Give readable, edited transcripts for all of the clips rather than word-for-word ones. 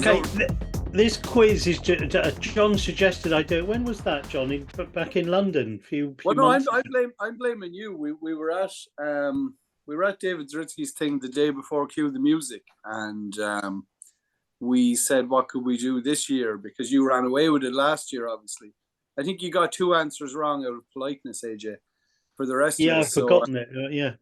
Okay, this quiz is John suggested I do it. When was that, John? Back in London, few months ago. I'm blaming you. We were at David Zaritzky's thing the day before Cue the Music, and we said, what could we do this year? Because you ran away with it last year, obviously. I think you got 2 answers wrong out of politeness, AJ. For the rest of us. I've forgotten it. Yeah.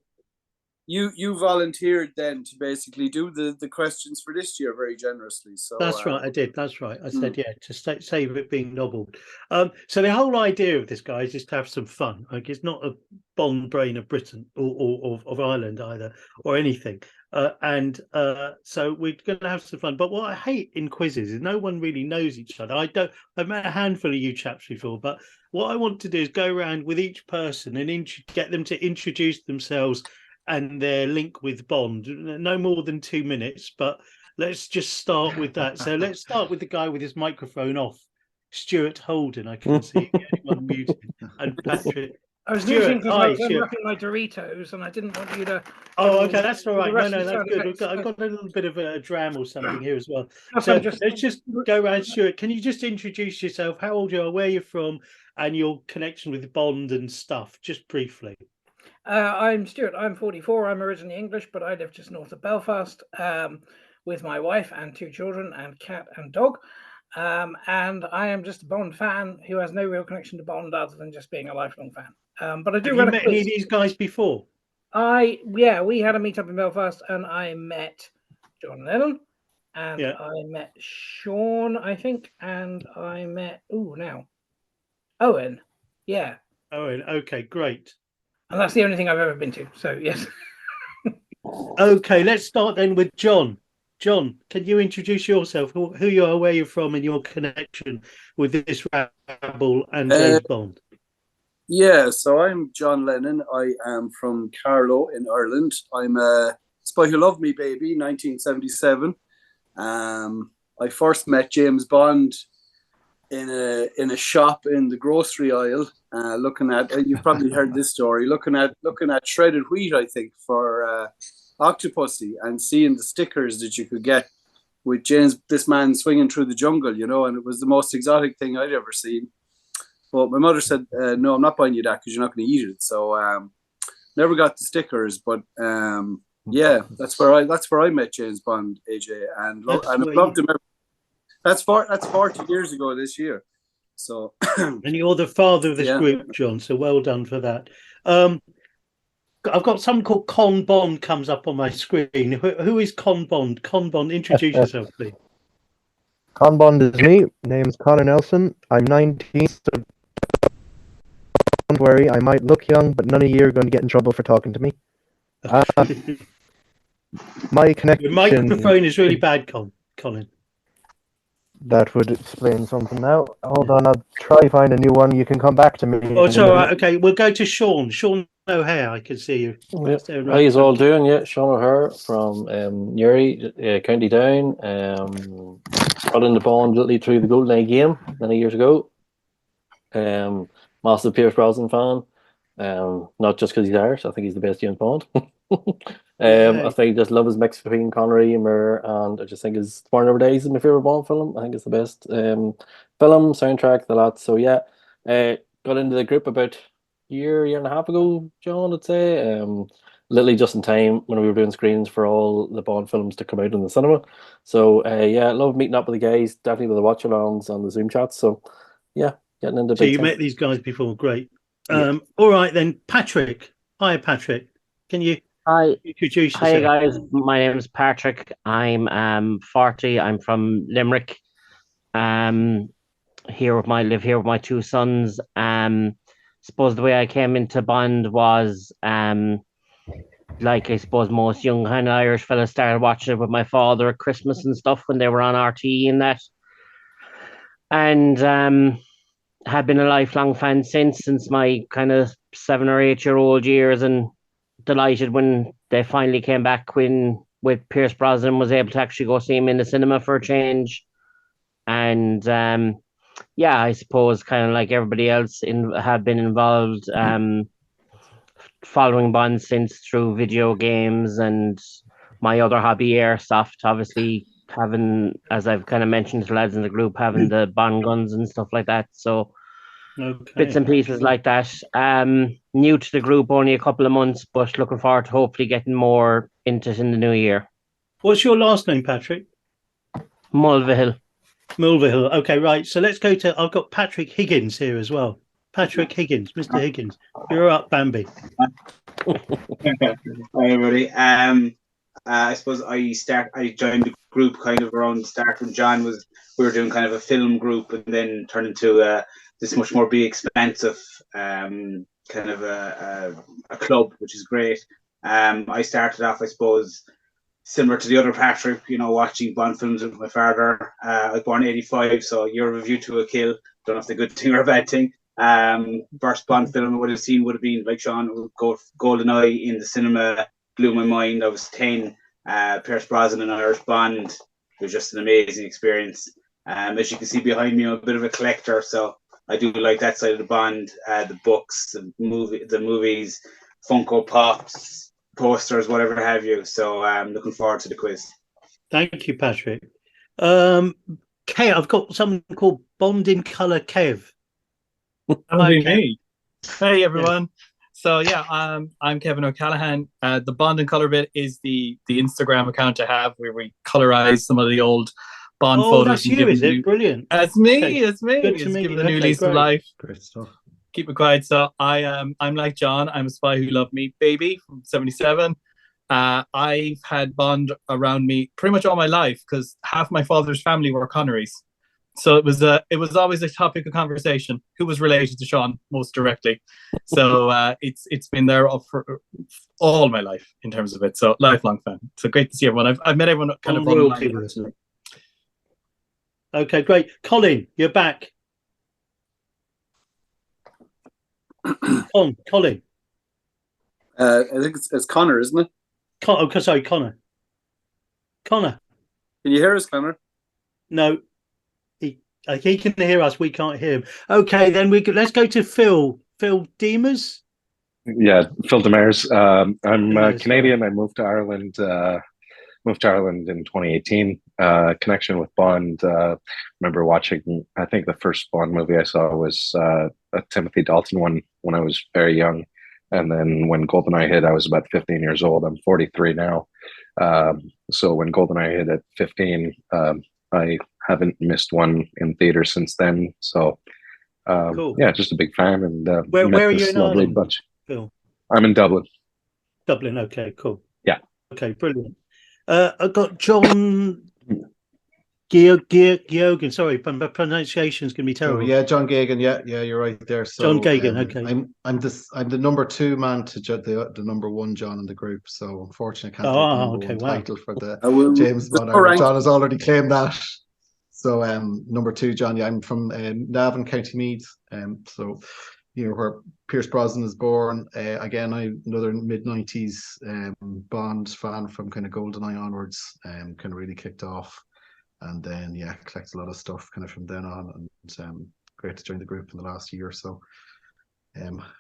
You volunteered then to basically do the questions for this year very generously. So that's right, I did. That's right. I said to save it being novel. So the whole idea of this, guy, is just to have some fun. Like, it's not a Bond brain of Britain or of Ireland either, or anything. So we're going to have some fun. But what I hate in quizzes is no one really knows each other. I've met a handful of you chaps before, but what I want to do is go around with each person and get them to introduce themselves and their link with Bond. No more than 2 minutes, but let's just start with that. So let's start with the guy with his microphone off, Stuart Holden. I can see anyone muted, and Patrick. I was muting because I was unwrapping my Doritos, and I didn't want you to. Oh, okay, that's all right. No, that's good. I've got a little bit of a dram or something here as well. So let's just go around. Stuart, can you just introduce yourself? How old you are, where you're from, and your connection with Bond and stuff, just briefly? I'm Stuart. I'm 44. I'm originally English, but I live just north of Belfast with my wife and 2 children and cat and dog. And I am just a Bond fan who has no real connection to Bond other than just being a lifelong fan. But I do. Have you met any of these guys before? We had a meet up in Belfast, and I met John Lennon, and I met Sean, I think, and I met Owen. Yeah. Owen. Okay, great. And that's the only thing I've ever been to. So, yes. Okay, let's start then with John. John, can you introduce yourself, who you are, where you're from, and your connection with this rabble and James Bond? Yeah, so I'm John Lennon. I am from Carlow in Ireland. I'm a Spy Who Loved Me baby, 1977. I first met James Bond in a shop in the grocery aisle, looking at, you've probably heard this story, looking at shredded wheat, I think, for Octopussy, and seeing the stickers that you could get with this man swinging through the jungle, and it was the most exotic thing I'd ever seen. But my mother said, no, I'm not buying you that because you're not going to eat it. So never got the stickers, but that's where I met James Bond, AJ, and I've loved him ever. That's 40 years ago this year. So, and you're the father of this group, John. So well done for that. I've got something called Con Bond comes up on my screen. Who is Con Bond? Con Bond, introduce yourself, please. Con Bond is me. Name's Connor Nelson. I'm 19. So don't worry, I might look young, but none of you are going to get in trouble for talking to me. My connection. Your microphone is really bad, Colin. That would explain something now. Hold on, I'll try to find a new one. You can come back to me. Oh, it's all right. Okay, we'll go to Sean. Sean O'Hare, I can see you. Yep. How you all doing? Yeah, Sean O'Hare from Newry, County Down. Got into Bond literally through the GoldenEye game many years ago. Massive Pierce Brosnan fan. Not just because he's Irish. I think he's the best James Bond. I think I just love his mix between Connery and Moore, and I just think his Born Over Days is my favorite Bond film. I think it's the best film, soundtrack, the lot. So yeah, got into the group about year and a half ago, John, I'd say. Literally just in time when we were doing screenings for all the Bond films to come out in the cinema. So I love meeting up with the guys, definitely with the watch-alongs and the Zoom chats. So yeah, getting into. So you met these guys before, great. All right then, Patrick. Hi, Patrick. Can you? Hi. Introduce yourself. Hi guys, my name is Patrick. I'm 40. I'm from Limerick. Live here with my 2 sons. Suppose the way I came into Bond was like I suppose most young kind of Irish fellas started watching it with my father at Christmas and stuff when they were on RTE and that. And have been a lifelong fan since my kind of 7 or 8 year old years, and delighted when they finally came back with Pierce Brosnan, was able to actually go see him in the cinema for a change. And I suppose kind of like everybody else have been involved following Bond since through video games, and my other hobby, airsoft, obviously having, as I've kind of mentioned to lads in the group, having the Bond guns and stuff like that. So bits Okay. and pieces like that. New to the group, only a couple of months, but looking forward to hopefully getting more into it in the new year. What's your last name, Patrick? Mulvihill. Mulvihill. Okay, right. So let's go to. I've got Patrick Higgins here as well. Patrick Higgins, Mr. Higgins, you're up, Bambi. Hi everybody. I suppose I joined the group kind of around the start when John was. We were doing kind of a film group, and then turned into this much more big, expansive kind of a club, which is great. I started off, I suppose, similar to the other Patrick, watching Bond films with my father. I was born in '85, so Year of Review to a Kill. Don't know if it's a good thing or a bad thing. First Bond film I would have seen would have been, like Sean, GoldenEye in the cinema, blew my mind. I was 10. Pierce Brosnan and Irish Bond. It was just an amazing experience. As you can see behind me, I'm a bit of a collector, so I do like that side of the Bond, the books, the movies, Funko Pops, posters, whatever have you. So I'm looking forward to the quiz. Thank you, Patrick. Kev, I've got something called Bond in Colour Kev. That'll be me. Hey everyone. So yeah, I'm Kevin O'Callaghan. The Bond in Colour bit is the Instagram account I have where we colorize some of the old Bond photos. That's you, is it? Brilliant. That's me. Okay. It's me. Good It's to meet giving you. a new lease of great. life. Great stuff. Keep it quiet. So I'm like John. I'm a spy who loved me, baby from '77. I've had Bond around me pretty much all my life because half my father's family were Connerys. So it was always a topic of conversation. Who was related to Sean most directly? So it's been there for all my life in terms of it. So lifelong fan. So great to see everyone. I've met everyone kind of royalty. Okay, great. Colin, you're back. Colin. I think it's Connor, isn't it? Sorry, Connor. Connor. Can you hear us, Connor? No. He can hear us. We can't hear him. Okay, then let's go to Phil. Phil Demers. Yeah, Phil Demers. I'm Demers, Canadian. I moved to Ireland. Moved to Ireland in 2018. Connection with Bond. Remember watching. I think the first Bond movie I saw was a Timothy Dalton one when I was very young, and then when GoldenEye hit, I was about 15 years old. I'm 43 now. So when GoldenEye hit at 15, I haven't missed one in theater since then. So, cool. Yeah, just a big fan. And where are you in Ireland, bunch. Phil? I'm in Dublin. Dublin. Okay, cool. Yeah. Okay, brilliant. I've got John Geoghegan. Sorry, my pronunciation is going to be terrible. Yeah, John Geoghegan. Yeah, you're right there. So, John Geoghegan. Okay. I'm the number 2 man to the number 1 John in the group. So unfortunately, I can't take the number 1 title for the James Bond. John has already claimed that. So number 2, John. Yeah, I'm from Navan, County Meath. So where Pierce Brosnan is born. Again, I'm another mid-90s Bond fan from kind of GoldenEye onwards. Kind of really kicked off. And then, collect a lot of stuff kind of from then on. And great to join the group in the last year or so.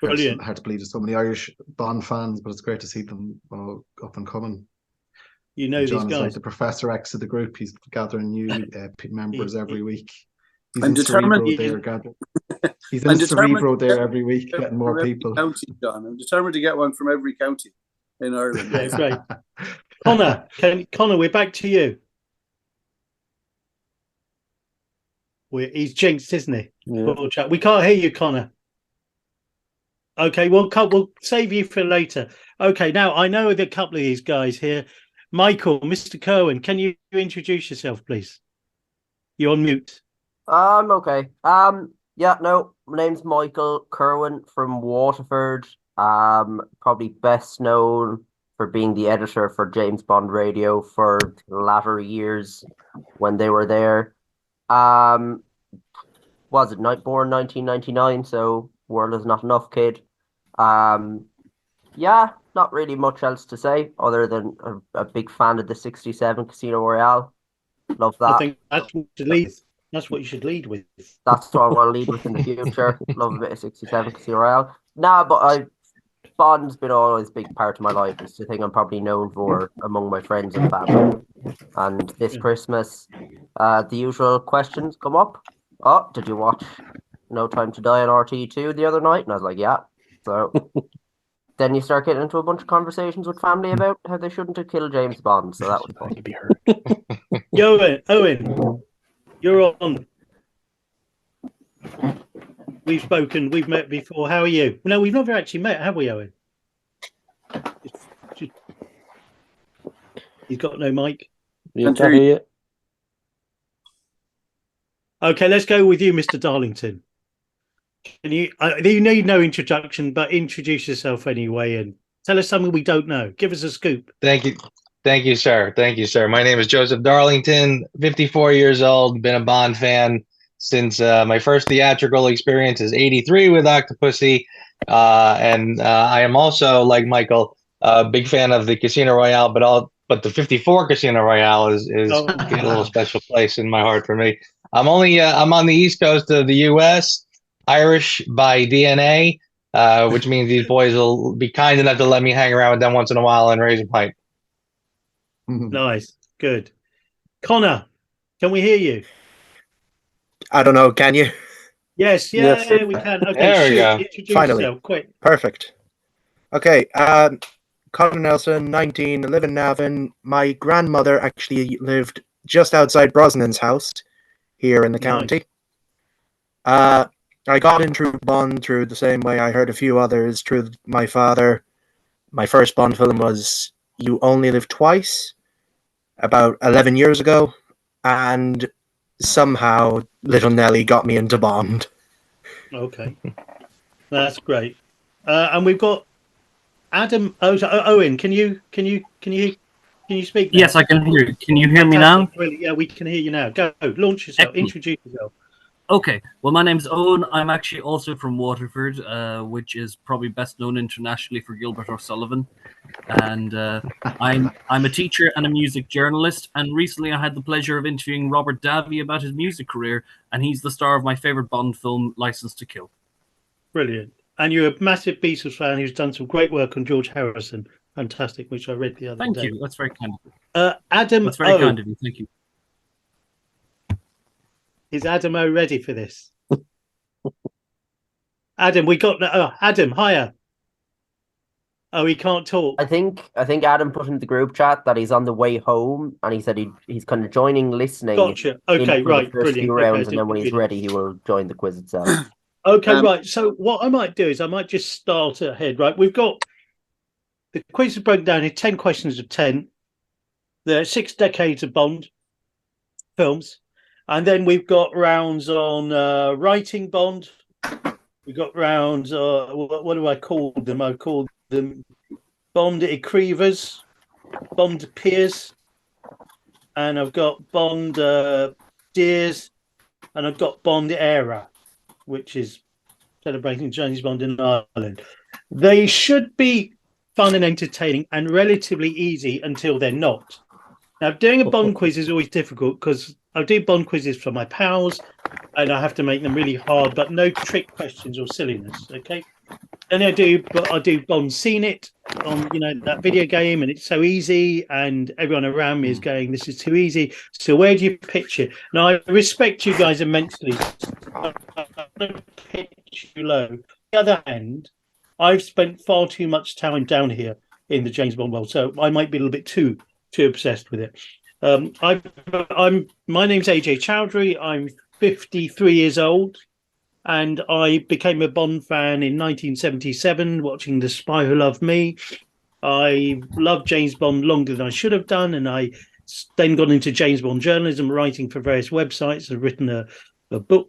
Brilliant. Hard to believe there's so many Irish Bond fans, but it's great to see them all up and coming. These guys. Like the Professor X of the group. He's gathering new members every week. He's I'm determined. He's in Cerebro there every week, getting more people. County, John. I'm determined to get one from every county in Ireland. Yeah, great. Connor, we're back to you. He's jinxed, isn't he? Yeah. We can't hear you, Connor. Okay, we'll save you for later. Okay, now I know the couple of these guys here. Michael, Mr. Kerwin, can you introduce yourself, please? You're on mute. Okay. My name's Michael Kerwin from Waterford. Probably best known for being the editor for James Bond Radio for the latter years when they were there. Was it born 1999? So world is not enough, kid. Not really much else to say other than a big fan of the '67 Casino Royale. Love that. I think that's what you should lead with. That's what I want to lead with in the future. Love a bit of '67 Casino Royale. Nah, but Bond's been always a big part of my life. It's the thing I'm probably known for among my friends and family. And this Christmas, the usual questions come up. Oh, did you watch No Time to Die on RT2 the other night? And I was like, yeah. So then you start getting into a bunch of conversations with family about how they shouldn't have killed James Bond. So that was fun. To be heard. Owen, you're on. We've spoken, we've met before. How are you? No, we've never actually met, have we, Owen? He's got no mic. You. Okay, let's go with you, Mr. Darlington. Can you need no introduction, but introduce yourself anyway and tell us something we don't know. Give us a scoop. Thank you, sir. Thank you, sir. My name is Joseph Darlington, 54 years old, been a Bond fan since my first theatrical experience is 83 with Octopussy. And I am also, like Michael, a big fan of the Casino Royale, but the 54 Casino Royale is a little special place in my heart for me. I'm on the East Coast of the U.S., Irish by DNA, which means these boys will be kind enough to let me hang around with them once in a while and raise a pint. Nice. Good. Connor, can we hear you? I don't know. Can you? Yes. Yeah, we can. Okay, there we go. Introduce Finally. yourself, quick. Perfect. Okay. Connor Nelson, 19, live in Navan. My grandmother actually lived just outside Brosnan's house here in the county. I got into Bond through the same way I heard a few others, through my father. My first Bond film was You Only Live Twice, about 11 years ago, and somehow little Nelly got me into Bond. Okay, that's great. And we've got Adam. Owen, can you speak now? Yes, I can hear you. Can you hear me now? Brilliant. Yeah, we can hear you now. Go, launch yourself. Excellent. Introduce yourself. Okay, well, my name's Owen. I'm actually also from Waterford, which is probably best known internationally for Gilbert O'Sullivan. And I'm a teacher and a music journalist. And recently I had the pleasure of interviewing Robert Davi about his music career. And he's the star of my favorite Bond film, License to Kill. Brilliant. And you're a massive Beatles fan who's done some great work on George Harrison. Fantastic, which I read the other day. Thank you. That's very kind of you. Adam. That's very kind of you. Thank you. Is Adam O ready for this? Adam, we got Adam. Hiya. Oh, he can't talk. I think Adam put in the group chat that he's on the way home, and he said he's kind of joining, listening. Gotcha. Okay, right, the first brilliant. few rounds, Okay, and then when he's ready, he will join the quiz itself. Okay, right. So what I might do is I might just start ahead. Right, we've got the quiz is broken down in 10 questions of 10. There are 6 decades of Bond films. And then we've got rounds on writing Bond. We've got rounds, what do I call them? I've called them Bond Ecrivers, Bond Peers, and I've got Bond Dears, and I've got Bond Era, which is celebrating James Bond in Ireland. They should be fun and entertaining and relatively easy until they're not. Now, doing a Bond quiz is always difficult because I do Bond quizzes for my pals and I have to make them really hard, but no trick questions or silliness, okay? And I do Bond Seen It on, that video game, and it's so easy, and everyone around me is going, this is too easy. So where do you pitch it? Now, I respect you guys immensely. I don't pitch you low. On the other hand, I've spent far too much time down here in the James Bond world, so I might be a little bit too obsessed with it. My name's Ajay Chowdhury. I'm 53 years old, and I became a Bond fan in 1977, watching The Spy Who Loved Me. I loved James Bond longer than I should have done, and I then got into James Bond journalism, writing for various websites. I've written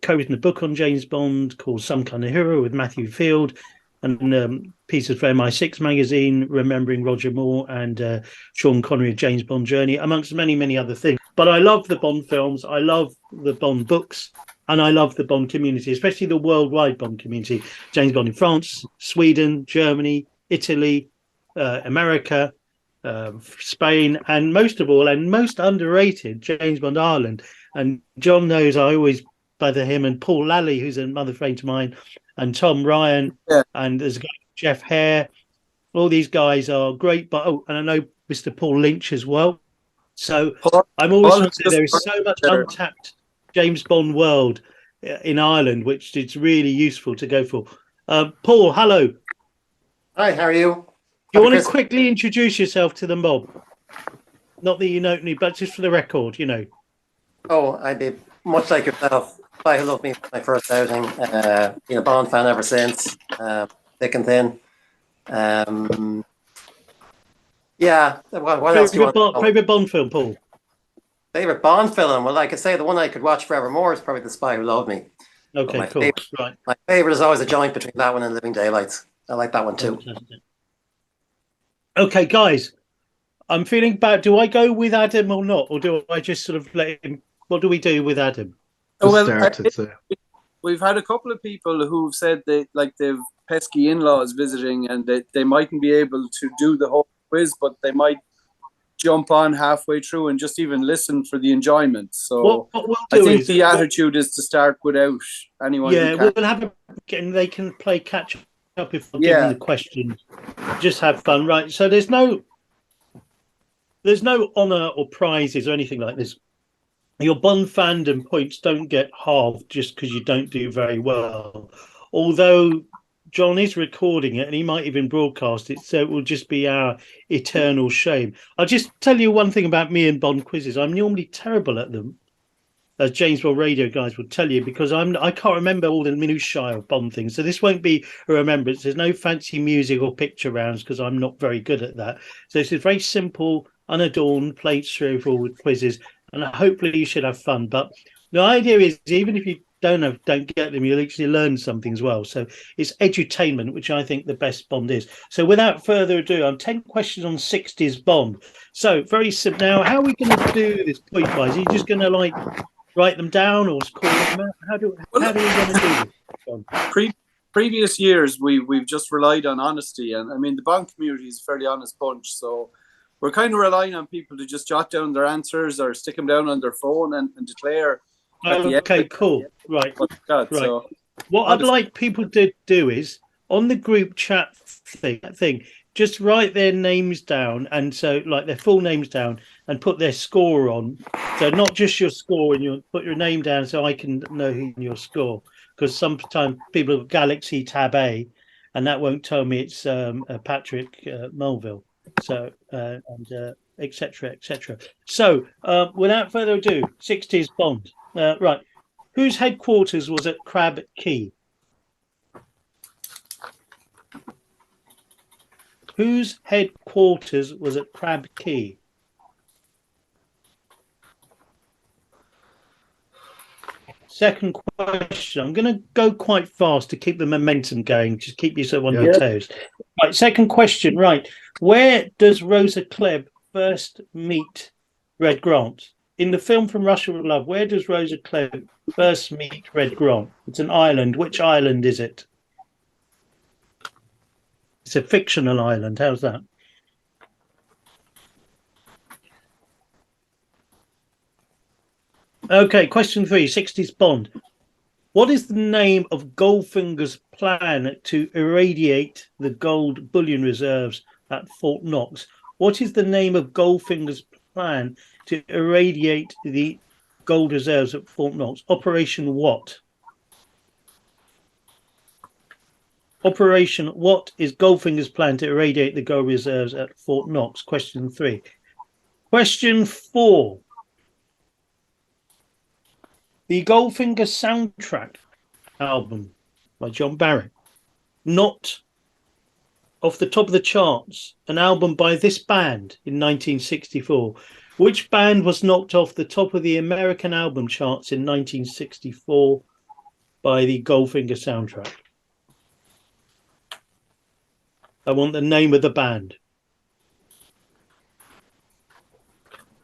co-written a book on James Bond called Some Kind of Hero with Matthew Field, and pieces for MI6 magazine, Remembering Roger Moore, and Sean Connery, James Bond Journey, amongst many, many other things. But I love the Bond films, I love the Bond books, and I love the Bond community, especially the worldwide Bond community. James Bond in France, Sweden, Germany, Italy, America, Spain, and most of all, and most underrated, James Bond Ireland. And John knows I always bother him, and Paul Lally, who's another friend of mine, and Tom Ryan, and there's a guy, Jeff Hare, All these guys are great, but and I know Mr. Paul Lynch as well. So I'm always trying to say there is so much untapped James Bond world in Ireland, which it's really useful to go for. Paul, hello. Hi, how are you? Do you want to quickly introduce yourself to the mob? Not that you know me, but just for the record, you know. Oh, I'd be much like yourself. I love me my first outing. Been a Bond fan ever since, thick and thin. Yeah. What else do you want? Favorite Bond film, Paul? Favorite Bond film? Well, like I say, the one I could watch forevermore is probably The Spy Who Loved Me. Okay, cool. Right. My favorite is always a joint between that one and Living Daylights. I like that one too. Fantastic. Okay, guys, I'm feeling bad. Do I go with Adam or not, or do I just sort of let him? What do we do with Adam? We've had a couple of people who've said they've pesky in-laws visiting, and they mightn't be able to do the whole quiz, but they might jump on halfway through and just even listen for the enjoyment. So what we'll I think the attitude is to start without anyone. Yeah, we'll have they can play catch up if I give them the questions. Just have fun, right? So there's no honour or prizes or anything like this. Your Bond fandom points don't get halved just because you don't do very well. Although John is recording it and he might even broadcast it, so it will just be our eternal shame. I'll just tell you one thing about me and Bond quizzes. I'm normally terrible at them, as James Bond Radio guys would tell you, because I can't remember all the minutiae of Bond things. So this won't be a remembrance. There's no fancy music or picture rounds because I'm not very good at that. So this is very simple, unadorned, plain straightforward quizzes, and hopefully you should have fun. But the idea is, even if you don't get them, you'll actually learn something as well. So it's edutainment, which I think the best Bond is. So without further ado, I'm 10 questions on 60s Bond. So very simple. Now, how are we going to do this point wise? Are you just going to write them down or call them out? How do we going to do this? Previous years, we've just relied on honesty, and I mean the Bond community is a fairly honest bunch, so we're kind of relying on people to just jot down their answers or stick them down on their phone and declare. Okay, cool. Right. Right. So what I'd like people to do is on the group chat thing, just write their names down, and so like their full names down, and put their score on. So not just your score, and you put your name down so I can know who your score. Because sometimes people have Galaxy Tab A, and that won't tell me it's Patrick Mulville. So and etc. etc. So without further ado, 60s Bond. Right, whose headquarters was at Crab Key? Whose headquarters was at Crab Key? Second question. I'm going to go quite fast to keep the momentum going. Just keep yourself on your toes. Right. Second question. Right. Where does Rosa Klebb first meet Red Grant? In the film From Russia with Love, where does Rosa Klebb first meet Red Grant? It's an island. Which island is it? It's a fictional island. How's that? Okay, question 3, 60s Bond. What is the name of Goldfinger's plan to irradiate the gold bullion reserves at Fort Knox? What is the name of Goldfinger's plan to irradiate the gold reserves at Fort Knox? Operation what? Operation what is Goldfinger's plan to irradiate the gold reserves at Fort Knox? Question 3. Question 4. The Goldfinger soundtrack album by John Barrett, not off the top of the charts, an album by this band in 1964. Which band was knocked off the top of the American album charts in 1964 by the Goldfinger soundtrack? I want the name of the band.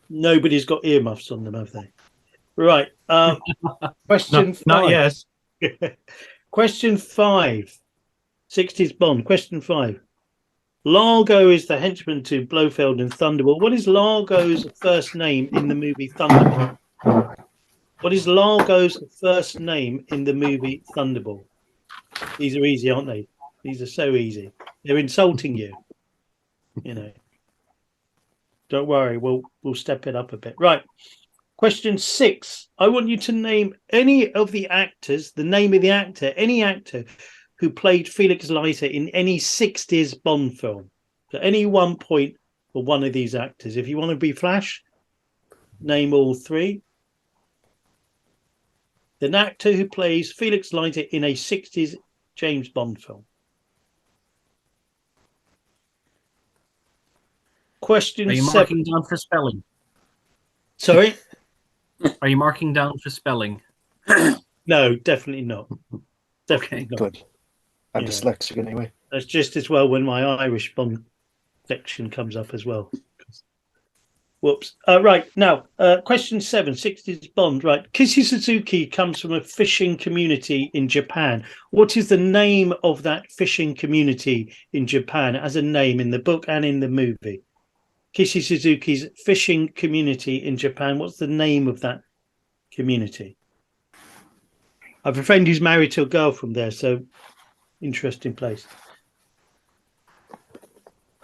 Nobody's got earmuffs on them, have they? Right. Question 5. Not yet. Question 5. 60s Bond. Question 5. Largo is the henchman to Blofeld in Thunderball. What is Largo's first name in the movie Thunderball? What is Largo's first name in the movie Thunderball? These are easy, aren't they? These are so easy. They're insulting you. You know. Don't worry, we'll step it up a bit. Right. Question 6. I want you to name any of the actors, the name of the actor, any actor who played Felix Leiter in any 60s Bond film. So any 1 point for one of these actors. If you want to be Flash, name all 3. An actor who plays Felix Leiter in a 60s James Bond film. Question 7. Are you marking down for spelling? Sorry? Are you marking down for spelling? No, definitely not. Definitely not. Good. I'm dyslexic anyway. That's just as well when my Irish Bond section comes up as well. Whoops. Right, now, question 7, 60s Bond. Right, Kissy Suzuki comes from a fishing community in Japan. What is the name of that fishing community in Japan? It has a name in the book and in the movie. Kissy Suzuki's fishing community in Japan. What's the name of that community? I have a friend who's married to a girl from there, so interesting place.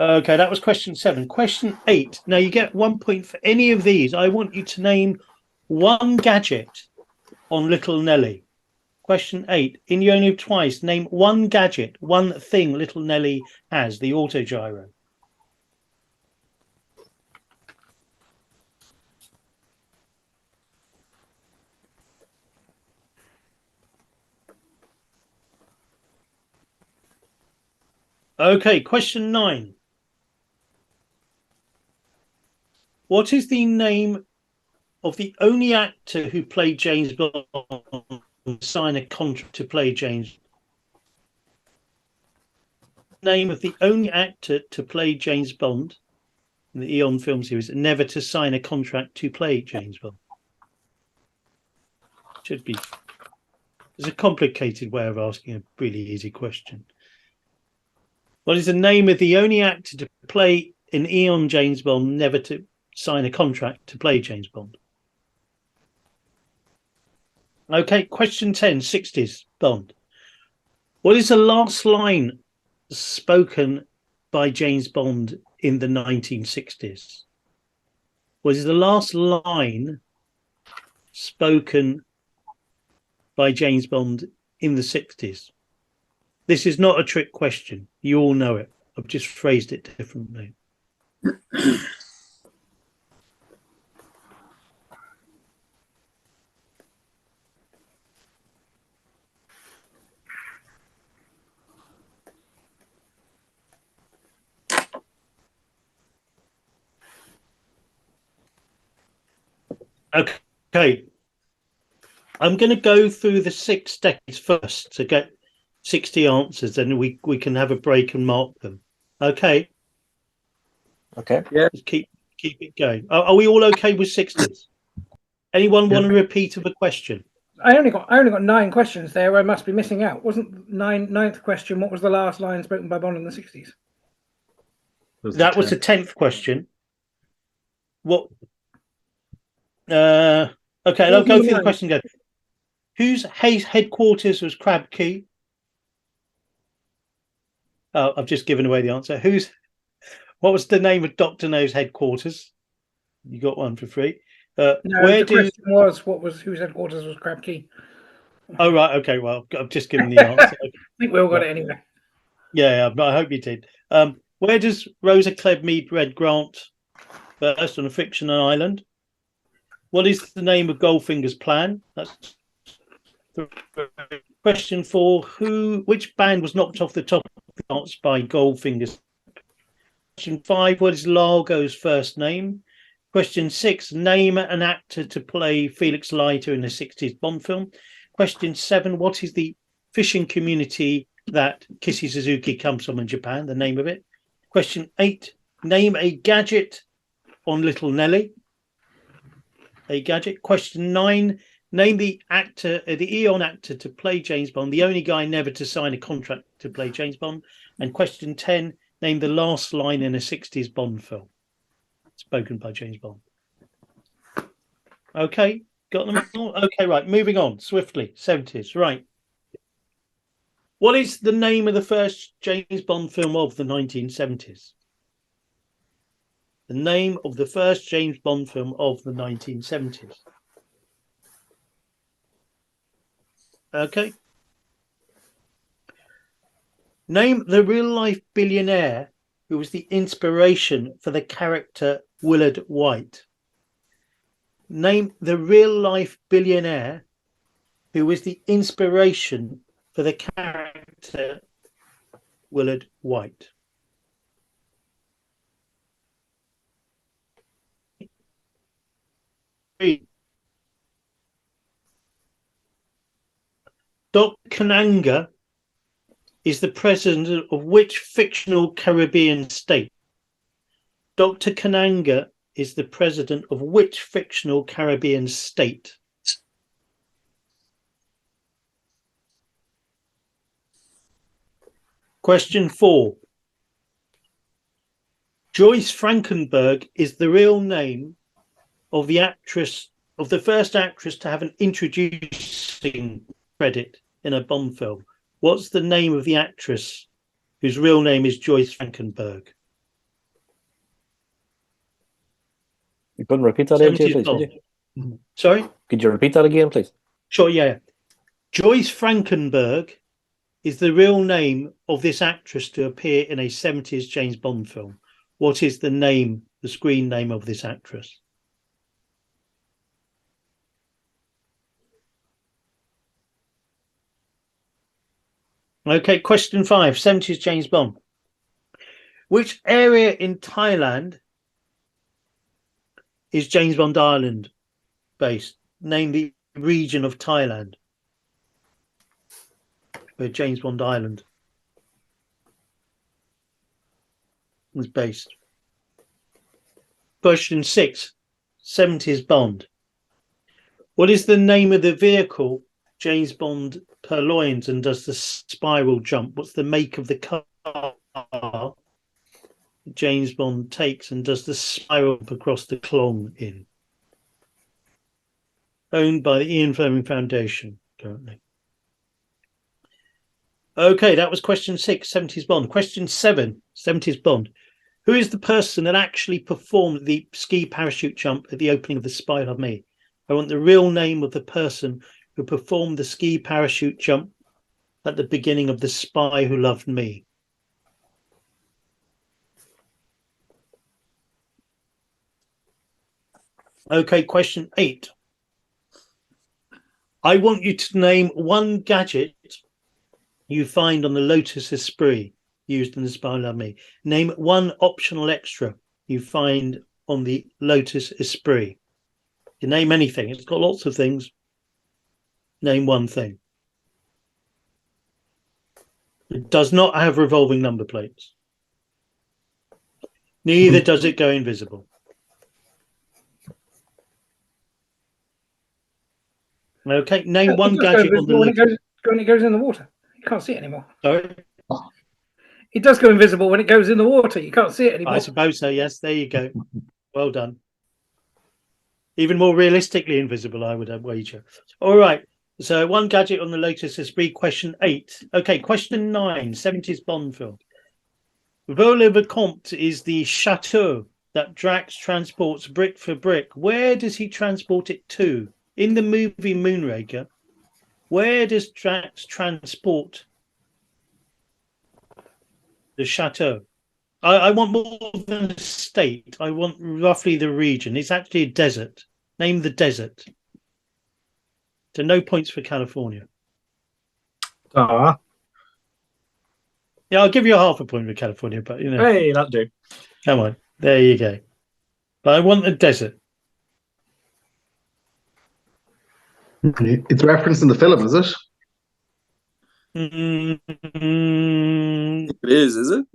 Okay, that was question 7. Question 8. Now you get 1 point for any of these. I want you to name one gadget on Little Nelly. Question 8. In You Only Live Twice, name one gadget, one thing Little Nelly has, the autogyro. Okay, question 9. What is the name of the only actor who played James Bond sign a contract to play James? Name of the only actor to play James Bond in the Eon film series, never to sign a contract to play James Bond. Should be. It's a complicated way of asking a really easy question. What is the name of the only actor to play in Eon James Bond, never to sign a contract to play James Bond? Okay, question 10, 60s Bond. What is the last line spoken by James Bond in the 1960s? What is the last line spoken by James Bond in the 60s? This is not a trick question. You all know it. I've just phrased it differently. Okay. I'm going to go through the 6 decades first to get 60 answers, and we can have a break and mark them. Okay. Okay. Yeah. Just keep it going. Are we all okay with 60s? Anyone want a repeat of a question? I only got 9 questions there. I must be missing out. Wasn't ninth question? What was the last line spoken by Bond in the 60s? That was the 10th question. What? Okay, I'll go through the question again. Whose headquarters was Crab Key? Oh, I've just given away the answer. What was the name of Dr. No's headquarters? You got one for free. The question was whose headquarters was Crab Key? Oh, right. Okay. Well, I've just given the answer. I think we all got it anyway. Yeah, I hope you did. Where does Rosa Klebb meet Red Grant first on a fictional island? What is the name of Goldfinger's plan? That's question 4. Which band was knocked off the top of the charts by Goldfinger's? Question 5. What is Largo's first name? Question 6. Name an actor to play Felix Leiter in a 60s Bond film. Question 7. What is the fishing community that Kissy Suzuki comes from in Japan? The name of it. Question 8. Name a gadget on Little Nelly. A gadget. Question 9. Name the actor, the Eon actor to play James Bond, the only guy never to sign a contract to play James Bond. And question 10. Name the last line in a 60s Bond film spoken by James Bond. Okay, got them all? Okay, right, moving on swiftly. 70s, right. What is the name of the first James Bond film of the 1970s? the name of the first James Bond film of the 1970s. Okay. Name the real-life billionaire who was the inspiration for the character Willard White. Name the real-life billionaire who was the inspiration for the character Willard White. Dr. Kananga is the president of which fictional Caribbean state? Dr. Kananga is the president of which fictional Caribbean state? Question 4. Joyce Frankenberg is the real name of the first actress to have an introducing credit in a Bond film. What's the name of the actress whose real name is Joyce Frankenberg? You couldn't repeat that again, please, could you? Sorry? Could you repeat that again, please? Sure, yeah. Joyce Frankenberg is the real name of this actress to appear in a 70s James Bond film. What is the name, the screen name of this actress? Okay, question 5, 70s James Bond. Which area in Thailand is James Bond Island based? Name the region of Thailand where James Bond Island was based. Question 6, 70s Bond. What is the name of the vehicle James Bond purloins and does the spiral jump? What's the make of the car James Bond takes and does the spiral across the Klong in? Owned by the Ian Fleming Foundation currently. Okay, that was question 6, 70s Bond. Question 7, 70s Bond. Who is the person that actually performed the ski parachute jump at the opening of The Spy Who Loved Me? I want the real name of the person who performed the ski parachute jump at the beginning of The Spy Who Loved Me. Okay, question 8. I want you to name one gadget you find on the Lotus Esprit used in The Spy Who Loved Me. Name one optional extra you find on the Lotus Esprit. You name anything. It's got lots of things. Name one thing. It does not have revolving number plates. Neither does it go invisible. Okay, name one gadget on the Lotus. When it goes in the water. You can't see it anymore. Sorry? It does go invisible when it goes in the water. You can't see it anymore. I suppose so, yes. There you go. Well done. Even more realistically invisible, I would wager. All right. So one gadget on the Lotus Esprit, question 8. Okay, question 9, 70s Bond film. Vaux-le-Vicomte is the chateau that Drax transports brick for brick. Where does he transport it to? In the movie Moonraker, where does Drax transport the chateau? I want more than a state. I want roughly the region. It's actually a desert. Name the desert. So no points for California. Ah. Yeah, I'll give you a half a point for California, but you know. Hey, that'll do. Come on. There you go. But I want the desert. It's referenced in the film, is it? It is it?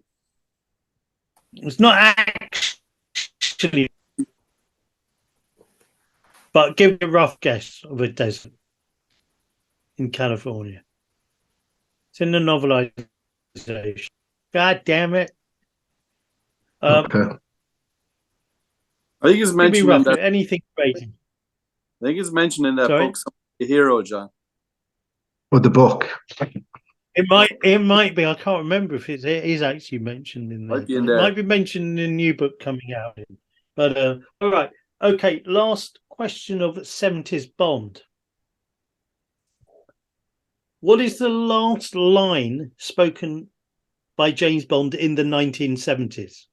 It's not actually, but give me a rough guess of a desert in California. It's in the novelization. God damn it. Okay. I think it's mentioned in that. Anything crazy. I think it's mentioned in that book, The Hero, John. Or the book. It might be. I can't remember if it is actually mentioned in there. Might be in it there. might be mentioned in the new book coming out. But all right, okay. Last question of 70s Bond. What is the last line spoken by James Bond in the 1970s?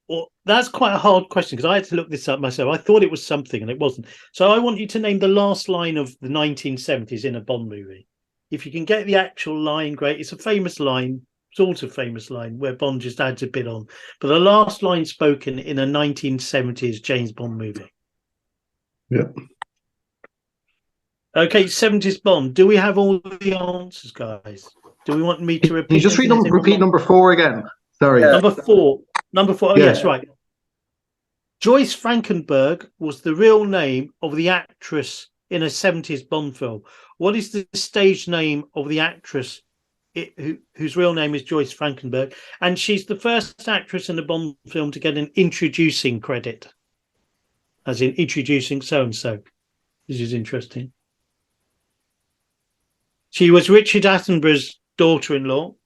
Well, that's quite a hard question because I had to look this up myself. I thought it was something and it wasn't. So I want you to name the last line of the 1970s in a Bond movie. If you can get the actual line, great. It's a famous line, sort of famous line where Bond just adds a bit on. But the last line spoken in a 1970s James Bond movie. Yep. Okay, 70s Bond. Do we have all the answers, guys? Do we want me to repeat? Can you just repeat number 4 again? Sorry. Yeah. Number four. Oh, Yeah. yes, right. Joyce Frankenberg was the real name of the actress in a 70s Bond film. What is the stage name of the actress whose real name is Joyce Frankenberg? And she's the first actress in a Bond film to get an introducing credit, as in introducing so-and-so. This is interesting. She was Richard Attenborough's daughter-in-law.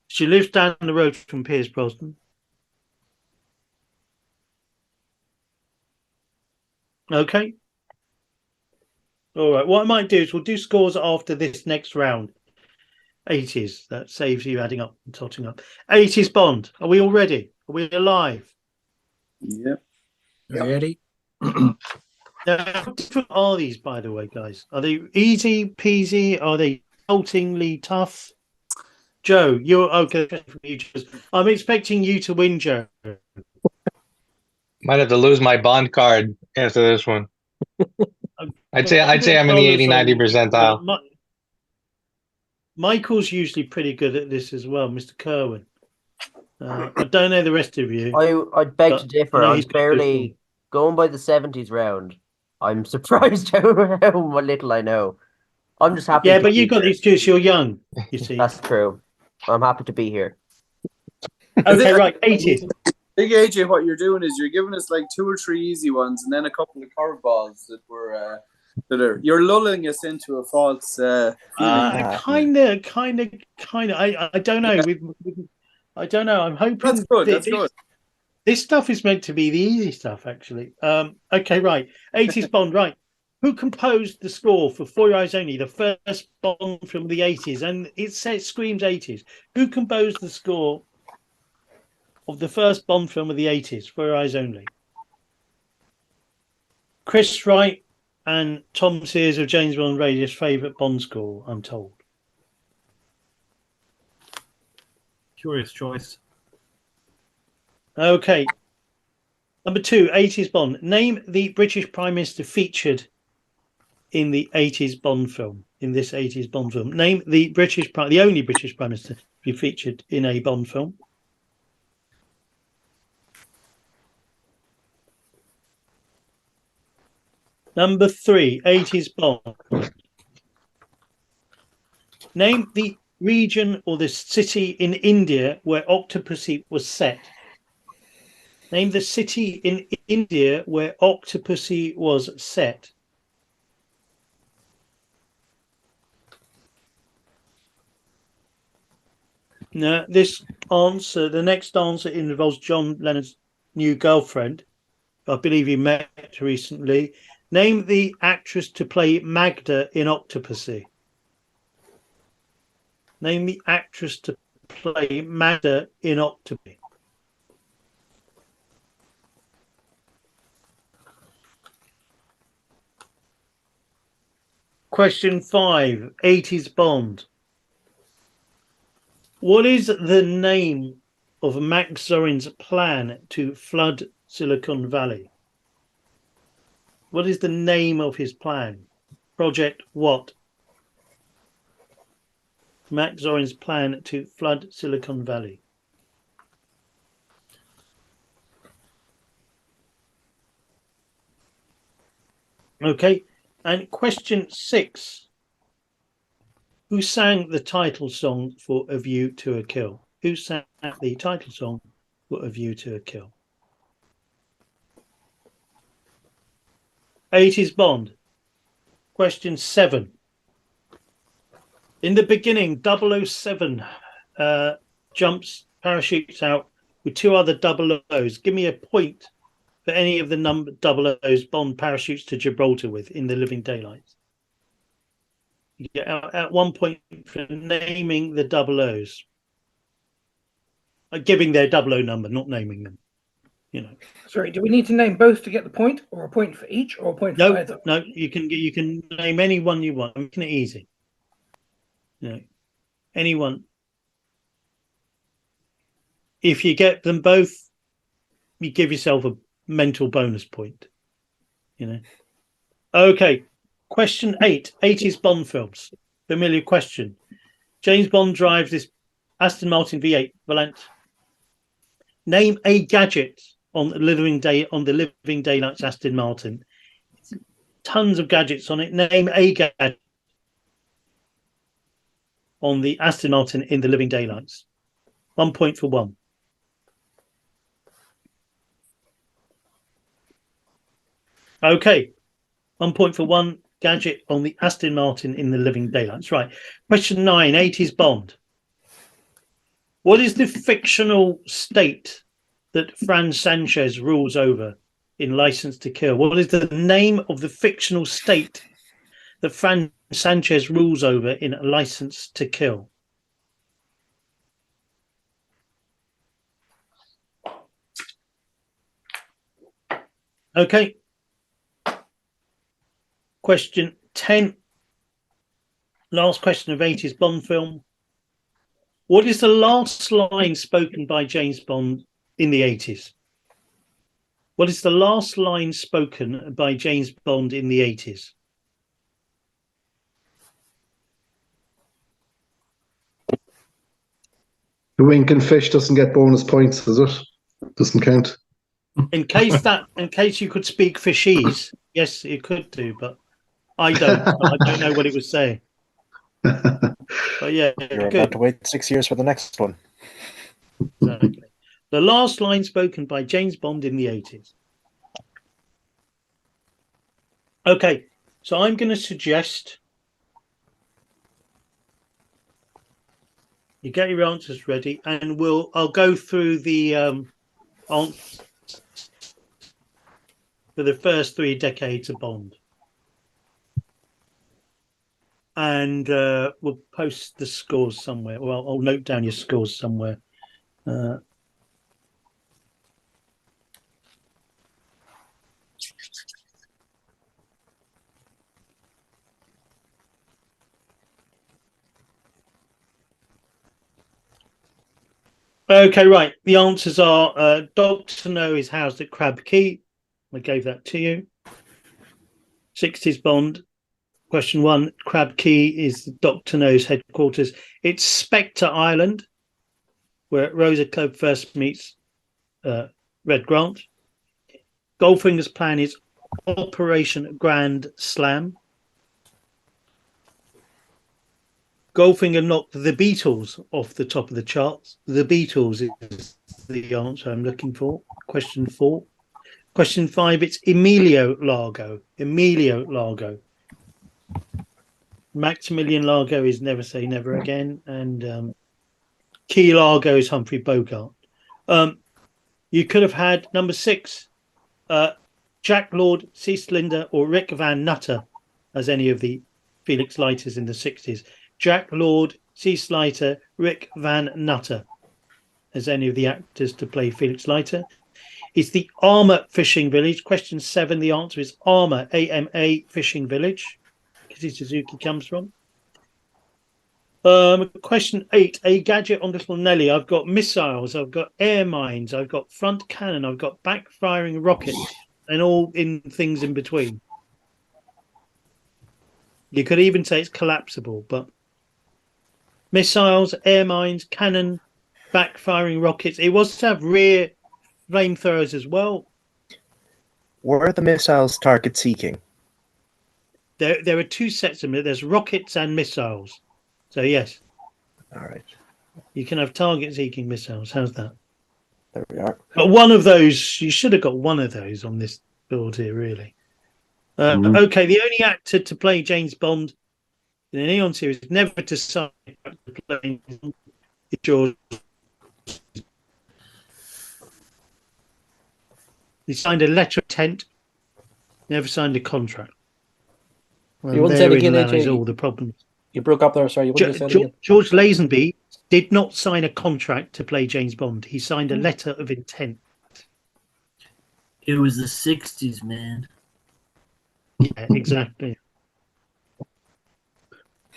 She lives down the road from Pierce Brosnan. Okay. All right. What I might do is we'll do scores after this next round. 80s. That saves you adding up and totting up. 80s Bond. Are we all ready? Are we alive? Yep. Ready? Now, how different are these, by the way, guys? Are they easy peasy? Are they joltingly tough? Joe, you're okay. I'm expecting you to win, Joe. Might have to lose my Bond card after this one. I'd say I'm in the 80-90 percentile. Michael's usually pretty good at this as well, Mr. Kerwin. I don't know the rest of you. I'd beg to differ. I'm barely going by the 70s round. I'm surprised how little I know. I'm just happy. Yeah, but you've got the excuse. You're young, you see. That's true. I'm happy to be here. Okay, right. 80s. I think, AJ, what you're doing is you're giving us like 2 or 3 easy ones and then a couple of curveballs you're lulling us into a false feeling. Kind of. I don't know. I don't know. I'm hoping that's good. That's good. This stuff is meant to be the easy stuff, actually. Okay, right. 80s Bond, right. Who composed the score for For Your Eyes Only, the first Bond from the 80s? And it screams 80s. Who composed the score of the first Bond film of the 80s, For Your Eyes Only? Chris Wright and Tom Sears of James Bond Radio's favourite Bond score, I'm told. Curious choice. Okay. Number 2, 80s Bond. Name the British Prime Minister featured in the 80s Bond film. In this 80s Bond film. Name the only British Prime Minister to be featured in a Bond film. Number 3, 80s Bond. Name the region or the city in India where Octopussy was set. Name the city in India where Octopussy was set. Now, the next answer involves John Lennon's new girlfriend. I believe he met recently. Name the actress to play Magda in Octopussy. Name the actress to play Magda in Octopussy. Question 5, 80s Bond. What is the name of Max Zorin's plan to flood Silicon Valley? What is the name of his plan? Project what? Max Zorin's plan to flood Silicon Valley. Okay, and question 6. Who sang the title song for A View to a Kill? Who sang the title song for A View to a Kill? 80s Bond. Question 7. In the beginning, 007 jumps parachutes out with 2 other double O's. Give me a point for any of the number double O's Bond parachutes to Gibraltar with in the living daylights. You get at 1 point for naming the double O's. Giving their double O number, not naming them. You know. Sorry, do we need to name both to get the point, or a point for each, or a point for either? No, you can name any one you want. I'm making it easy. You know, anyone. If you get them both, you give yourself a mental bonus point. You know. Okay. Question 8. 80s Bond films. Familiar question. James Bond drives this Aston Martin V8 Valant. Name a gadget on the living daylights Aston Martin. Tons of gadgets on it. Name a gadget on the Aston Martin in the living daylights. 1 point for one. Okay. 1 point for one gadget on the Aston Martin in the living daylights. Right. Question 9. 80s Bond. What is the fictional state that Fran Sanchez rules over in License to Kill? What is the name of the fictional state that Fran Sanchez rules over in License to Kill? Okay. Question 10. Last question of 80s Bond film. What is the last line spoken by James Bond in the 80s? What is the last line spoken by James Bond in the 80s? The winking fish doesn't get bonus points, does it? Doesn't count. In case you could speak fishese, yes, it could do, but I don't. I don't know what it was saying. But yeah, You're good. about to wait 6 years for the next one. Exactly. The last line spoken by James Bond in the 80s. Okay, so I'm going to suggest you get your answers ready, and I'll go through the answers for the first 3 decades of Bond. And we'll post the scores somewhere. Well, I'll note down your scores somewhere. Okay, right. The answers are Dr. No is housed at Crab Key. I gave that to you. 60s Bond. Question 1, Crab Key is Dr. No's headquarters. It's Spectre Island, where Rosa Club first meets Red Grant. Goldfinger's plan is Operation Grand Slam. Goldfinger knocked the Beatles off the top of the charts. The Beatles is the answer I'm looking for. Question 4. Question 5, it's Emilio Largo. Emilio Largo. Maximilian Largo is Never Say Never Again, and Key Largo is Humphrey Bogart. You could have had number 6, Jack Lord, Cease Linder, or Rick Van Nutter as any of the Felix Leiters in the 60s. Jack Lord, Cease Leiter, Rick Van Nutter as any of the actors to play Felix Leiter. It's the Armour Fishing Village. Question 7, the answer is Armour, AMA Fishing Village. Kizzy Suzuki comes from. Question 8, a gadget on Little Nelly. I've got missiles, I've got air mines, I've got front cannon, I've got backfiring rockets, and all in things in between. You could even say it's collapsible, but missiles, air mines, cannon, backfiring rockets. It was to have rear flamethrowers as well. Were the missiles target seeking? There are 2 sets of them. There's rockets and missiles. So yes. All right. You can have target seeking missiles. How's that? There we are. But one of those, you should have got one of those on this build here, really. Okay, the only actor to play James Bond in an Eon series never decided to play George He signed a letter of intent, never signed a contract. You wouldn't say it again, lies AJ. all the problems. You broke up there, sorry. You wouldn't say it again. George Lazenby did not sign a contract to play James Bond. He signed a letter of intent. It was the 60s, man. Yeah, exactly.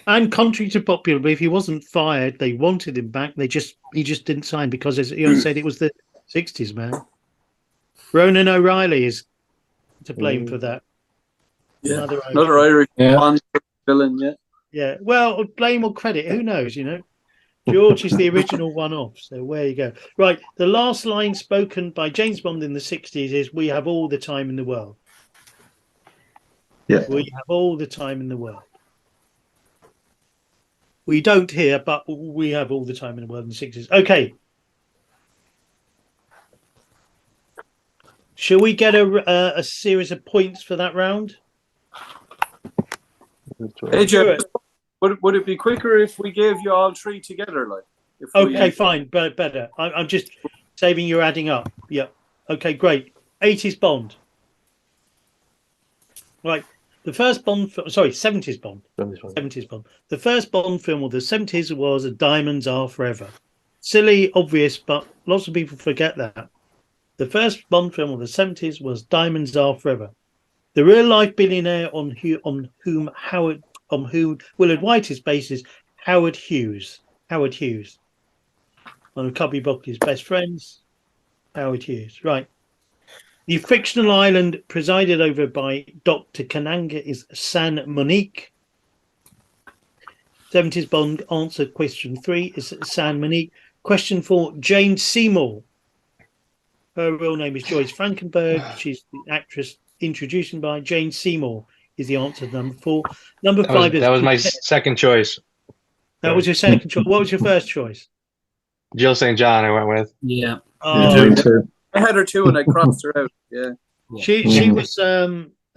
And contrary to popular belief, he wasn't fired. They wanted him back. He just didn't sign because, as you said, it was the 60s, man. Ronan O'Reilly is to blame for that. Yeah, another Irish Bond villain. Yeah. Yeah. Well, blame or credit, who knows? You know, George is the original one-off. So where you go. Right. The last line spoken by James Bond in the 60s is, "We have all the time in the world." Yeah. We have all the time in the world. We don't here, but we have all the time in the world in the 60s. Okay. Shall we get a series of points for that round? AJ, would it be quicker if we gave you all three together? Like, Okay, fine, but better. I'm just saving you adding up. Yeah. Okay, great. 80s Bond. Right. The first Bond, 70s Bond. 70s Bond. The first Bond film of the 70s was Diamonds Are Forever. Silly, obvious, but lots of people forget that. The first Bond film of the 70s was Diamonds Are Forever. The real-life billionaire on whom Willard White is based is Howard Hughes. Howard Hughes. One of Cubby Buckley's best friends. Howard Hughes. Right. The fictional island presided over by Dr. Kananga is San Monique. 70s Bond answer question 3 is San Monique. Question 4, Jane Seymour. Her real name is Joyce Frankenberg. She's the actress introducing by Jane Seymour is the answer to number 4. Number 5 is... That was my second choice. That was your second choice. What was your first choice? Jill St. John I went with. Yeah. Oh, I had her too and I crossed her out. Yeah. She was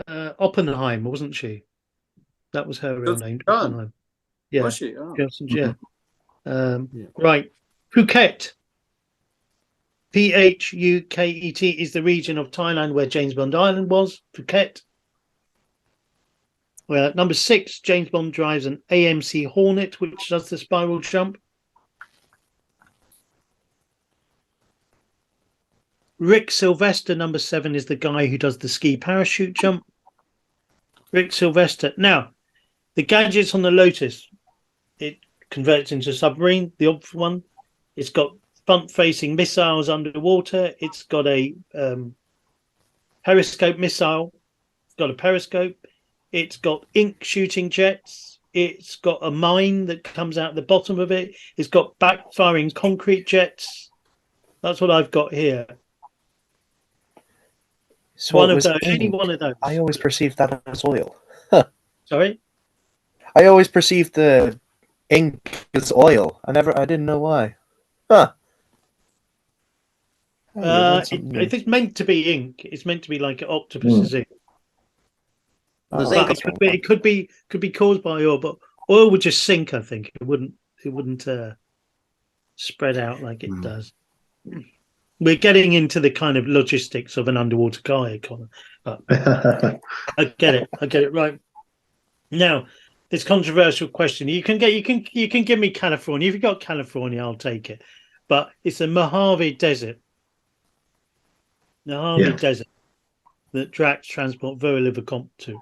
Oppenheim, wasn't she? That was her real name. John. Yeah. Was she? Oh. Yeah. Right. Phuket. Phuket is the region of Thailand where James Bond Island was. Phuket. Well, number 6, James Bond drives an AMC Hornet, which does the spiral jump. Rick Sylvester, number 7, is the guy who does the ski parachute jump. Rick Sylvester. Now, the gadgets on the Lotus, it converts into a submarine, the obvious one. It's got front-facing missiles underwater. It's got a periscope missile. It's got a periscope. It's got ink shooting jets. It's got a mine that comes out the bottom of it. It's got backfiring concrete jets. That's what I've got here. So one of those. Any one of those. I always perceived that as oil. Sorry? I always perceived the ink as oil. I didn't know why. Huh. If it's meant to be ink, it's meant to be like an octopus's ink. It could be caused by oil, but oil would just sink. I think it wouldn't spread out like it does. We're getting into the kind of logistics of an underwater car, Connor. But I get it. Right now, this controversial question. You can give me California. If you've got California, I'll take it. But it's the Mojave Desert. Mojave Desert that Drax transport Vera Livercombe to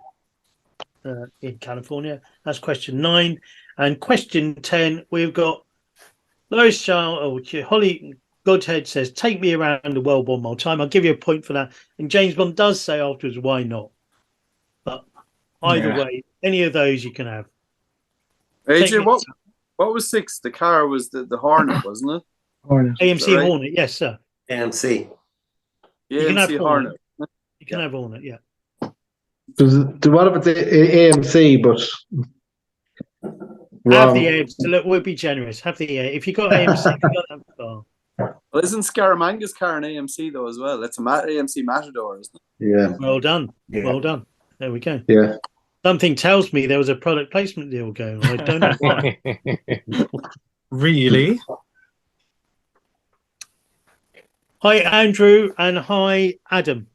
in California. That's question 9. And question 10, we've got Lois Holly Godhead says, "Take me around the world one more time." I'll give you a point for that. And James Bond does say afterwards, "Why not?" But either way, any of those you can have. AJ, what was 6? The car was the Hornet, wasn't it? Hornet. AMC Hornet, yes, sir. AMC. Yeah, you can have Hornet. You can have Hornet, yeah. What about the AMC? But have the AMC. Look, we'll be generous. Have the if you got AMC, you got that car. Well, isn't Scaramanga's car an AMC though as well? It's a AMC Matador, isn't it? Yeah. Well done. Yeah. Well done. There we go. Yeah. Something tells me there was a product placement deal going on. I don't know why. Really? Hi, Andrew, and hi, Adam.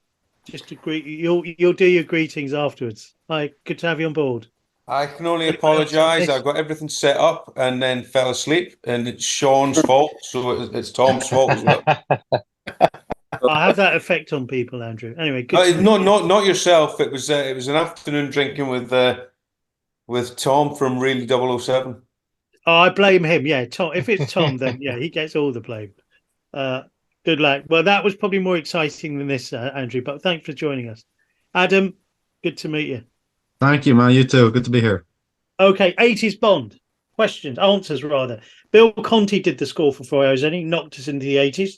Just to greet you'll do your greetings afterwards. Hi, good to have you on board. I can only apologise. I got everything set up and then fell asleep, and it's Sean's fault, so it's Tom's fault as well. I have that effect on people, Andrew. Anyway, good. Not yourself. It was an afternoon drinking with Tom from Really 007. Oh, I blame him. Yeah, Tom. If it's Tom, then yeah, he gets all the blame. Good luck. Well, that was probably more exciting than this, Andrew. But thanks for joining us, Adam. Good to meet you. Thank you, man. You too. Good to be here. Okay, 80s Bond. Answers rather. Bill Conti did the score for 4 Hours Ending, knocked us into the 80s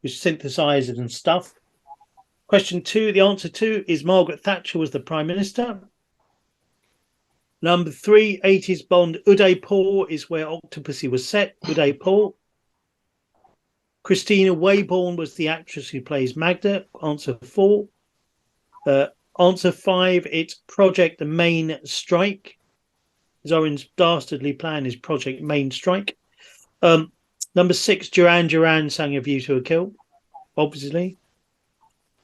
with synthesizers and stuff. Question 2, the answer to is Margaret Thatcher was the Prime Minister. Number 3, 80s Bond, Udaipur is where Octopussy was set, Udaipur. Christina Wayborn was the actress who plays Magda. Answer 4. Answer 5, it's Project Main Strike. Zoran's dastardly plan is Project Main Strike. Number 6, Duran Duran sang A View to a Kill, obviously.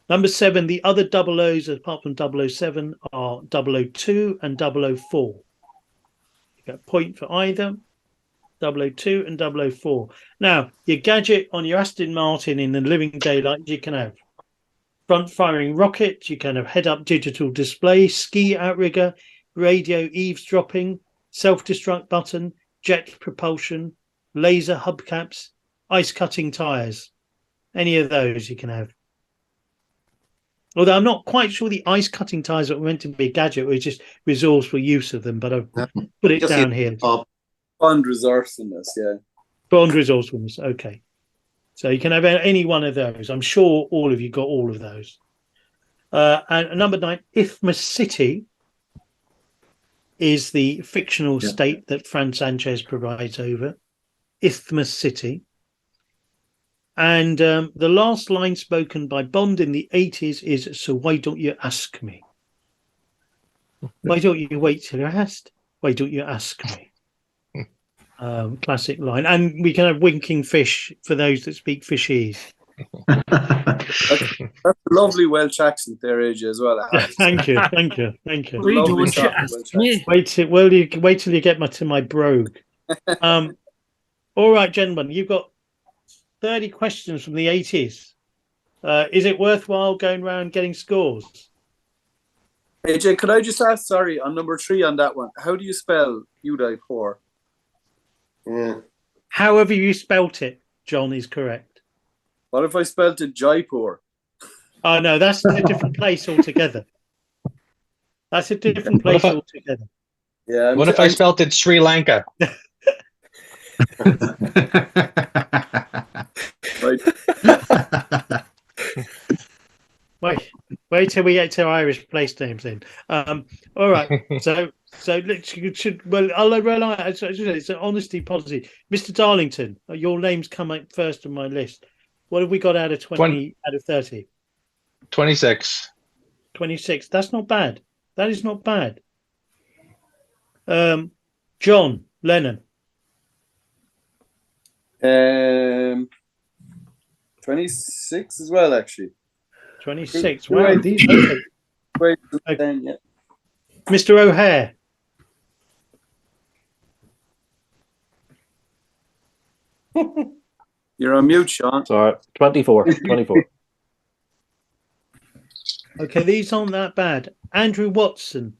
Number 7, the other 00s apart from 007 are 002 and 004. You get a point for either. 002 and 004. Now, your gadget on your Aston Martin in the living daylight, you can have front-firing rocket, you can have head-up digital display, ski outrigger, radio eavesdropping, self-destruct button, jet propulsion, laser hubcaps, ice-cutting tyres. Any of those you can have. Although I'm not quite sure the ice-cutting tyres that were meant to be a gadget were just resourceful use of them, but I've put it down here. Bond resourcefulness, yeah. Bond resourcefulness, okay. So you can have any one of those. I'm sure all of you got all of those. And number 9, Isthmus City is the fictional state that Fran Sanchez provides over. Isthmus City. And the last line spoken by Bond in the 80s is, "So why don't you ask me? Why don't you wait till you're asked? Why don't you ask me?" Classic line. And we can have winking fish for those that speak fishese. That's a lovely Welsh accent there, AJ, as well. Thank you. Lovely Wait till you get to my brogue. All right, gentlemen, you've got 30 questions from the 80s. Is it worthwhile going around getting scores? AJ, could I just ask, sorry, on number 3 on that one, how do you spell Udaipur? However you spelt it, John, is correct. What if I spelled it Jaipur? Oh, no, that's a different place altogether. That's a different place altogether. Yeah. What if I spelt it Sri Lanka? Wait till we get to Irish place names in. All right. So I'll rely. It's an honesty policy. Mr. Darlington, your name's come up first on my list. What have we got out of 20 out of 30? 26. 26. That's not bad. That is not bad. John Lennon. 26 as well, actually. 26. Wow. Mr. O'Hare. You're on mute, Sean. Sorry, 24. Okay, these aren't that bad. Andrew Watson.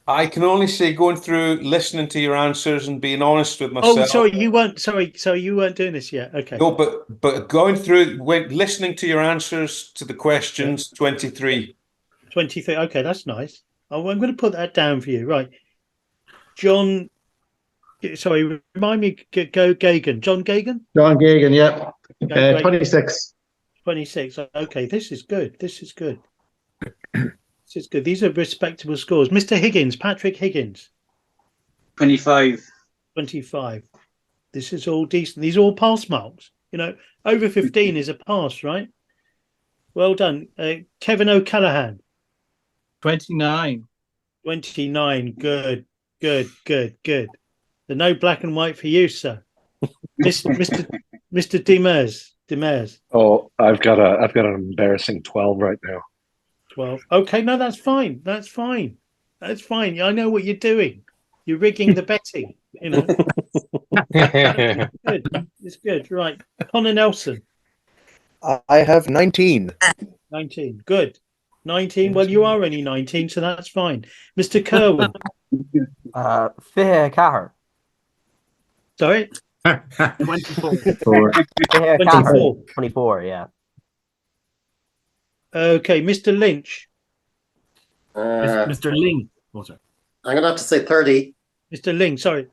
I can only say going through, listening to your answers and being honest with myself. Oh, sorry, you weren't. Sorry, you weren't doing this yet. Okay. No, but going through, listening to your answers to the questions, 23. 23. Okay, that's nice. Oh, I'm going to put that down for you. Right, John. Sorry, remind me. Go Gagan. John Gagan. John Gagan. Yeah. 26. 26. Okay, this is good. This is good. These are respectable scores. Mr. Higgins, Patrick Higgins. 25. 25. This is all decent. These are all pass marks. You know, over 15 is a pass, right? Well done. Kevin O'Callaghan. 29. 29. Good. The no black and white for you, sir. Mr. Demers. Demers. Oh, I've got an embarrassing 12 right now. 12. Okay, no, that's fine. That's fine. That's fine. I know what you're doing. You're rigging the betting, you know. It's good. It's good. Right. Connor Nelson. I have 19. 19. Good. 19. Well, you are only 19, so that's fine. Mr. Kerwin. Fair Cahar. Sorry? 24. 24. 24, yeah. Okay, Mr. Lynch. Mr. Ling. Oh, sorry. I'm going to have to say 30. Mr. Ling, sorry.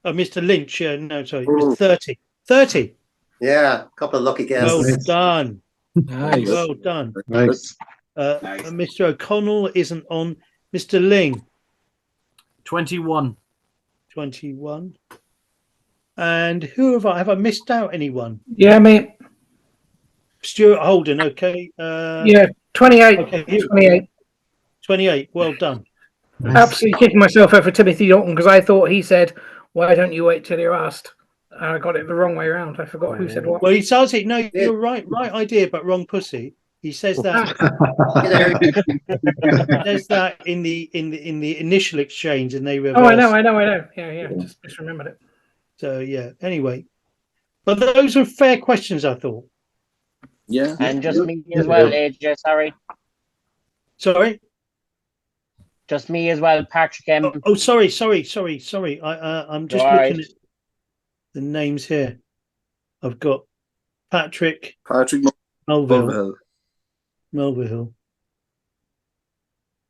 Oh, Mr. Lynch. No, sorry. Mr. 30. 30. Yeah, a couple of lucky Well guesses. done. Nice. Well done. Nice. Mr. O'Connell isn't on. Mr. Ling. 21. 21. And who have I? Have I missed out anyone? Yeah, mate. Stuart Holden, okay. Yeah, 28. Okay, 28. 28. Well done. Absolutely kicking myself out for Timothy Dalton because I thought he said, "Why don't you wait till you're asked?" And I got it the wrong way around. I forgot who said what. Well, he says it. No, you're right. Right idea, but wrong pussy. He says that. He says that in the initial exchange, and they reverse. Oh, I know. Yeah. Just misremembered it. So yeah. Anyway, but those are fair questions, I thought. Yeah. And just me as well, AJ. Sorry. Just me as well, Patrick M. Oh, sorry. I'm just looking at the names here. I've got Patrick Mulvihill. Mulvihill.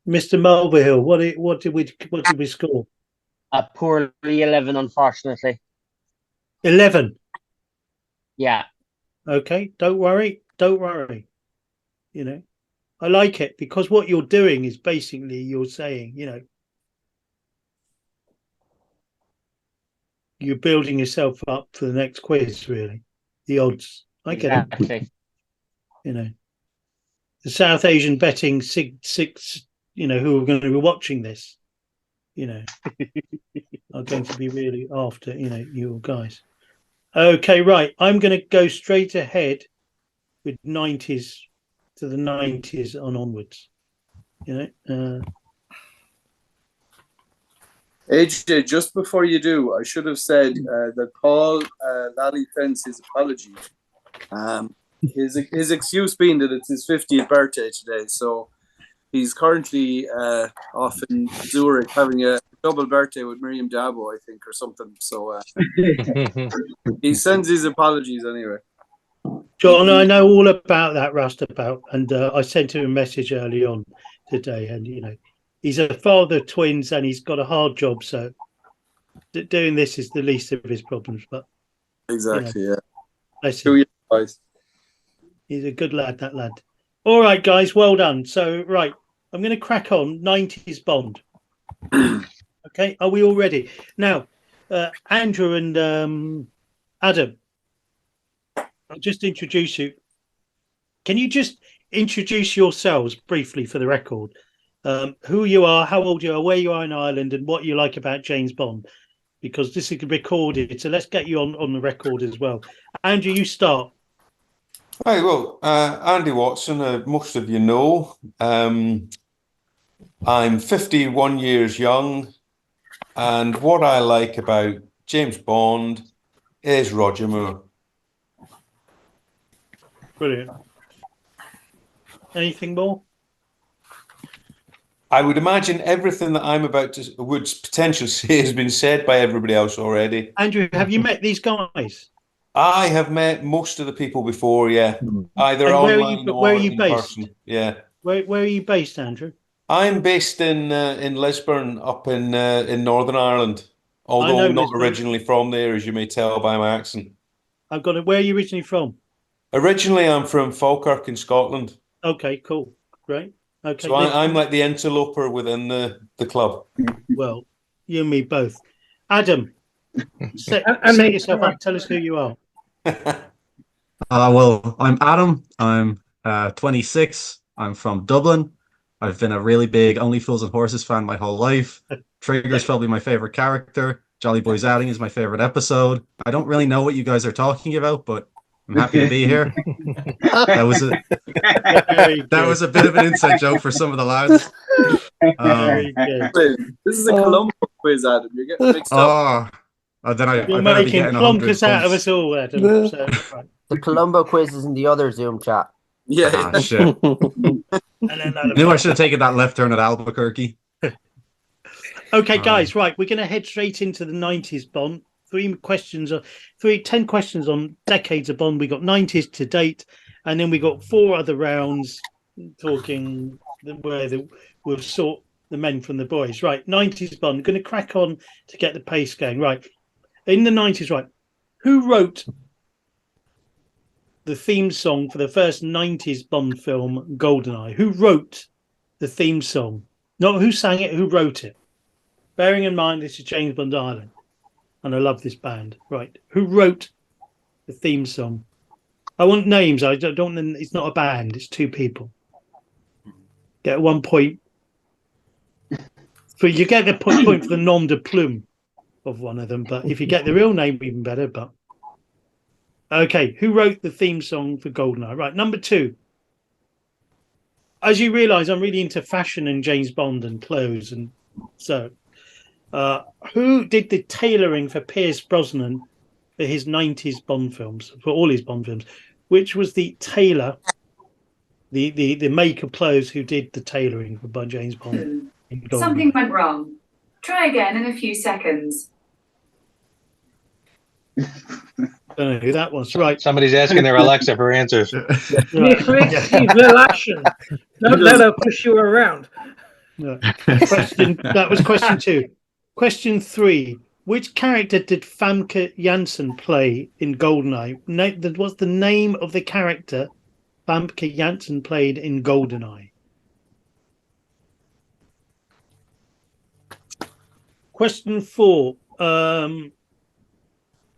Mr. Mulvihill, what did we score? A poorly 11, unfortunately. 11. Yeah. Okay, don't worry. You know, I like it because what you're doing is basically you're saying, you know, you're building yourself up for the next quiz, really. The odds. I get it. You know, the South Asian betting six, you know, who are going to be watching this, you know, are going to be really after, you know, you guys. Okay, right. I'm going to go straight ahead with 90s to the 90s on onwards. You know. AJ, just before you do, I should have said that Paul Lally sends his apology. His excuse being that it's his 50th birthday today, so he's currently off in Zurich having a double birthday with Miriam Dabo, I think, or something. So he sends his apologies anyway. John, I know all about that rustabout, and I sent him a message early on today, and you know, he's a father of twins, and he's got a hard job, so doing this is the least of his problems. But exactly, you know, yeah. He's a good lad, that lad. All right, guys, well done. So, right, I'm going to crack on 90s Bond. Okay, are we all ready? Now, Andrew and Adam, I'll just introduce you. Can you just introduce yourselves briefly for the record? Who you are, how old you are, where you are in Ireland, and what you like about James Bond? Because this is recorded, so let's get you on the record as well. Andrew, you start. Hi, well, Andy Watson, most of you know. I'm 51 years young, and what I like about James Bond is Roger Moore. Brilliant. Anything more? I would imagine everything that I'm about to would potentially say has been said by everybody else already. Andrew, have you met these guys? I have met most of the people before, yeah. Either and online where are you in based? person. Yeah. Where are you based, Andrew? I'm based in Lisburn, up in Northern Ireland. Although not originally from there, as you may tell by my accent. I've got it. Where are you originally from? Originally, I'm from Falkirk in Scotland. Okay, cool, great. Okay, so I'm like the interloper within the club. Well, you and me both. Adam, set yourself up. Tell us who you are. Well, I'm Adam. I'm 26. I'm from Dublin. I've been a really big Only Fools and Horses fan my whole life. Trigger's probably my favorite character. Jolly Boys Outing is my favorite episode. I don't really know what you guys are talking about, but I'm happy to be here. That was a bit of an inside joke for some of the lads. This is a Colombo quiz, Adam. You're getting mixed up. Then I You're better be making getting 100 plonkers out of points. us all, Adam. So, right. The Colombo quiz is in the other Zoom chat. Yeah. Shit. And then I knew I should have taken that left turn at Albuquerque. Okay, guys, right. We're going to head straight into the 90s Bond. 10 questions on decades of Bond. We got 90s to date, and then we got 4 other rounds talking where we'll sort the men from the boys. Right, 90s Bond. Going to crack on to get the pace going. Right, in the 90s, right. Who wrote the theme song for the first 90s Bond film, GoldenEye? Who wrote the theme song? Not who sang it, who wrote it. Bearing in mind, this is James Bond Island, and I love this band. Right. Who wrote the theme song? I want names. I don't. It's not a band. It's 2 people. Get 1 point. But you get the point for the nom de plume of one of them. But if you get the real name, even better. But okay, who wrote the theme song for GoldenEye? Right, number 2. As you realise, I'm really into fashion and James Bond and clothes, and so who did the tailoring for Pierce Brosnan for his 90s Bond films, for all his Bond films? Which was the tailor, the make of clothes who did the tailoring for James Bond? Something went wrong. Try again in a few seconds. I don't know who that was. Right. Somebody's asking their Alexa for answers. Need little action. Don't let her push you around. No. That was question 2. Question 3. Which character did Famke Janssen play in GoldenEye? What's the name of the character Famke Janssen played in GoldenEye? Question 4.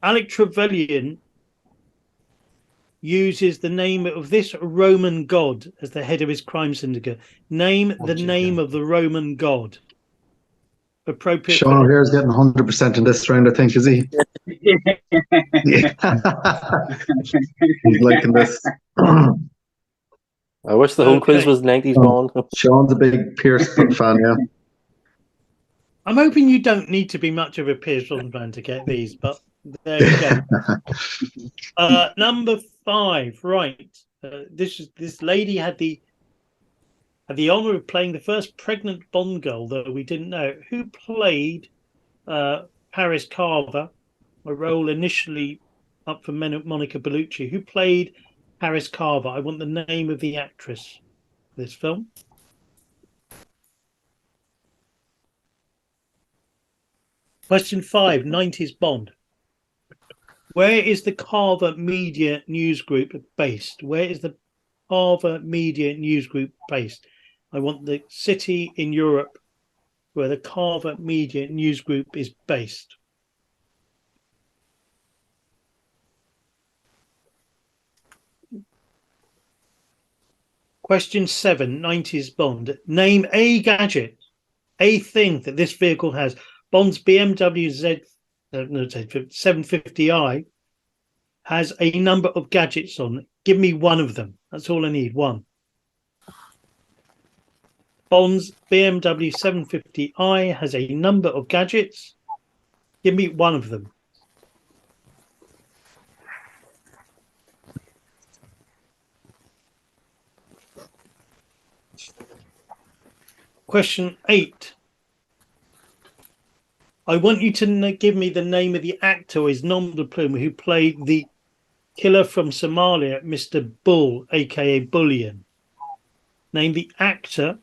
Alec Trevelyan uses the name of this Roman god as the head of his crime syndicate. Name the name of the Roman god. Appropriate. Sean O'Hare's getting 100% in this round, I think, is he? Yeah. He's liking this. I wish the whole quiz was 90s Bond. Sean's a big Pierce fan, yeah. I'm hoping you don't need to be much of a Pierce Brosnan fan to get these, but there you go. Number 5, right. This lady had the honour of playing the first pregnant Bond girl, though we didn't know. Who played Paris Carver, a role initially up for Monica Bellucci? Who played Paris Carver? I want the name of the actress for this film. Question 5, 90s Bond. Where is the Carver Media News Group based? Where is the Carver Media News Group based? I want the city in Europe where the Carver Media News Group is based. Question 7, 90s Bond. Name a gadget, a thing that this vehicle has. Bond's BMW 750i has a number of gadgets on. Give me one of them. That's all I need. One. Bond's BMW 750i has a number of gadgets. Give me one of them. Question 8. I want you to give me the name of the actor, his nom de plume, who played the killer from Somalia, Mr. Bull, aka Bullion. Name the actor,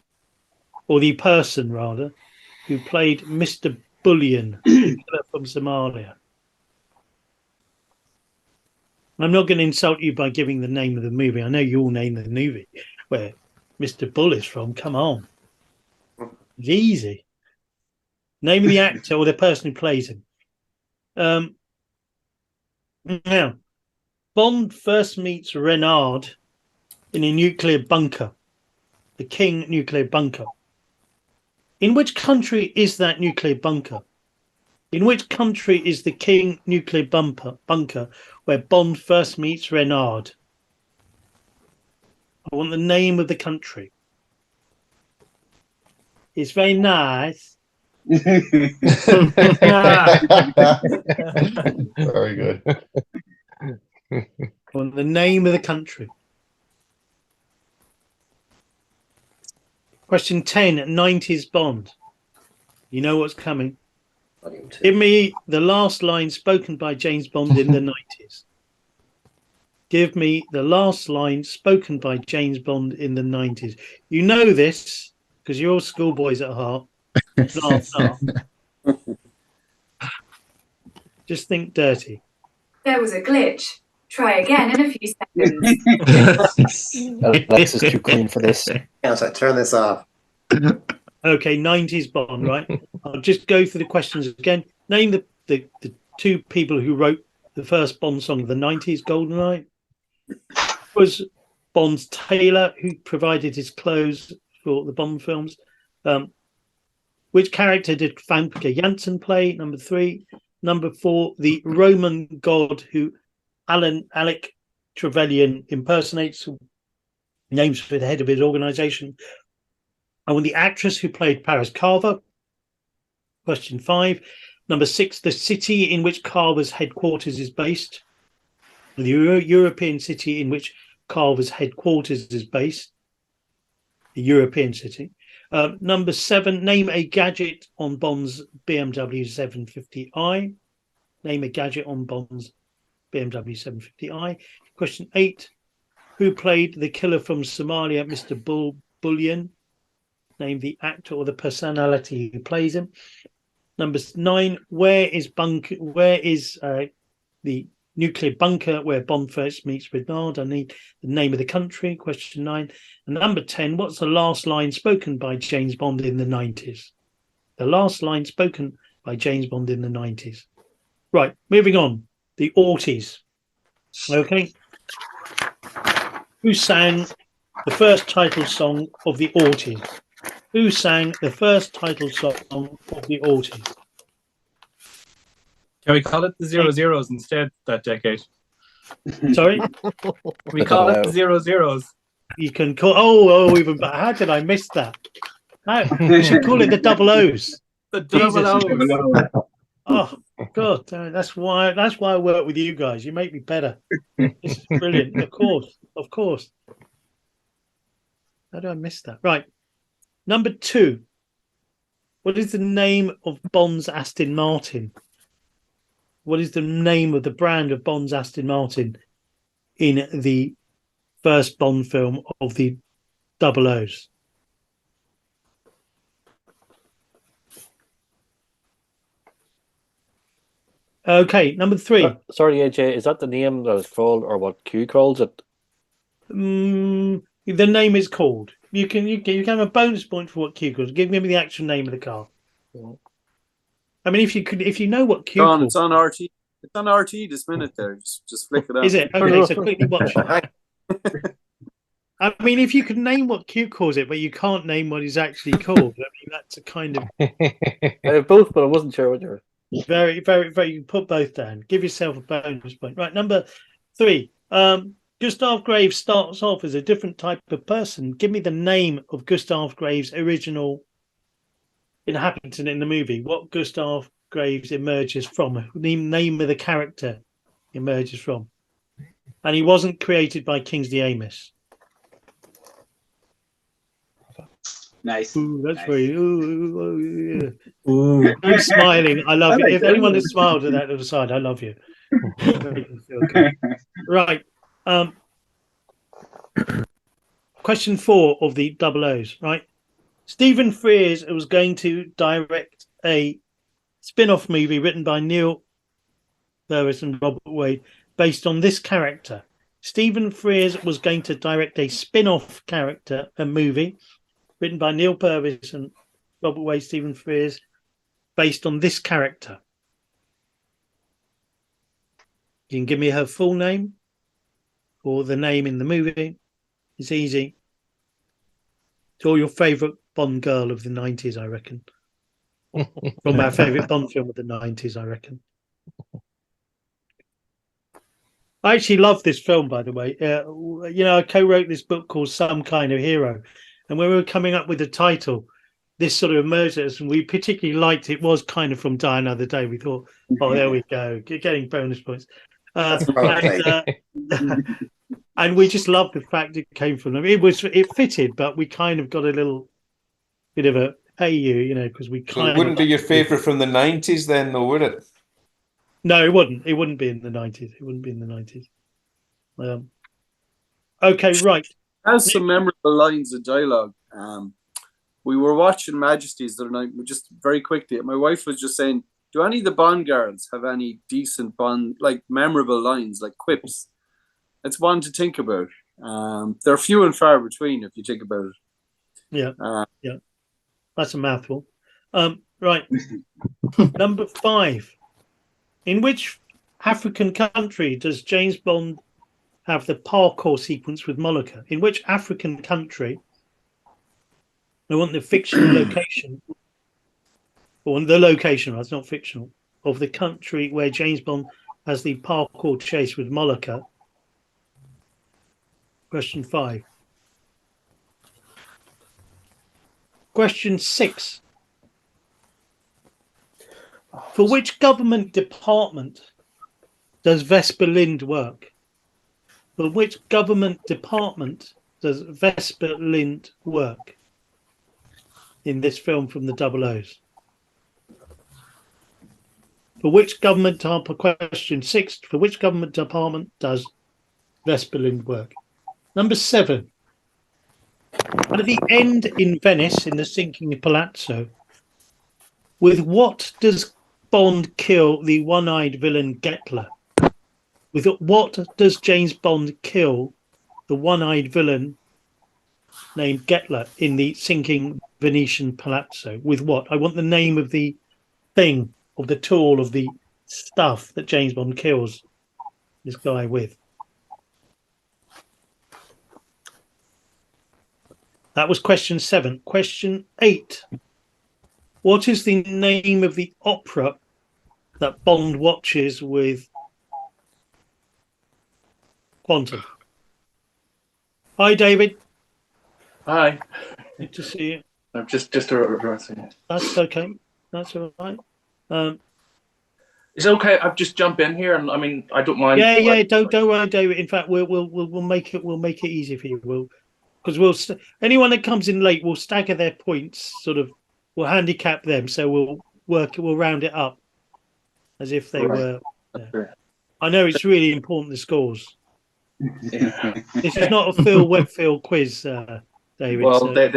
or the person rather, who played Mr. Bullion, the killer from Somalia. I'm not going to insult you by giving the name of the movie. I know you all name the movie where Mr. Bull is from. Come on. It's easy. Name of the actor or the person who plays him. Now, Bond first meets Renard in a nuclear bunker, the King nuclear bunker. In which country is that nuclear bunker? In which country is the King nuclear bunker where Bond first meets Renard? I want the name of the country. It's very nice. Very good. I want the name of the country. Question 10, 90s Bond. You know what's coming. Give me the last line spoken by James Bond in the 90s. Give me the last line spoken by James Bond in the 90s. You know this because you're all schoolboys at heart. Just think dirty. There was a glitch. Try again in a few seconds. Alex is too clean for this. Yes, I turn this off. Okay, 90s Bond, right? I'll just go through the questions again. Name the two people who wrote the first Bond song of the 90s, GoldenEye. Was Bond's tailor who provided his clothes for the Bond films. Which character did Famke Janssen play? Number 3. Number 4, the Roman god who Alec Trevelyan impersonates, names for the head of his organization. I want the actress who played Paris Carver. Question 5. Number 6, the city in which Carver's headquarters is based. The European city in which Carver's headquarters is based. The European city. Number 7, name a gadget on Bond's BMW 750i. Name a gadget on Bond's BMW 750i. Question 8, who played the killer from Somalia, Mr. Bullion? Name the actor or the personality who plays him. Number 9, where is the nuclear bunker where Bond first meets Renard? I need the name of the country. Question 9. And number 10, what's the last line spoken by James Bond in the 90s? The last line spoken by James Bond in the 90s. Right, moving on. The aughties. Okay. Who sang the first title song of the aughties? Who sang the first title song of the aughties? Can we call it the 00s instead that decade? Sorry? We call it the 00s. You can call even better. How did I miss that? We should call it the double O's. The double O's. Oh God, that's why I work with you guys. You make me better. This is brilliant. Of course. How do I miss that? Right. Number 2. What is the name of Bond's Aston Martin? What is the name of the brand of Bond's Aston Martin in the first Bond film of the double O's? Okay, number 3. Sorry, AJ, is that the name that it's called, or what Q calls it? The name is called. You can have a bonus point for what Q calls. Give me the actual name of the car. I mean, if you know what Q calls, it's on RT. It's on RT this minute there. Just flick it up. Is it? Okay, so quickly watch it. I mean, if you could name what Q calls it, but you can't name what he's actually called, I mean, that's a kind of... I have both, but I wasn't sure what you were... Very, very, very... You put both down. Give yourself a bonus point. Right, number 3. Gustav Graves starts off as a different type of person. Give me the name of Gustav Graves' original inhabitant in the movie. What Gustav Graves emerges from. Name of the character emerges from. And he wasn't created by Kingsley Amis. Nice. Ooh, that's nice. very... Ooh, Who's smiling? I love it. If anyone has smiled at that other side, I love you. Okay. Right. Question 4 of the double O's, right? Stephen Frears was going to direct a spin-off movie written by Neil Purvis and Robert Wade based on this character. Stephen Frears was going to direct a spin-off a movie written by Neil Purvis and Robert Wade, Stephen Frears, based on this character. You can give me her full name or the name in the movie. It's easy. It's all your favourite Bond girl of the 90s, I reckon. From our favourite Bond film of the 90s, I reckon. I actually love this film, by the way. I co-wrote this book called Some Kind of Hero. And when we were coming up with the title, this sort of emerged us, and we particularly liked it. Was kind of from Die Another Day. We thought, oh, there we go, getting bonus points. And we just loved the fact it came from them. It fitted, but we kind of got a little bit of a because we kind it wouldn't be your favourite from the 90s then, though, would it? No, it wouldn't. It wouldn't be in the 90s. It wouldn't be in the 90s. Okay, right. Has some memorable lines of dialogue. We were watching Majesties the other night. Just very quickly, my wife was just saying, "Do any of the Bond girls have any decent Bond, like memorable lines, like quips?" It's one to think about. They're few and far between if you think about it. Yeah, that's a mouthful. Right, number 5. In which African country does James Bond have the parkour sequence with Molotov? In which African country? I want the fictional location, or the location, that's not fictional, of the country where James Bond has the parkour chase with Molotov. Question 5. Question 6. For which government department does Vesper Lind work? For which government department does Vesper Lind work in this film from the Double O's? For which government department? Question 6. For which government department does Vesper Lind work? Number 7. At the end in Venice, in the sinking palazzo, with what does Bond kill the one-eyed villain Gettler? With what does James Bond kill the one-eyed villain named Gettler in the sinking Venetian palazzo? With what? I want the name of the thing, of the tool, of the stuff that James Bond kills this guy with. That was question 7. Question 8. What is the name of the opera that Bond watches with Quantum? Hi, David. Hi. Good to see you. I'm just reversing it. That's okay. That's all right. It's okay. I've just jump in here, and I mean, I don't mind. Yeah. Don't worry, David. In fact, we'll make it easy for you. Because anyone that comes in late, we'll stagger their points. We'll handicap them. So we'll round it up as if they were. Yeah. I know it's really important, the scores. Yeah. This is not a wet feel quiz, David. Well, so they're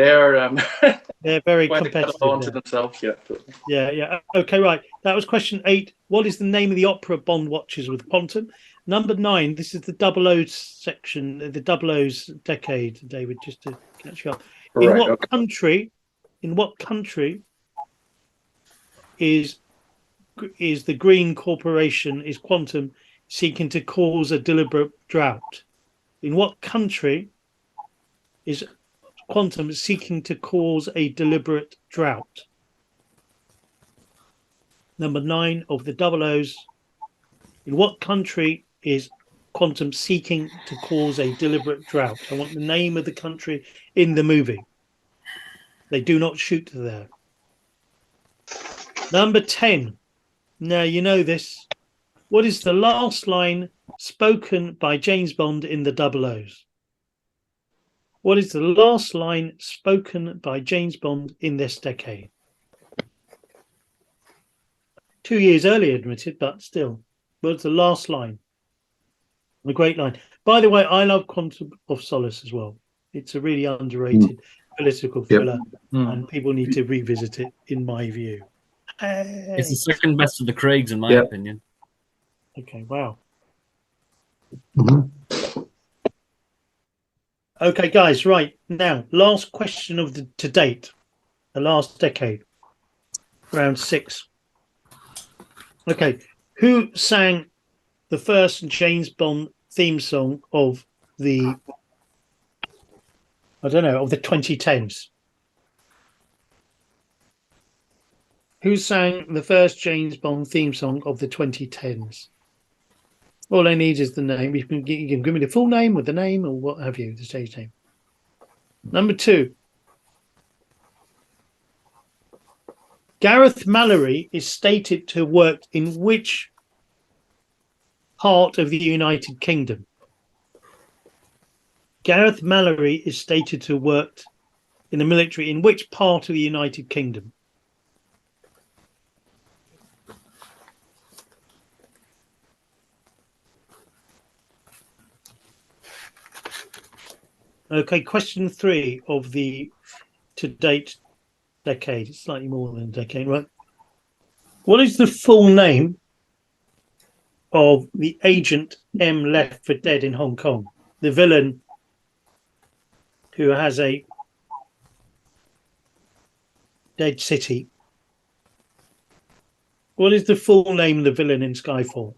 very competitive. To themselves, yeah. Yeah. Okay, right. That was question 8. What is the name of the opera Bond watches with Quantum? Number 9. This is the Double O's section, the Double O's decade, David. Just to catch you up. In what country is the Green Corporation, is Quantum seeking to cause a deliberate drought? In what country is Quantum seeking to cause a deliberate drought? Number 9 of the Double O's. In what country is Quantum seeking to cause a deliberate drought? I want the name of the country in the movie. They do not shoot there. Number 10. Now you know this. What is the last line spoken by James Bond in the Double O's? What is the last line spoken by James Bond in this decade? 2 years earlier, admitted, but still. What's the last line? A great line. By the way, I love Quantum of Solace as well. It's a really underrated political thriller, and people need to revisit it, in my view. It's the second best of the Craigs, in my opinion. Okay, wow. Okay, guys, right. Now, last question of to date, the last decade, round 6. Okay, who sang the first James Bond theme song of the 2010s? Who sang the first James Bond theme song of the 2010s? All I need is the name. You can give me the full name or the name or what have you, the stage name. Number 2. Gareth Mallory is stated to have worked in which part of the United Kingdom? Gareth Mallory is stated to have worked in the military in which part of the United Kingdom? Okay, question 3 of the to-date decade. It's slightly more than a decade, right? What is the full name of the agent M left for dead in Hong Kong? The villain who has a dead city. What is the full name of the villain in Skyfall?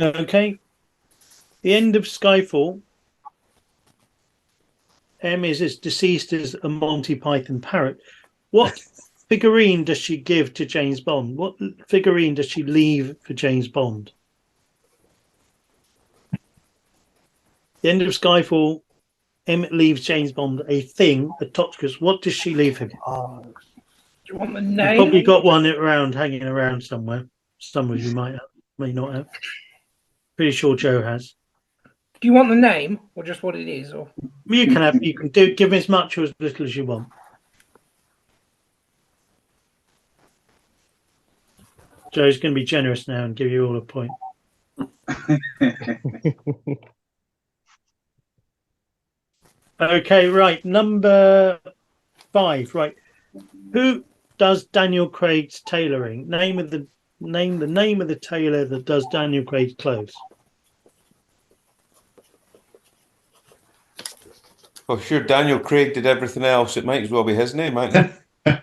Okay. The end of Skyfall. M is as deceased as a Monty Python parrot. What figurine does she give to James Bond? What figurine does she leave for James Bond? The end of Skyfall. M leaves James Bond a thing, a Topscus. What does she leave him? Do you want the name? You've probably got one hanging around somewhere. Some of you might have, may not have. Pretty sure Joe has. Do you want the name or just what it is? Or You can give as much or as little as you want. Joe's going to be generous now and give you all a point. Okay, right. Number 5. Right. Who does Daniel Craig's tailoring? Name of the tailor that does Daniel Craig's clothes. Well, sure, Daniel Craig did everything else. It might as well be his name, mightn't it?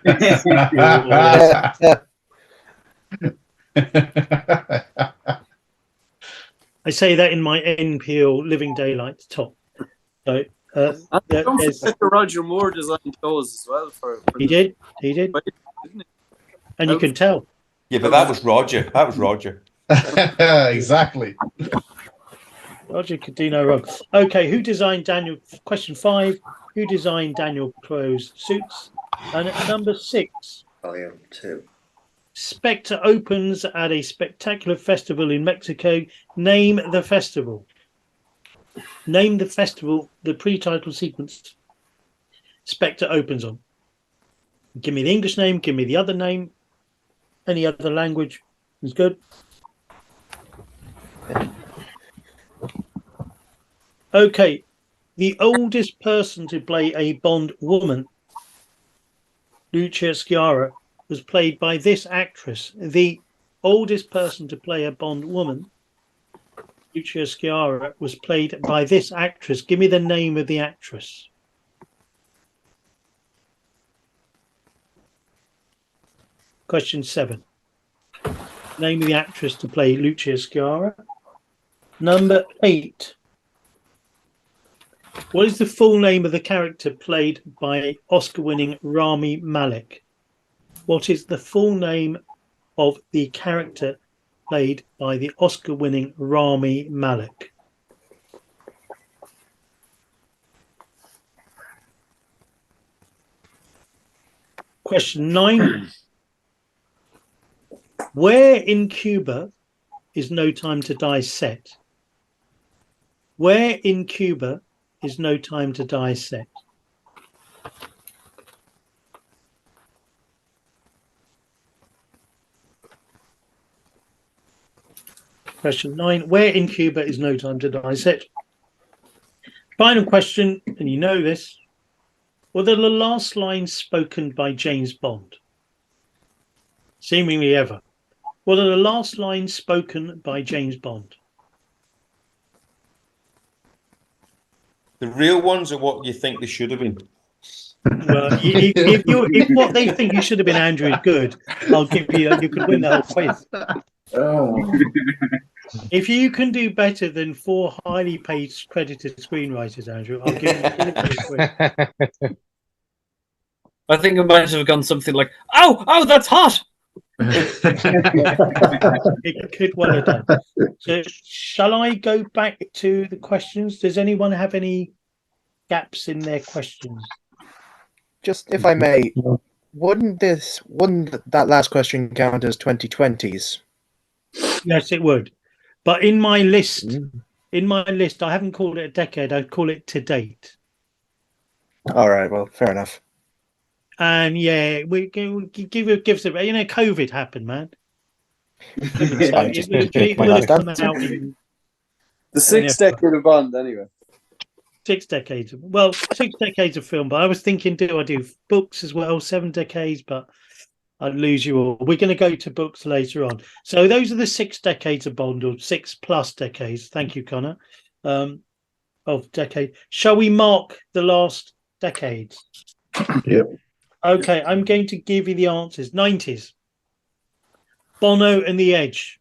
I say that in my NPL Living Daylights top. So don't forget the Roger Moore designed clothes as well. He did, and you can tell. Yeah, but that was Roger. That was Roger. Exactly. Roger could do no wrong. Okay, who designed Daniel? Question 5. Who designed Daniel Craig's suits? And at number 6. Volume 2. Spectre opens at a spectacular festival in Mexico. Name the festival. Name the festival, the pre-title sequence Spectre opens on. Give me the English name, give me the other name. Any other language is good. Okay. The oldest person to play a Bond woman, Lucia Sciarra, was played by this actress. The oldest person to play a Bond woman, Lucia Sciarra, was played by this actress. Give me the name of the actress. Question 7. Name of the actress to play Lucia Sciarra. Number 8. What is the full name of the character played by Oscar-winning Rami Malek? What is the full name of the character played by the Oscar-winning Rami Malek? Question 9. Where in Cuba is No Time to Die set? Where in Cuba is No Time to Die set? Question 9. Where in Cuba is No Time to Die set? Final question, and you know this. What are the last lines spoken by James Bond? Seemingly ever. What are the last lines spoken by James Bond? The real ones are what you think they should have been. Well, if what they think you should have been, Andrew, is good, I'll give you. You could win the whole quiz. Oh. If you can do better than 4 highly paid credited screenwriters, Andrew, I'll give you all the I think I might have gone something like, "Oh, that's hot." It could well have done. So, shall I go back to the questions? Does anyone have any gaps in their questions? Just if I may, wouldn't that last question count as 2020s? Yes, it would. But in my list, I haven't called it a decade. I'd call it to date. All right. Well, fair enough. And yeah, we give us a, COVID happened, man. It will have come out in the 6th decade of Bond, anyway. 6 decades. Well, 6 decades of film, but I was thinking, do I do books as well? 7 decades, but I'd lose you all. We're going to go to books later on. So those are the 6 decades of Bond, or 6+ decades. Thank you, Connor. Of decade. Shall we mark the last decades? Yep. Okay, I'm going to give you the answers. 90s. Bono and the Edge.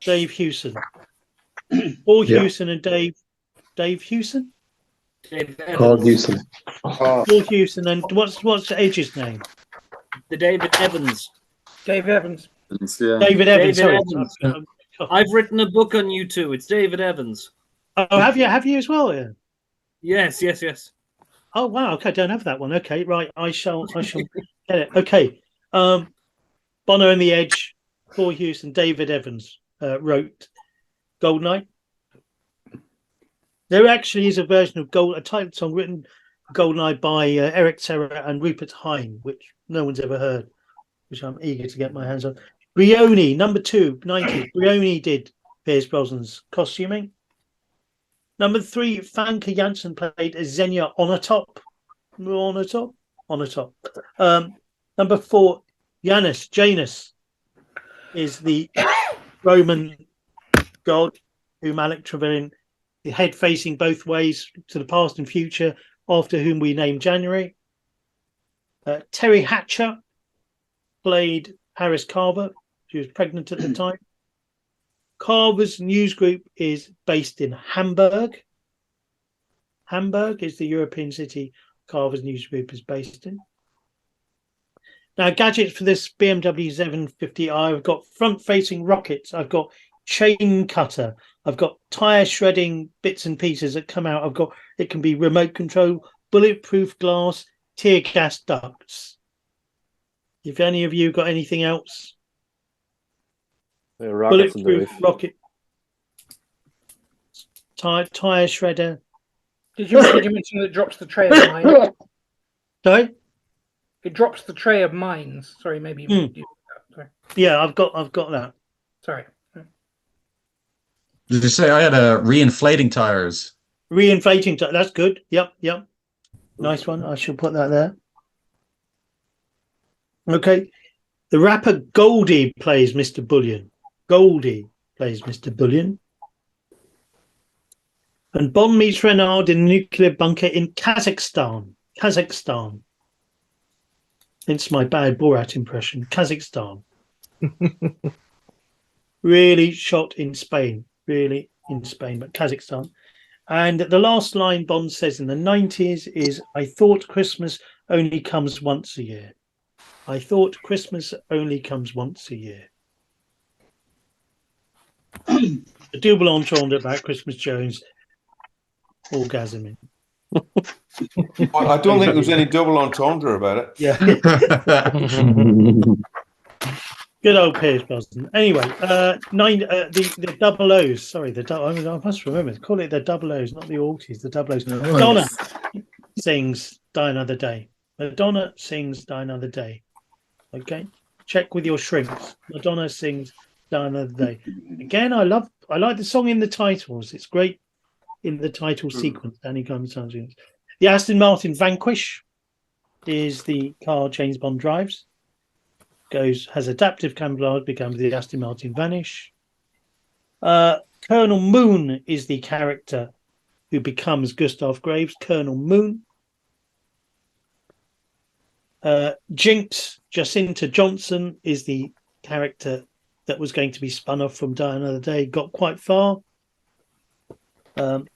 Dave Hewson. Paul Hewson and Dave Hewson? Paul Hewson. Paul Hewson and what's Edge's name? The David Evans. Dave Evans. Yeah. David Evans. Sorry. Evans. I've written a book on you too. It's David Evans. Oh, have you? Have you as well? Yeah. Yes. Oh wow. Okay, I don't have that one. Okay, right. I shall get it. Okay. Bono and the Edge. Paul Hewson, David Evans wrote Goldeneye. There actually is a version of a title song written Goldeneye by Eric Serra and Rupert Hine, which no one's ever heard, which I'm eager to get my hands on. Brioni, number 2, 90s. Brioni did Pierce Brosnan's costuming. Number 3, Famke Janssen played Xenia Onatop. Number 4, Janus is the Roman god whom Alec Trevelyan, the head facing both ways to the past and future, after whom we named January. Terry Hatcher played Paris Carver. She was pregnant at the time. Carver's news group is based in Hamburg. Hamburg is the European city Carver's news group is based in. Now, gadgets for this BMW 750i, I've got front-facing rockets. I've got chain cutter. I've got tire shredding bits and pieces that come out. It can be remote control, bulletproof glass, tear gas ducts. If any of you got anything else, bulletproof rocket, tire shredder. Did you mention it drops the tray of mines? Sorry, it drops the tray of mines. Sorry, maybe you do that. Sorry. Yeah, I've got that. Sorry. Did you say I had reinflating tires? Reinflating tires. That's good. Yep. Nice one. I shall put that there. Okay. The rapper Goldie plays Mr. Bullion. And Bond meets Renard in a nuclear bunker in Kazakhstan. Hence my bad Borat impression. Kazakhstan. Really shot in Spain. But Kazakhstan. And the last line Bond says in the 90s is, I thought Christmas only comes once a year. A double entendre about Christmas Jones orgasming. Well, I don't think there's any double entendre about it. Yeah. Good old Pierce Brosnan. Anyway, the double O's. Sorry, I must remember. Call it the double O's, not the Alties. The double O's. Madonna sings "Die Another Day." Madonna sings "Die Another Day." Okay, check with your shrinks. Madonna sings "Die Another Day." Again, I like the song in the titles. It's great in the title sequence. Danny Carmen. The Aston Martin Vanquish is the car James Bond drives. Has adaptive camouflage, becomes the Aston Martin Vanish. Colonel Moon is the character who becomes Gustav Graves. Colonel Moon. Jinx Jacinta Johnson is the character that was going to be spun off from Die Another Day got quite far. I've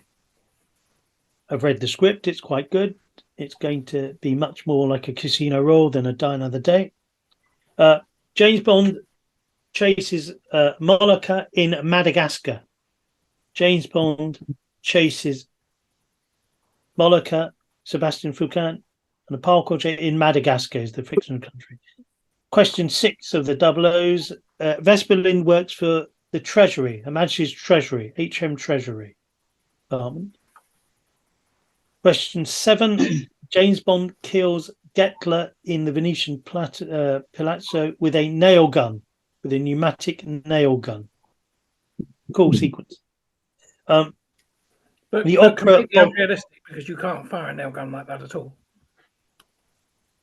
read the script. It's quite good. It's going to be much more like a Casino Royale than a Die Another Day. James Bond chases Moloka in Madagascar. James Bond chases Moloka, Sebastian Foucan, and a parkour in Madagascar is the fictional country. Question 6 of the double O's. Vesper Lind works for the Treasury, Her Majesty's Treasury, HM Treasury Department. Question 7. James Bond kills Gettler in the Venetian Palazzo with a nail gun, with a pneumatic nail gun. Cool sequence. But the opera completely unrealistic because you can't fire a nail gun like that at all.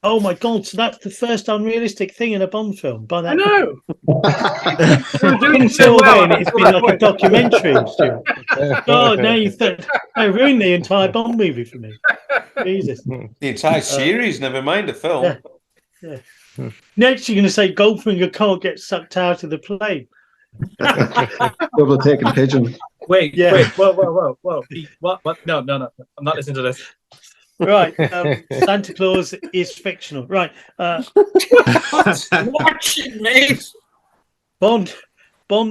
Oh my God! So that's the first unrealistic thing in a Bond film. By that, I know. Until then, it's been like a documentary. Stuart. Oh, now you've ruined the entire Bond movie for me. Jesus, the entire series. Never mind the film. Yeah. Next, you're going to say Goldfinger can't get sucked out of the plane. Double taking pigeon. Wait, whoa. What? No. I'm not listening to this. Right, Santa Claus is fictional. Right, watch it, mate. Bond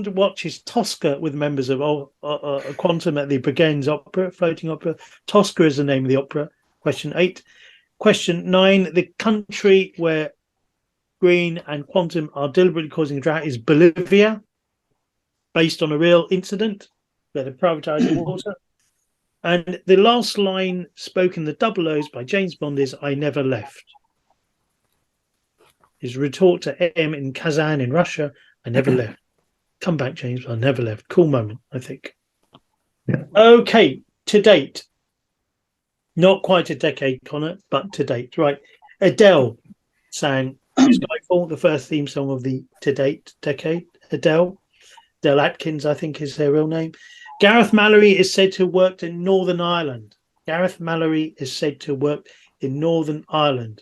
watches Tosca with members of Quantum at the Brigands Opera, floating opera. Tosca is the name of the opera. Question 8. Question 9. The country where Green and Quantum are deliberately causing a drought is Bolivia, based on a real incident where they're privatizing water. And the last line spoken the double O's by James Bond is "I never left." His retort to M in Kazan in Russia, "I never left." Come back, James. I never left. Cool moment, I think. Yeah. Okay, to date. Not quite a decade, Connor, but to date. Right. Adele sang Skyfall, the first theme song of the to date decade. Adele Atkins, I think, is her real name. Gareth Mallory is said to have worked in Northern Ireland. Gareth Mallory is said to have worked in Northern Ireland.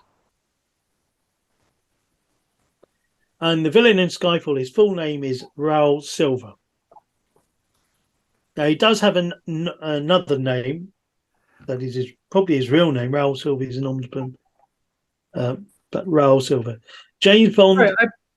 And the villain in Skyfall, his full name is Raoul Silver. Now, he does have another name. That is probably his real name. Raoul Silver is an omnipotent. But Raoul Silver. James Bond...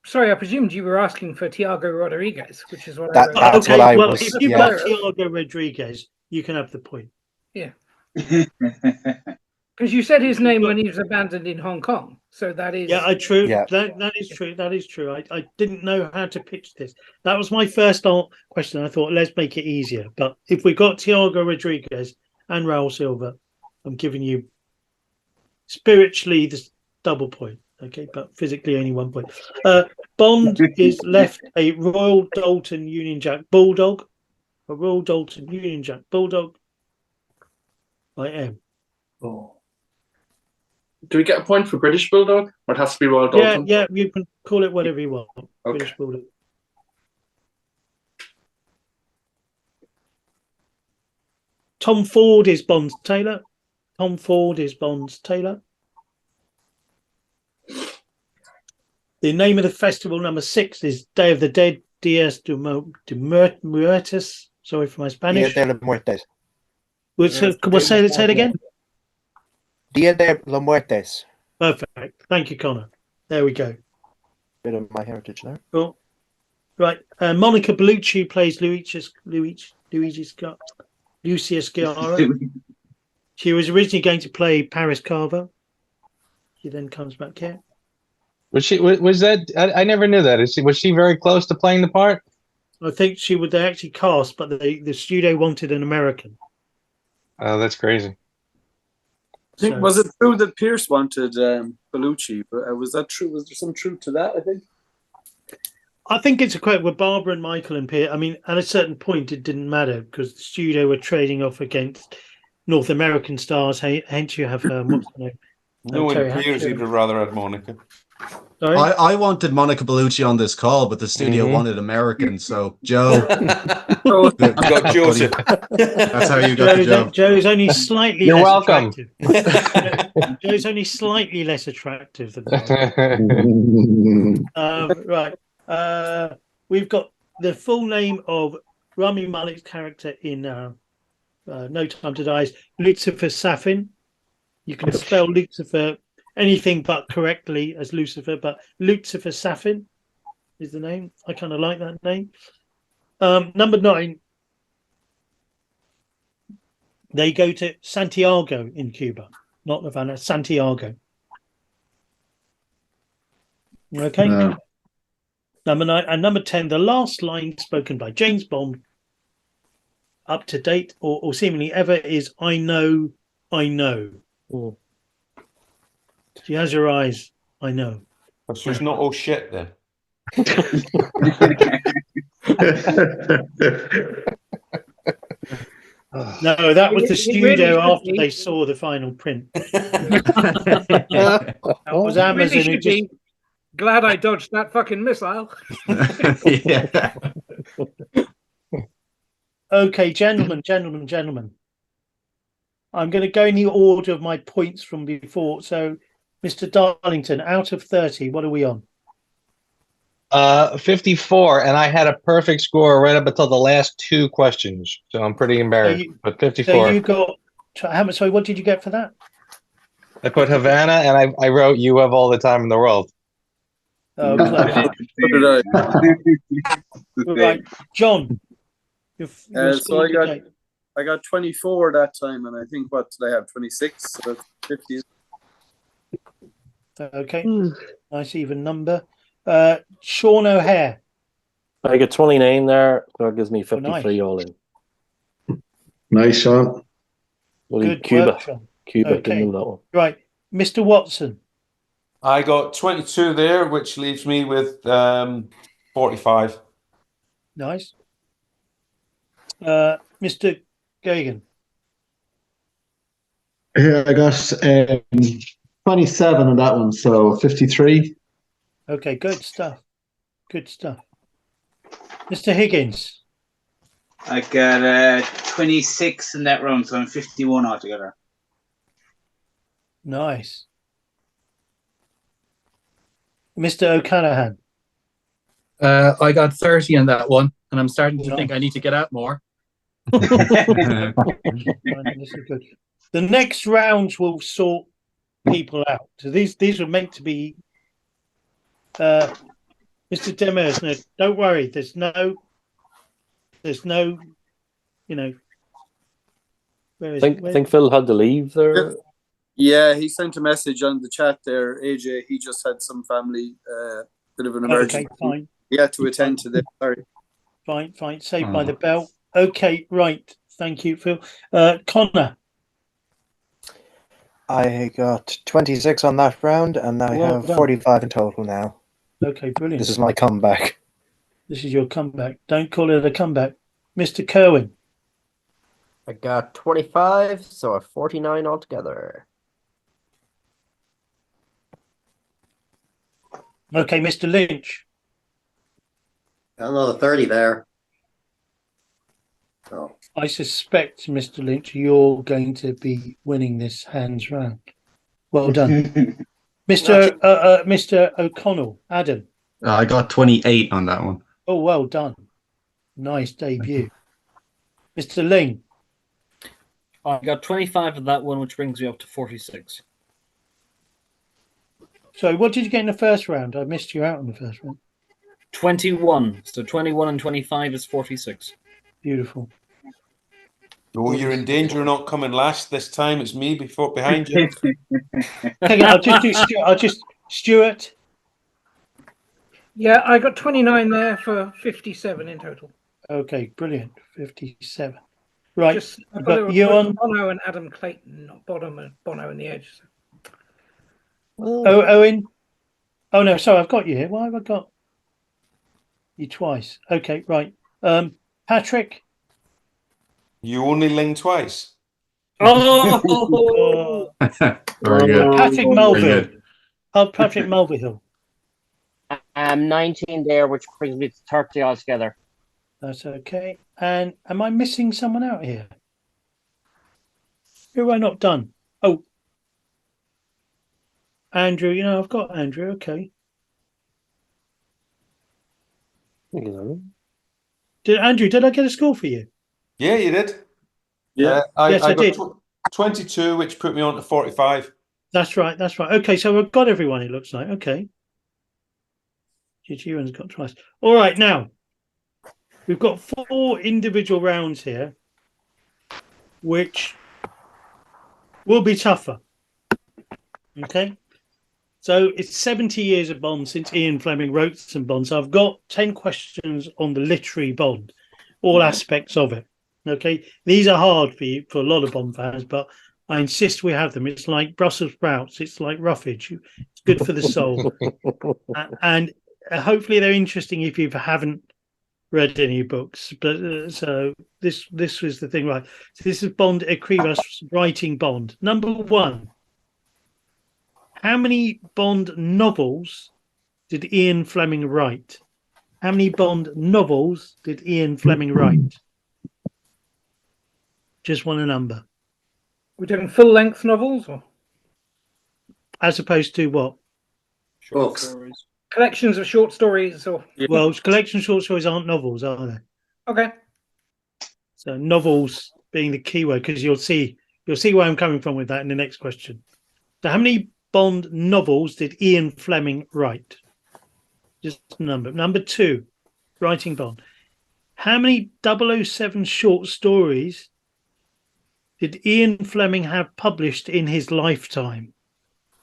Sorry, I presumed you were asking for Tiago Rodriguez, which is what that's okay, what I was. If you've got Tiago Rodriguez, you can have the point. Yeah. Because you said his name when he was abandoned in Hong Kong. So that is... Yeah, true. Yeah. That is true. That is true. I didn't know how to pitch this. That was my first question. I thought, let's make it easier. But if we got Tiago Rodriguez and Raul Silva, I'm giving you spiritually this double point. Okay, but physically only 1 point. Bond is left a Royal Dalton Union Jack Bulldog. A Royal Dalton Union Jack Bulldog. I am. Oh. Do we get a point for British Bulldog? Or it has to be Royal Dalton? Yeah, you can call it whatever you want. Okay. British Bulldog. Tom Ford is Bond's tailor. Tom Ford is Bond's tailor. The name of the festival, number 6, is Day of the Dead, Dias de Muertos. Sorry for my Spanish. Dia de los Muertos. Say it again. Dia de los Muertos. Perfect. Thank you, Connor. There we go. Bit of my heritage there. Cool. Right. Monica Bellucci plays Lucia Sciarra. She was originally going to play Paris Carver. She then comes back here. Was that? I never knew that. Was she very close to playing the part? I think they actually cast, but the studio wanted an American. Oh, that's crazy. I think, was it true that Pierce wanted Bellucci? But was that true? Was there some truth to that? I think it's a quote with Barbara and Michael and Pierce. I mean, at a certain point, it didn't matter because the studio were trading off against North American stars. Hence, you have what's her name? No one appears he'd rather have Monica. I wanted Monica Bellucci on this call, but the studio wanted American. So Joe, you got Joseph. That's how you got the job. Joe's only slightly. You're less welcome. Attractive. Joe's only slightly less attractive than. Right. we've got the full name of Rami Malek's character in No Time to Die is Lucifer Safin. You can spell Lucifer anything but correctly as Lucifer, but Lucifer Safin is the name. I kind of like that name. Number 9. They go to Santiago in Cuba, not Havana, Santiago. Okay. Number 9 and number 10, the last line spoken by James Bond, up to date or seemingly ever, is "I know, I know." Oh. She has her eyes. I know. So it's not all shit then. No, that was the It really studio should after be. they saw the final print. That was It Amazon really who should just. be. Glad I dodged that fucking missile. Yeah. Okay, gentlemen. I'm going to go in the order of my points from before. So, Mr. Darlington, out of 30, what are we on? 54, and I had a perfect score right up until the last 2 questions, so I'm pretty embarrassed. But 54. So you got how much? Sorry, what did you get for that? I put Havana, and I wrote "You have all the time in the world." Oh, clever. Right, John. So I got 24 that time, and I think what did I have? 26. So that's 50. Okay, nice even number. Sean O'Hare. I get 29 there, so that gives me 53 nice. all in. Nice, Sean. Good Cuba. work, Sean. Cuba, Okay. didn't know that one. Right, Mr. Watson. I got 22 there, which leaves me with 45. Nice. Mr. Gagan. Yeah, I got 27 on that one, so 53. Okay, good stuff. Good stuff. Mr. Higgins. I got 26 in that round, so I'm 51 altogether. Nice. Mr. O'Callaghan. I got 30 on that one, and I'm starting to think I need to get out more. This is good. The next rounds will sort people out. So these are meant to be. Mr. Demers, no, don't worry. There's no. You know. Where is I think Phil had to leave there. Yeah, he sent a message on the chat there, AJ. He just had some family bit of an emergency. Okay, fine. He had to attend to this. Sorry. Fine. Saved by the bell. Okay, right. Thank you, Phil. Connor. I got 26 on that round, and I Well have done. 45 in total now. Okay, brilliant. This is my comeback. This is your comeback. Don't call it a comeback. Mr. Kerwin. I got 25, so I have 49 altogether. Okay, Mr. Lynch. Another 30 there. So. I suspect, Mr. Lynch, you're going to be winning this hands round. Well done. Mr. O'Connell, Adam. I got 28 on that one. Oh, well done. Nice debut. Mr. Ling. I got 25 of that one, which brings me up to 46. So what did you get in the first round? I missed you out in the first round. 21. So 21 and 25 is 46. Beautiful. Oh, you're in danger of not coming last this time. It's me behind you. Hang on, I'll just Stuart. Yeah, I got 29 there for 57 in total. Okay, brilliant. 57. Right. Just I've got you on. Bono and Adam Clayton, not Bono and the Edge. Oh, Owen. Oh no, sorry, I've got you here. Why have I got you twice? Okay, right. Patrick. You only ling twice. Oh, Very good. Patrick Melville. Oh, Patrick Melville. 19 there, which brings me to 30 altogether. That's okay. And am I missing someone out here? Who have I not done? Oh, Andrew. I've got Andrew. Okay. Andrew, did I get a score for you? Yeah, you did. Yeah. Yes, I got did. 22, which put me on to 45. That's right. That's right. Okay, so we've got everyone, it looks like. Okay. Ewan's got twice. All right, now we've got 4 individual rounds here, which will be tougher. Okay. So it's 70 years of Bond since Ian Fleming wrote some Bond. So I've got 10 questions on the literary Bond, all aspects of it. Okay. These are hard for you, for a lot of Bond fans, but I insist we have them. It's like Brussels sprouts. It's like roughage. It's good for the soul. And hopefully they're interesting if you haven't read any books. But so this was the thing, right? So this is Bond Ecrivas writing Bond. Number 1. How many Bond novels did Ian Fleming write? How many Bond novels did Ian Fleming write? Just want a number. We're doing full-length novels, or as opposed to what? Books. Collections of short stories, or well, collection of short stories aren't novels, are they? Okay. So novels being the key word, because you'll see where I'm coming from with that in the next question. So how many Bond novels did Ian Fleming write? Just a number. Number 2, writing Bond. How many 007 short stories did Ian Fleming have published in his lifetime?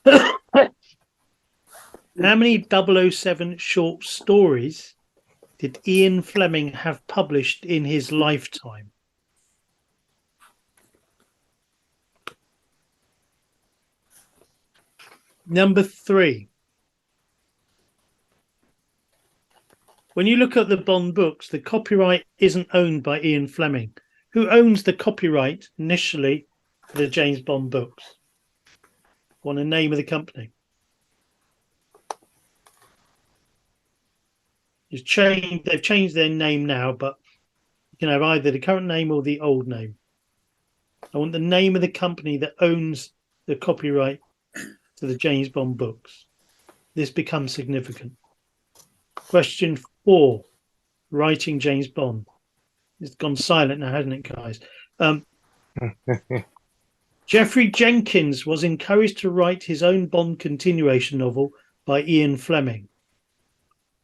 How many 007 short stories did Ian Fleming have published in his lifetime? Number 3. When you look at the Bond books, the copyright isn't owned by Ian Fleming. Who owns the copyright initially for the James Bond books? Want the name of the company? They've changed their name now, but you can have either the current name or the old name. I want the name of the company that owns the copyright to the James Bond books. This becomes significant. Question 4, writing James Bond. It's gone silent now, hasn't it, guys? Geoffrey Jenkins was encouraged to write his own Bond continuation novel by Ian Fleming.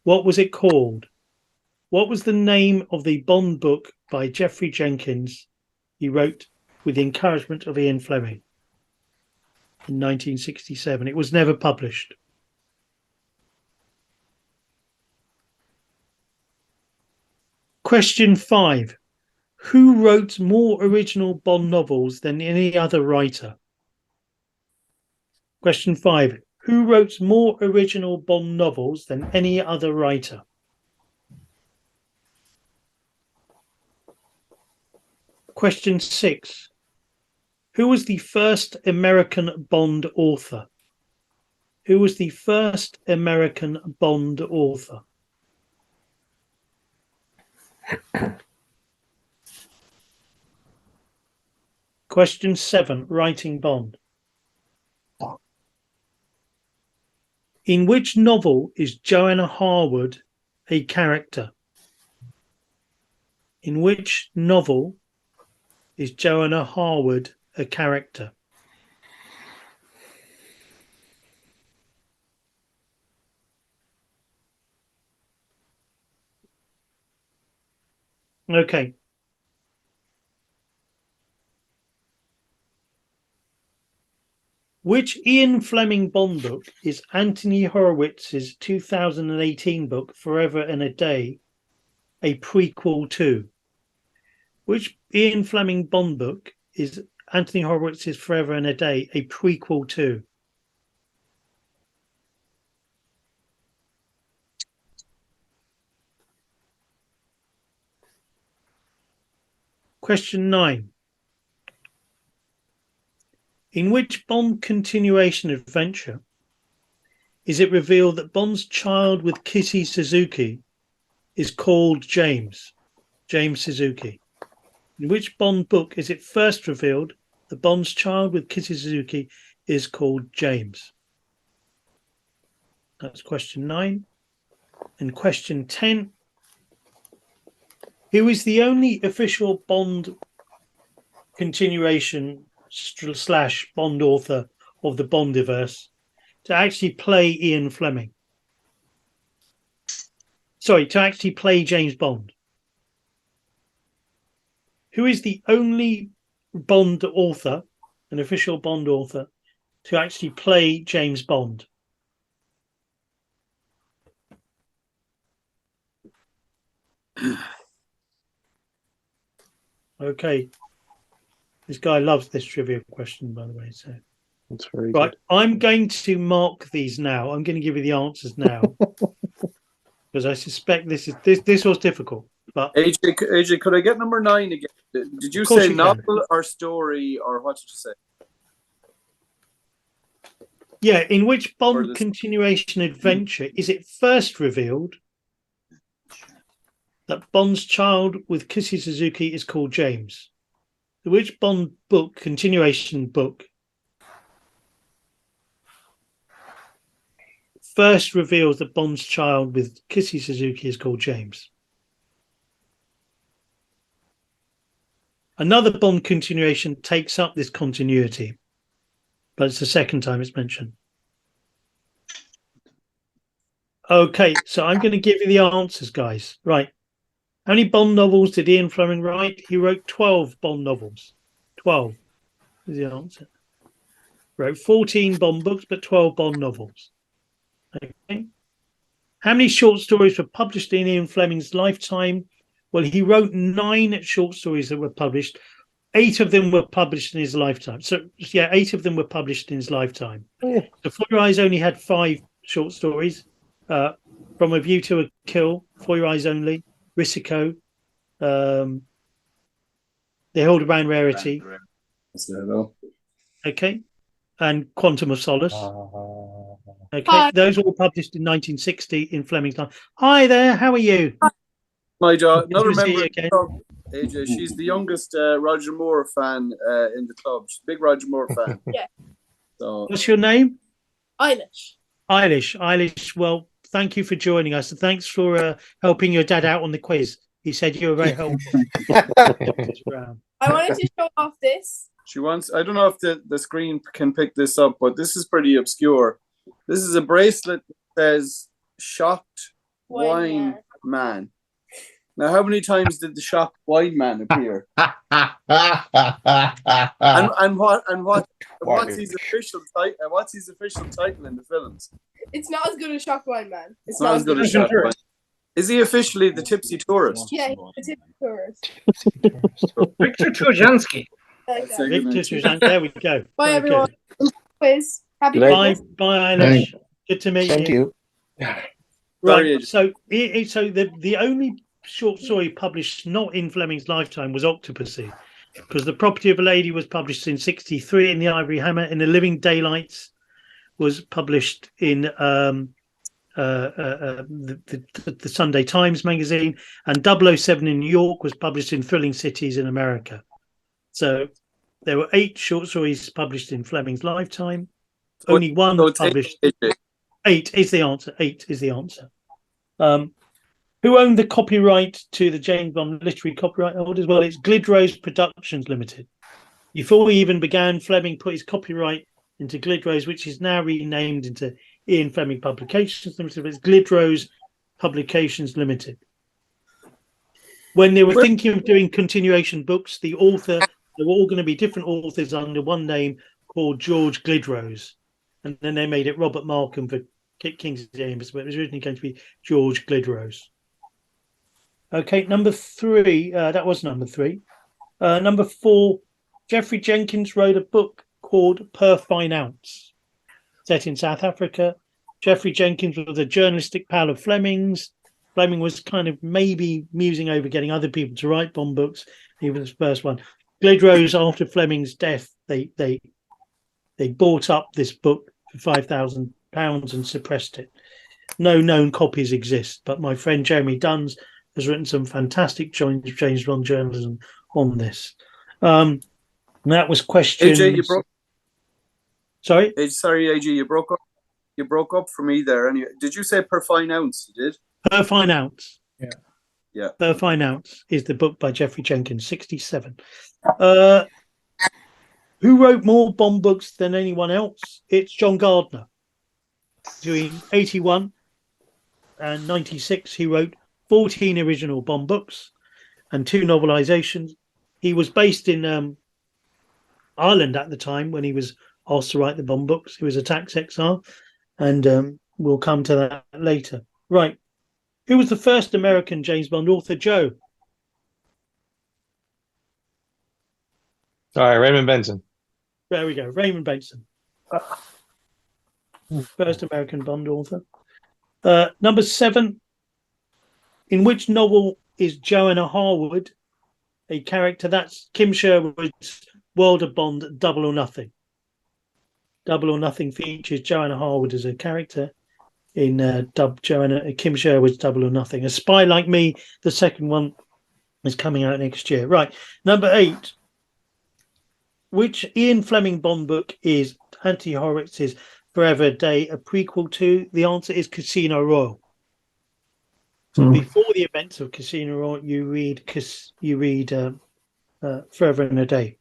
What was it called? What was the name of the Bond book by Geoffrey Jenkins he wrote with the encouragement of Ian Fleming in 1967? It was never published. Question 5. Who wrote more original Bond novels than any other writer? Question 5. Who wrote more original Bond novels than any other writer? Question 6. Who was the first American Bond author? Who was the first American Bond author? Question 7. Writing Bond. In which novel is Joanna Harwood a character? In which novel is Joanna Harwood a character? Okay. Which Ian Fleming Bond book is Anthony Horowitz's 2018 book, Forever and a Day, a prequel to? Which Ian Fleming Bond book is Anthony Horowitz's Forever and a Day, a prequel to? Question 9. In which Bond continuation adventure is it revealed that Bond's child with Kitty Suzuki is called James Suzuki? In which Bond book is it first revealed that Bond's child with Kitty Suzuki is called James? That's question 9. And question 10. Who is the only official Bond continuation / Bond author of the Bondiverse to actually play Ian Fleming? Sorry, to actually play James Bond. Who is the only Bond author, an official Bond author, to actually play James Bond? Okay. This guy loves this trivia question, by the way. So that's very right. good. I'm going to mark these now. I'm going to give you the answers now because I suspect this was difficult. But AJ, could I get number 9 again? Did you say novel or story or what did you say? Yeah, in which Bond continuation adventure is it first revealed that Bond's child with Kissy Suzuki is called James? Which Bond book, continuation book, first reveals that Bond's child with Kissy Suzuki is called James? Another Bond continuation takes up this continuity, but it's the second time it's mentioned. Okay, so I'm going to give you the answers, guys. Right. How many Bond novels did Ian Fleming write? He wrote 12 Bond novels. 12 is the answer. Wrote 14 Bond books, but 12 Bond novels. Okay. How many short stories were published in Ian Fleming's lifetime? Well, he wrote 9 short stories that were published. 8 of them were published in his lifetime. So, yeah, 8 of them were published in his lifetime. So For Your Eyes only had 5 short stories. From a View to a Kill, For Your Eyes Only, Risico, They Hold a Brand Rarity. Okay. And Quantum of Solace. Okay. Hi. Those were all published in 1960 in Fleming's time. Hi there, how are you? My daughter, another Good to see member you of the again. club, AJ. She's the youngest Roger Moore fan in the club. She's a big Roger Moore fan. Yeah. So What's your name? Eilish. Eilish, well, thank you for joining us and thanks for helping your dad out on the quiz. He said you were very helpful. I wanted to show off this. she wants. I don't know if the screen can pick this up, but this is pretty obscure. This is a bracelet that says "Shocked Wine Man." Now, how many times did the Shocked Wine Man appear? and what's his official title? What's his official title in the films? It's not as good as Shock Wine Man. It's not as good as Shocked Wine. Is he officially the tipsy tourist? Yeah, he's a tipsy tourist. Victor Turjansky. Victor Turjansky. There we go. Bye, Very everyone. good. Quiz. Happy Bye, Christmas. bye, Eilish. Good to meet Thank you. Right. So the only short story published not in Fleming's lifetime was Octopussy, because The Property of a Lady was published in 1963 in the Ivory Hammer, and The Living Daylights was published in the Sunday Times magazine, and 007 in New York was published in Thrilling Cities in America. So there were 8 short stories published in Fleming's lifetime. Only one published. 8 is the answer. 8 is the answer. Who owned the copyright to the James Bond literary copyright holders? Well, it's Glidrose Productions Limited. Before he even began, Fleming put his copyright into Glidrose, which is now renamed into Ian Fleming Publications Limited. It's Glidrose Publications Limited. When they were thinking of doing continuation books, the author, they were all going to be different authors under one name called George Glidrose. And then they made it Robert Markham for King's James, but it was originally going to be George Glidrose. Okay, number 3. That was number 3. Number 4. Geoffrey Jenkins wrote a book called Per Fine Ounce, set in South Africa. Geoffrey Jenkins was a journalistic pal of Fleming's. Fleming was kind of maybe musing over getting other people to write Bond books. He was the first one. Glidrose, after Fleming's death, they bought up this book for £5,000 and suppressed it. No known copies exist, but my friend Jeremy Duns has written some fantastic James Bond journalism on this. And that was question. AJ, you broke. Sorry, AJ, you broke up. You broke up for me there. Anyway, did you say per fine ounce? You did. Per Fine Ounce. Yeah. Yeah. Per Fine Ounce is the book by Geoffrey Jenkins, 67. Who wrote more Bond books than anyone else? It's John Gardner. Between 81 and 96, he wrote 14 original Bond books and 2 novelizations. He was based in Ireland at the time when he was asked to write the Bond books. He was a tax exile, and we'll come to that later. Right. Who was the first American James Bond author, Joe? All right, Raymond Benson. There we go, Raymond Benson. First American Bond author. Number 7. In which novel is Joanna Harwood a character? That's Kim Sherwood's World of Bond, Double or Nothing. Double or Nothing features Joanna Harwood as a character in Kim Sherwood's Double or Nothing. A Spy Like Me, the second one, is coming out next year. Right, number 8. Which Ian Fleming Bond book is Anthony Horowitz's Forever Day a prequel to? The answer is Casino Royale. So before the events of Casino Royale, you read Forever and a Day.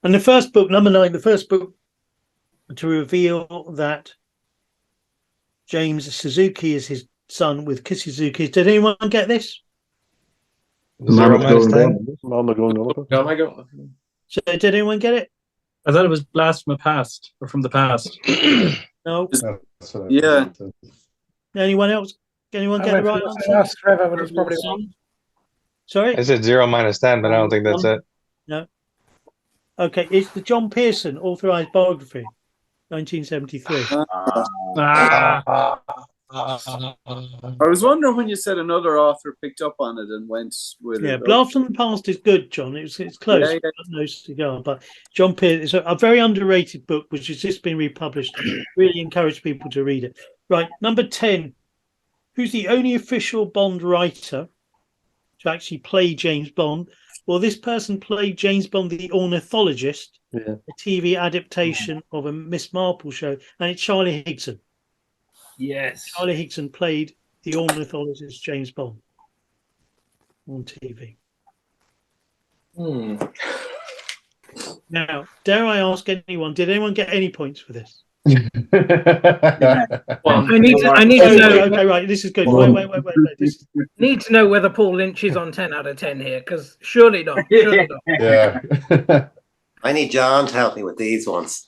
And the first book, number 9, the first book to reveal that James Suzuki is his son with Kissy Suzuki. Did anyone get this? 0 minus 10. So did anyone get it? I thought it was Blast from the Past or from the past. No. Yeah. Anyone else? Anyone get the right answer? Trevor, but it's probably wrong. Sorry? I said 0 minus 10, but I don't think that's it. No. Okay, it's the John Pearson authorized biography, 1973. I was wondering when you said another author picked up on it and went with it. Yeah, Blast from the Past is good, John. It's close. Yeah. No cigar, but John Pearson is a very underrated book, which has just been republished. Really encourage people to read it. Right, number 10. Who's the only official Bond writer to actually play James Bond? Well, this person played James Bond, the ornithologist, a TV adaptation of a Miss Marple show, and it's Charlie Higson. Yes. Charlie Higson played the ornithologist James Bond on TV. Now, dare I ask anyone, did anyone get any points for this? Well, I need to know. Okay, right. This is good. Wait. Need to know whether Paul Lynch is on 10 out of 10 here, because surely not. Surely not. Yeah. I need John to help me with these ones.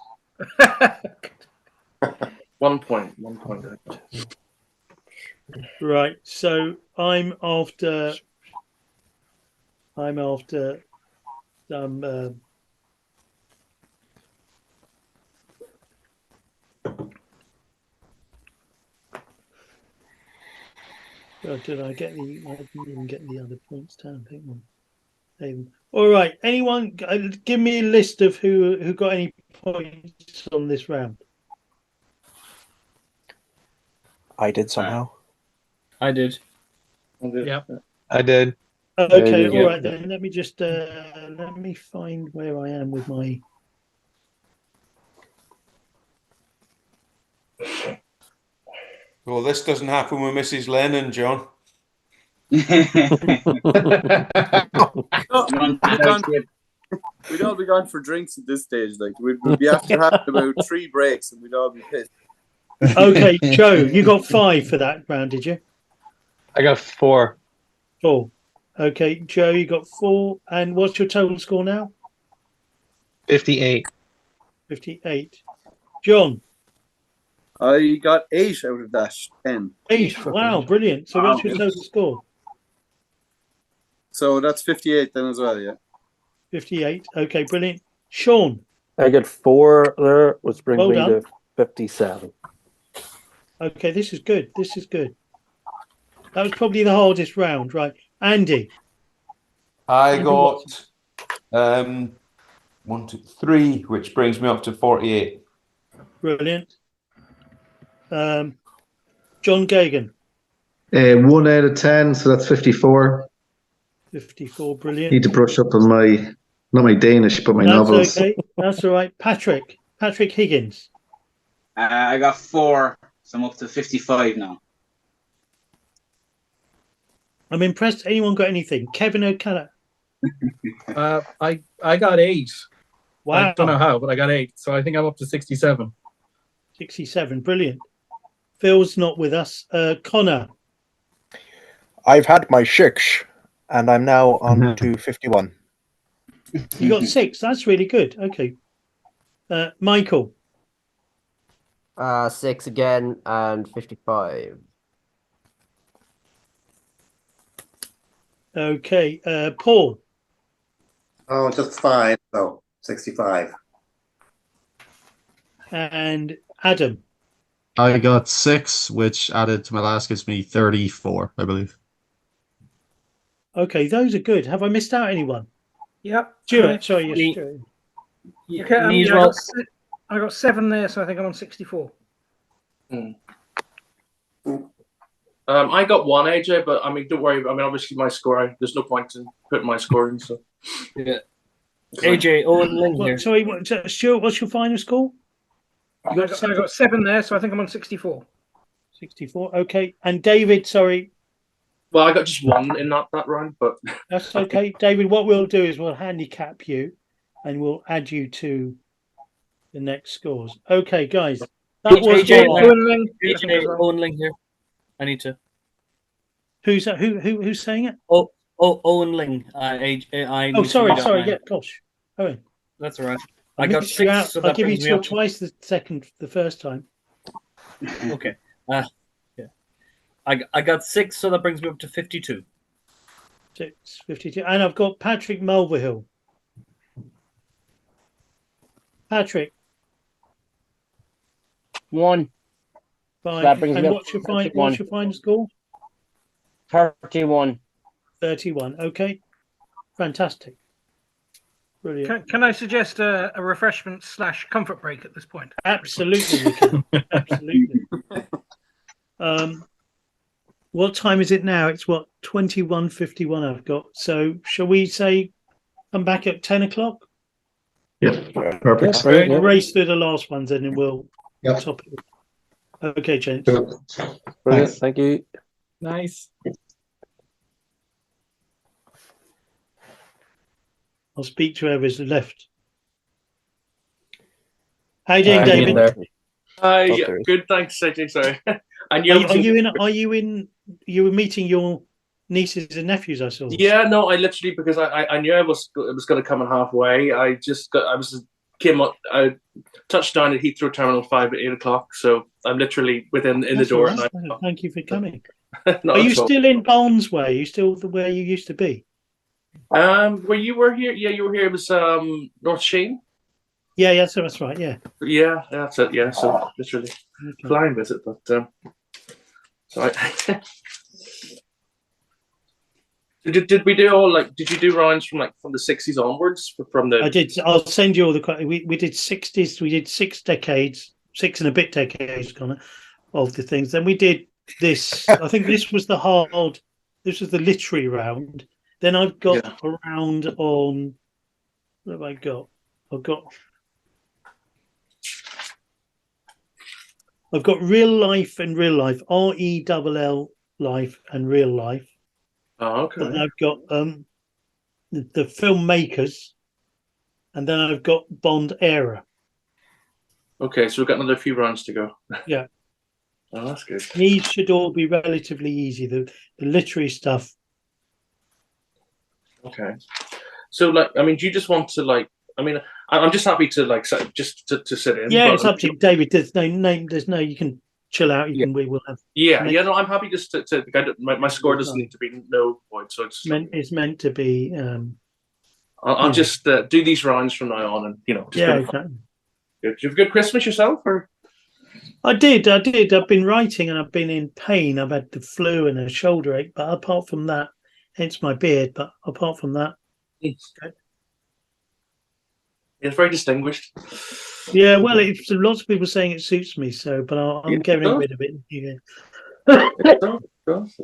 1 point. Right. So I'm after some. Did I get the? I didn't even get the other points down. All right. Anyone, give me a list of who got any points on this round. I did somehow. I did. Yeah. I did. Okay. All right then. Let me just let me find where I am with my. Well, this doesn't happen with Mrs. Lennon, John. We'd all be gone for drinks at this stage. Like we'd be after having about 3 breaks, and we'd all be pissed. Okay, Joe, you got 5 for that round, did you? I got 4. 4. Okay, Joe, you got 4. And what's your total score now? 58. 58. John? I got 8 out of that 10. 8. Wow, brilliant. So what's your total score? So that's 58 then as well, yeah. 58. Okay, brilliant. Sean? I got 4 there, which brings Well me done. to 57. Okay, this is good. This is good. That was probably the hardest round, right? Andy? I got 1, 2, 3, which brings me up to 48. Brilliant. John Gagan? 1 out of 10, so that's 54. 54, brilliant. Need to brush up on my, not my Danish, but my novels. That's okay. That's all right. Patrick Higgins? I got 4, so I'm up to 55 now. I'm impressed. Anyone got anything? Kevin O'Connor. I got 8. Wow. I don't know how, but I got 8. So I think I'm up to 67. 67. Brilliant. Phil's not with us. Connor. I've had my 6, and I'm now on to 51. You got 6. That's really good. Okay. Michael. 6 again and 55. Okay. Paul. Oh, just 5. So 65. And Adam. I got 6, which added to my last gives me 34, I believe. Okay, those are good. Have I missed out anyone? Yep. Stuart. Sorry, yes, Stuart. Okay, I got 7 there, so I think I'm on 64. I got 1, AJ, but I mean, don't worry. I mean, obviously, my score. There's no point in putting my score in. So, yeah. AJ Owen Ling here. Sorry, Stuart. What's your final score? I got 7 there, so I think I'm on 64. 64. Okay, and David. Sorry. Well, I got just 1 in that round, but that's okay. David, what we'll do is we'll handicap you, and we'll add you to the next scores. Okay, guys. That was AJ Owen Ling here. I need to. Who's that? Who's saying it? Owen Ling. Sorry. Yeah, gosh. Owen. That's all right. I got 6. So I'll give you twice the first time. Okay. Yeah. I got 6, so that brings me up to 52. 52. And I've got Patrick Mulvihill. Patrick. 1. Fine. That brings and me what's your final score? 31. 31. Okay. Fantastic. Brilliant. Can I suggest a refreshment / comfort break at this point? Absolutely, you can. Absolutely. What time is it now? It's 21:51 I've got. So shall we say come back at 10 o'clock? Yeah, perfect. We'll race through the last ones and then we'll top it. Okay, gents. Brilliant. Thank you. Nice. I'll speak to whoever's left. How you doing, David? Yeah, good. Thanks, AJ. Sorry. You were meeting your nieces and nephews, I saw. Yeah, no, I literally, because I knew it was going to come in halfway. I touched down at Heathrow Terminal 5 at 8 o'clock. So I'm literally in the door. Right. Thank you for coming. Are you still in Barnesway? Are you still where you used to be? Where you were here? Yeah, you were here. It was North Sheen. Yeah, that's right. Yeah. Yeah, that's it. Yeah, so literally flying visit, but sorry. Did we do all did you do rounds from the 60s onwards from the? I did. I'll send you all the. We did 60s. We did 6 decades, 6 and a bit decades, Connor, of the things. Then we did this. I think this was the hard. This was the literary round. Then I've got a round on. What have I got? I've got real life and real life. RELL life and real life. Oh, okay. And I've got the filmmakers, and then I've got Bond era. Okay, so we've got another few rounds to go. Yeah. Oh, that's good. These should all be relatively easy. The literary stuff. Okay. So, do you just want to I'm just happy to just to sit in. Yeah, it's up to you, David. There's no. You can chill out. We will have. No, I'm happy just to my score doesn't need to be no point. So it's meant to be. I'll just do these rounds from now on, and exactly. Did you have a good Christmas yourself, or? I did. I've been writing and I've been in pain. I've had the flu and a shoulder ache, but apart from that, hence my beard. But apart from that, it's good. It's very distinguished. Yeah, well, lots of people saying it suits me. So, but I'm getting rid of it. Yeah. It does.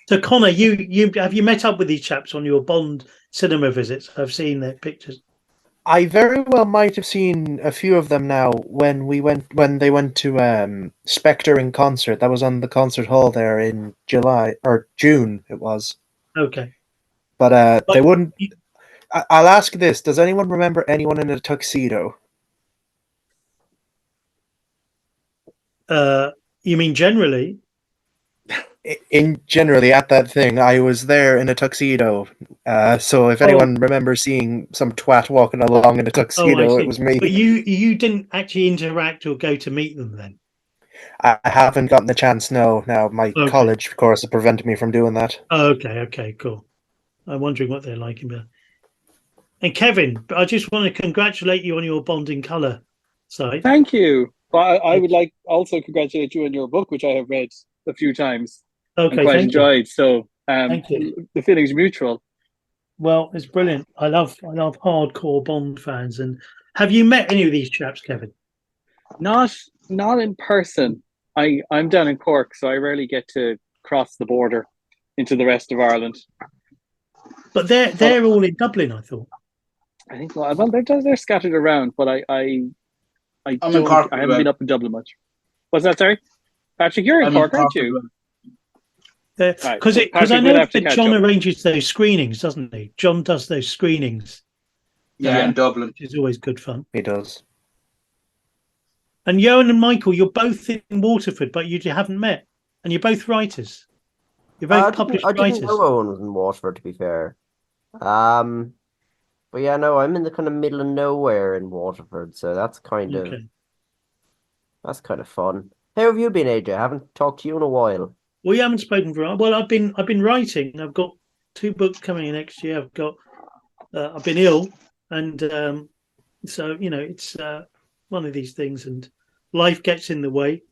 So, Connor, you have you met up with these chaps on your Bond cinema visits? I've seen their pictures. I very well might have seen a few of them now when they went to Spectre in concert. That was on the concert hall there in July or June. It was. Okay. But they wouldn't. I'll ask this: does anyone remember anyone in a tuxedo? You mean generally? In generally at that thing, I was there in a tuxedo. So if anyone remembers seeing some twat walking along in a tuxedo, it was me. But you didn't actually interact or go to meet them then? I haven't gotten the chance. No, now my college, of course, has prevented me from doing that. Okay, cool. I'm wondering what they're like. And Kevin, I just want to congratulate you on your Bond in Colour site. Thank you. Well, I would like also congratulate you on your book, which I have read a few times and quite enjoyed. So thank you. The feeling's mutual. Well, it's brilliant. I love hardcore Bond fans. And have you met any of these chaps, Kevin? Not in person. I'm down in Cork, so I rarely get to cross the border into the rest of Ireland. But they're all in Dublin, I thought. I think they're scattered around, but I haven't been up in Dublin much. What's that, sorry? Patrick, you're in Cork, aren't you? Because I know that John arranges those screenings, doesn't he? John does those screenings. Yeah, in Dublin. Which is always good fun. He does. And Johan and Michael, you're both in Waterford, but you haven't met. And you're both writers. You're both published writers. I didn't know Owen was in Waterford, to be fair. But yeah, no, I'm in the kind of middle of nowhere in Waterford, so that's kind of fun. How have you been, AJ? I haven't talked to you in a while. Well, you haven't spoken for. Well, I've been writing. I've got 2 books coming in next year. I've been ill, and so it's one of these things, and life gets in the way.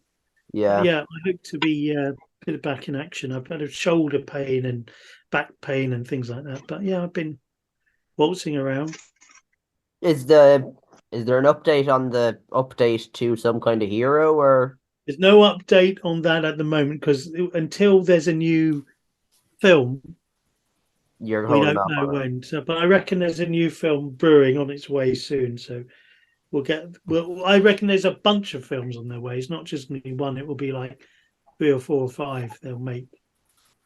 Yeah. Yeah, I hope to be a bit back in action. I've had a shoulder pain and back pain and things like that. But yeah, I've been waltzing around. Is there an update on the update to Some Kind of Hero, or? There's no update on that at the moment because until there's a new film, we don't know when. So, but I reckon there's a new film brewing on its way soon. So I reckon there's a bunch of films on their way. It's not just going to be one. It will be like 3 or 4 or 5. They'll make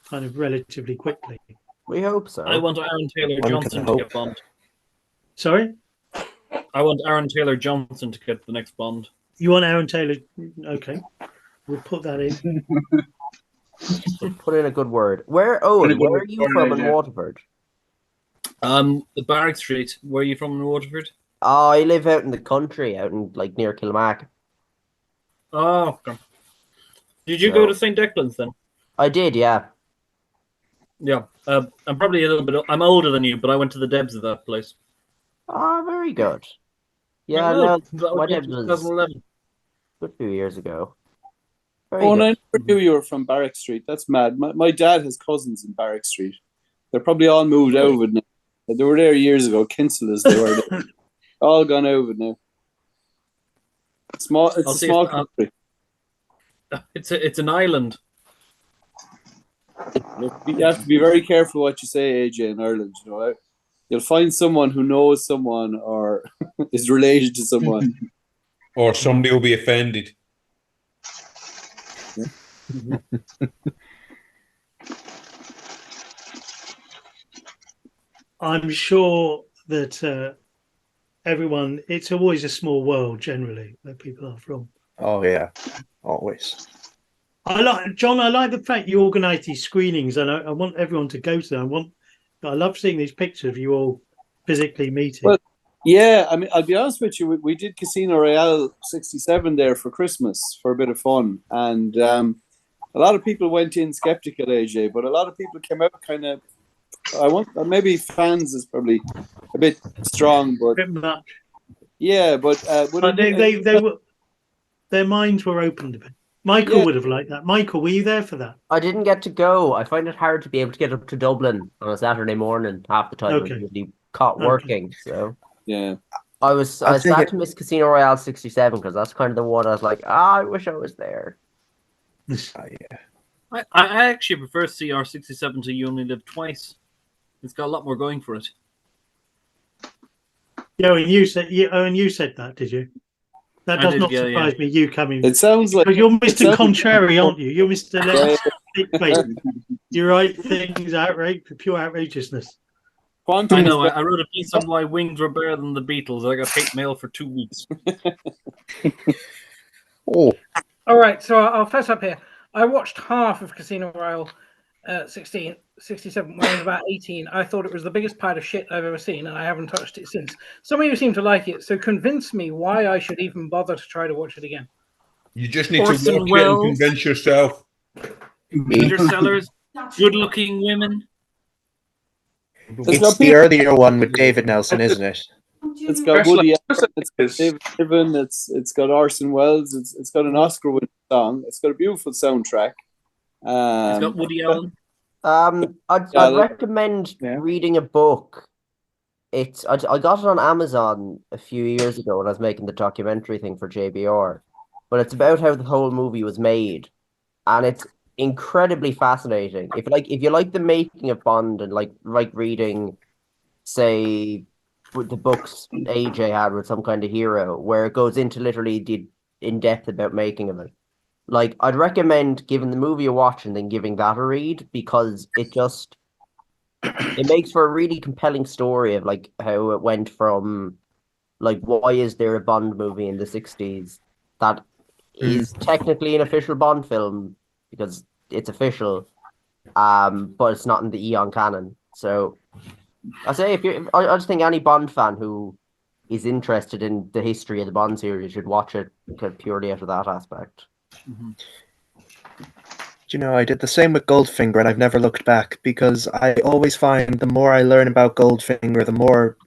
kind of relatively quickly. We hope so. I want Aaron Taylor-Johnson to get Bond. Sorry? I want Aaron Taylor-Johnson to get the next Bond. You want Aaron Taylor? Okay. We'll put that in. Put in a good word. Where are you from in Waterford? The Barrack Street. Where are you from in Waterford? Oh, I live out in the country, out in near Kilmac. Oh, okay. Did you go to St. Declan's then? I did, yeah. Yeah, I'm probably a little bit. I'm older than you, but I went to the Debs of that place. Oh, very good. Yeah, my Debs was 2011. A good few years ago. I never knew you were from Barrack Street. That's mad. My dad has cousins in Barrack Street. They're probably all moved over now. They were there years ago. Kinselas, they were there. All gone over now. It's a small country. It's an island. You have to be very careful what you say, AJ, in Ireland. You'll find someone who knows someone or is related to someone, or somebody will be offended. I'm sure that everyone. It's always a small world, generally, where people are from. Oh yeah, always. I like the fact you organise these screenings, and I want everyone to go to them. I love seeing these pictures of you all physically meeting. Well, yeah, I mean, I'll be honest with you. We did Casino Royale 67 there for Christmas for a bit of fun, and a lot of people went in skeptical, AJ, but a lot of people came out kind of. Maybe fans is probably a bit strong, but a bit much. Yeah, but their minds were opened a bit. Michael would have liked that. Michael, were you there for that? I didn't get to go. I find it hard to be able to get up to Dublin on a Saturday morning. Half the time I'm usually caught working. So yeah, I was sad to miss Casino Royale 67 because that's kind of the one I was like, I wish I was there. Yeah. I actually prefer CR 67 to You Only Live Twice. It's got a lot more going for it. Yeah, and you said that, did you? That does not surprise me. You coming? It sounds like you're Mr. Contrary, aren't you? You're Mr. Yeah. You write things pure outrageousness. I know. I wrote a piece on why Wings were better than the Beatles. I got hate mail for 2 weeks. Oh. All right, so I'll fess up here. I watched half of Casino Royale 67 when I was about 18. I thought it was the biggest pile of shit I've ever seen, and I haven't touched it since. Some of you seem to like it, so convince me why I should even bother to try to watch it again. You just need to watch it and convince yourself. Peter Sellers, good-looking women. It's the earlier one with David Nelson, isn't it? It's got Woody Allen, it's got David Niven, it's got Orson Welles, it's got an Oscar-winning song, it's got a beautiful soundtrack. It's got Woody Allen. I'd recommend reading a book. I got it on Amazon a few years ago when I was making the documentary thing for JBR, but it's about how the whole movie was made, and it's incredibly fascinating. If you like the making of Bond and like reading, say, the books AJ had with Some Kind of Hero, where it goes into literally in depth about making of it. Like, I'd recommend giving the movie a watch and then giving that a read, because it makes for a really compelling story of like how it went from like, why is there a Bond movie in the 60s that is technically an official Bond film because it's official, but it's not in the Eon canon. So I say I just think any Bond fan who is interested in the history of the Bond series should watch it purely out of that aspect. Mm-hmm. You know, I did the same with Goldfinger, and I've never looked back, because I always find the more I learn about Goldfinger, the more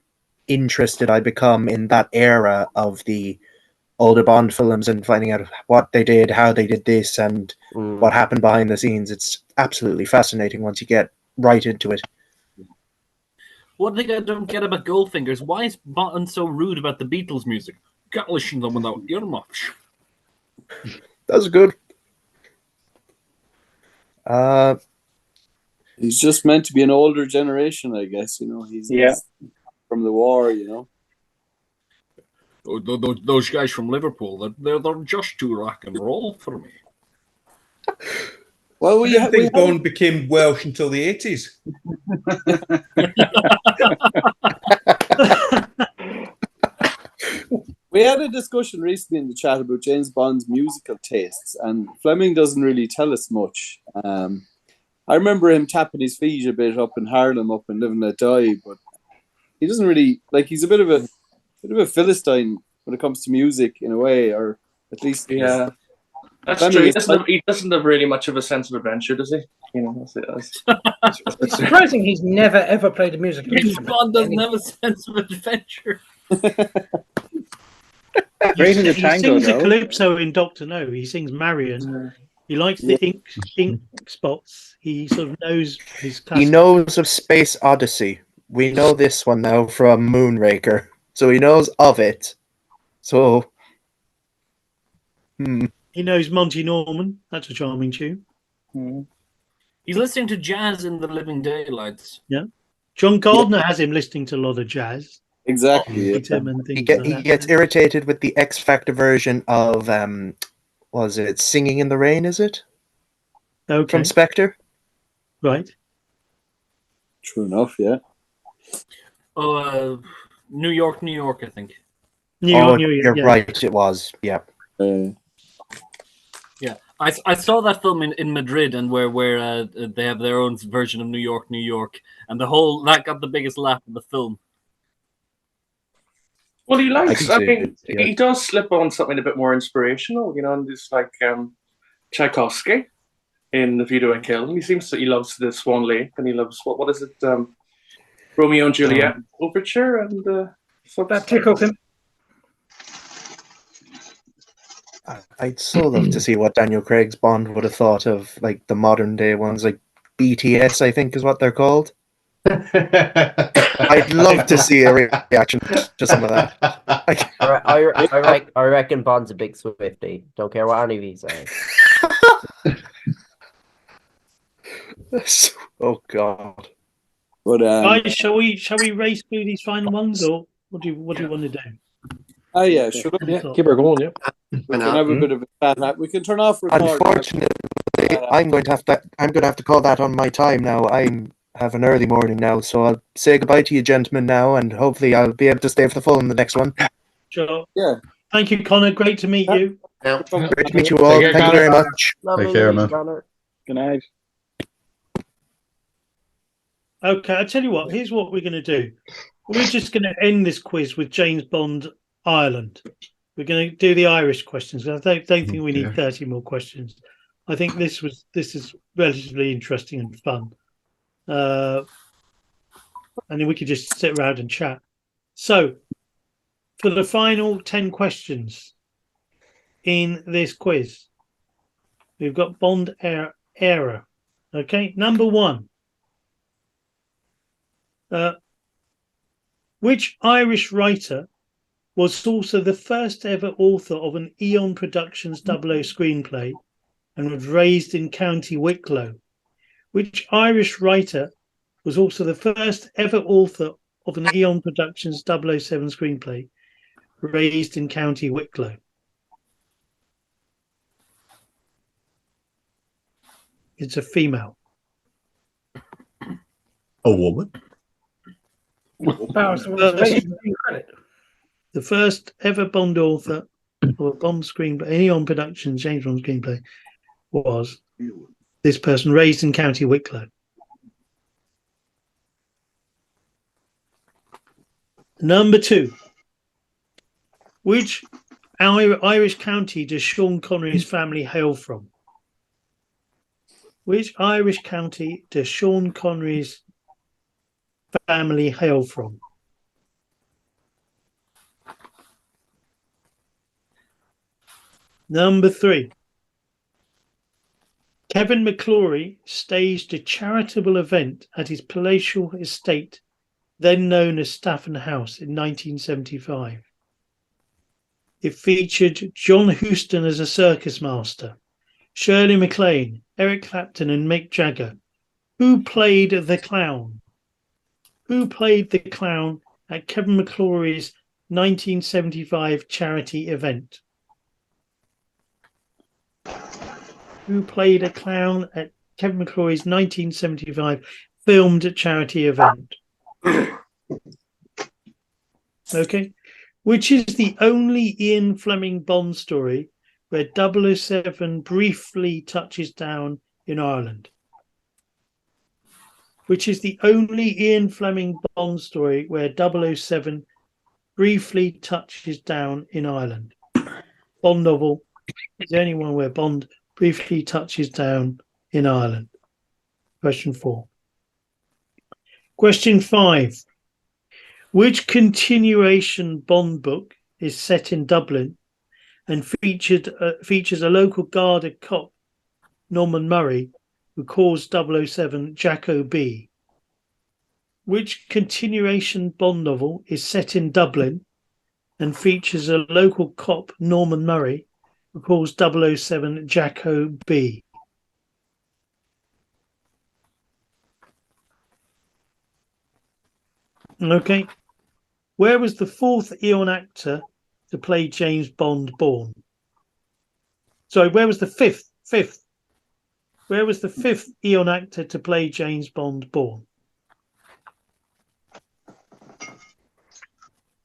interested I become in that era of the older Bond films and finding out what they did, how they did this, and what happened behind the scenes. It's absolutely fascinating once you get right into it. One thing I don't get about Goldfinger is why is Bond so rude about the Beatles music? You can't listen to them without earmuffs. That's good. He's just meant to be an older generation, I guess. You know, he's from the war. You know, those guys from Liverpool, they're just too rock and roll for me. Well, I didn't think Bond became Welsh until the 80s. We had a discussion recently in the chat about James Bond's musical tastes, and Fleming doesn't really tell us much. I remember him tapping his feet a bit up in Harlem, up in Live and Let Die, but he doesn't really he's a bit of a Philistine when it comes to music in a way, or at least that's true. He doesn't have really much of a sense of adventure, does he? You know, it's surprising he's never ever played a musical instrument. Bond doesn't have a sense of adventure. He sings a calypso in Doctor No. He sings Marion. He likes the ink spots. He sort of knows his classics. He knows of Space Odyssey. We know this one now from Moonraker. So he knows of it. So he knows Monty Norman. That's a charming tune. He's listening to jazz in the Living Daylights. Yeah. John Gardner has him listening to a lot of jazz. Exactly. He gets irritated with the X Factor version of was it Singing in the Rain, is it? Okay. From Spectre? Right. True enough, yeah. Oh, New York, I think. New York, you're right, it was, yeah. Yeah, I saw that film in Madrid, and where they have their own version of New York, and that got the biggest laugh of the film. Well, he likes. I mean, he does slip on something a bit more inspirational, you know, and just like Tchaikovsky in The View to a Kill. He loves the Swan Lake, and he loves what is it, Romeo and Juliet overture, and that tickled him. I'd so love to see what Daniel Craig's Bond would have thought of like the modern day ones, like BTS, I think is what they're called. I'd love to see a reaction to some of that. I reckon Bond's a big Swiftie. Don't care what any of you say. Oh God! But guys, shall we race through these final ones, or What do you want to do? Oh yeah, sure. Yeah, keep her going. Yeah, we can have a bit of a chat. We can turn off recording. Unfortunately, I'm going to have to call that on my time now. I have an early morning now, so I'll say goodbye to you, gentlemen, now, and hopefully I'll be able to stay for the full in the next one. Sure. Yeah. Thank you, Connor. Great to meet you. Yeah. Great to meet you all. Thank you very much. Lovely Take care, meeting you, man. Connor. Good night. Okay, I tell you what. Here's what we're going to do. We're just going to end this quiz with James Bond Ireland. We're going to do the Irish questions. I don't think we need 30 more questions. I think this is relatively interesting and fun. And then we could just sit around and chat. So, for the final 10 questions in this quiz, we've got Bond era. Okay, number 1. Which Irish writer was also the first ever author of an Eon Productions 00 screenplay and was raised in County Wicklow? Which Irish writer was also the first ever author of an Eon Productions 007 screenplay raised in County Wicklow? It's a female. A woman? The first ever Bond author of a Bond screenplay, Eon Productions James Bond screenplay, was this person raised in County Wicklow. Number 2. Which Irish county does Sean Connery's family hail from? Which Irish county does Sean Connery's family hail from? Number 3. Kevin McClory staged a charitable event at his palatial estate, then known as Stafford House, in 1975. It featured John Huston as a circus master, Shirley MacLaine, Eric Clapton, and Mick Jagger. Who played the clown? Who played the clown at Kevin McClory's 1975 charity event? Who played a clown at Kevin McClory's 1975 filmed charity event? Okay. Which is the only Ian Fleming Bond story where 007 briefly touches down in Ireland? Which is the only Ian Fleming Bond story where 007 briefly touches down in Ireland? Bond novel is the only one where Bond briefly touches down in Ireland. Question 4. Question 5. Which continuation Bond book is set in Dublin and features a local Garda cop, Norman Murray, who calls 007 Jacko B? Which continuation Bond novel is set in Dublin and features a local cop, Norman Murray, who calls 007 Jacko B? Okay. Where was the 4th Eon actor to play James Bond born? Sorry, where was the 5th? Where was the 5th Eon actor to play James Bond born?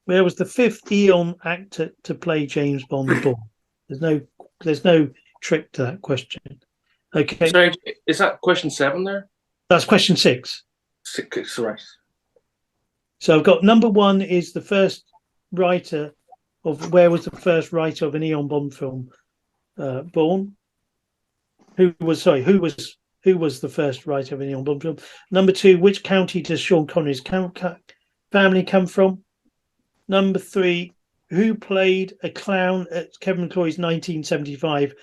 Where was the 5th Eon actor to play James Bond born? There's no trick to that question. Okay. Sorry, is that question 7 there? That's question 6. 6, right. So I've got number 1 is the first writer of where was the first writer of an Eon Bond film born? Who was the first writer of an Eon Bond film? Number 2, which county does Sean Connery's family come from? Number 3, who played a clown at Kevin McClory's 1975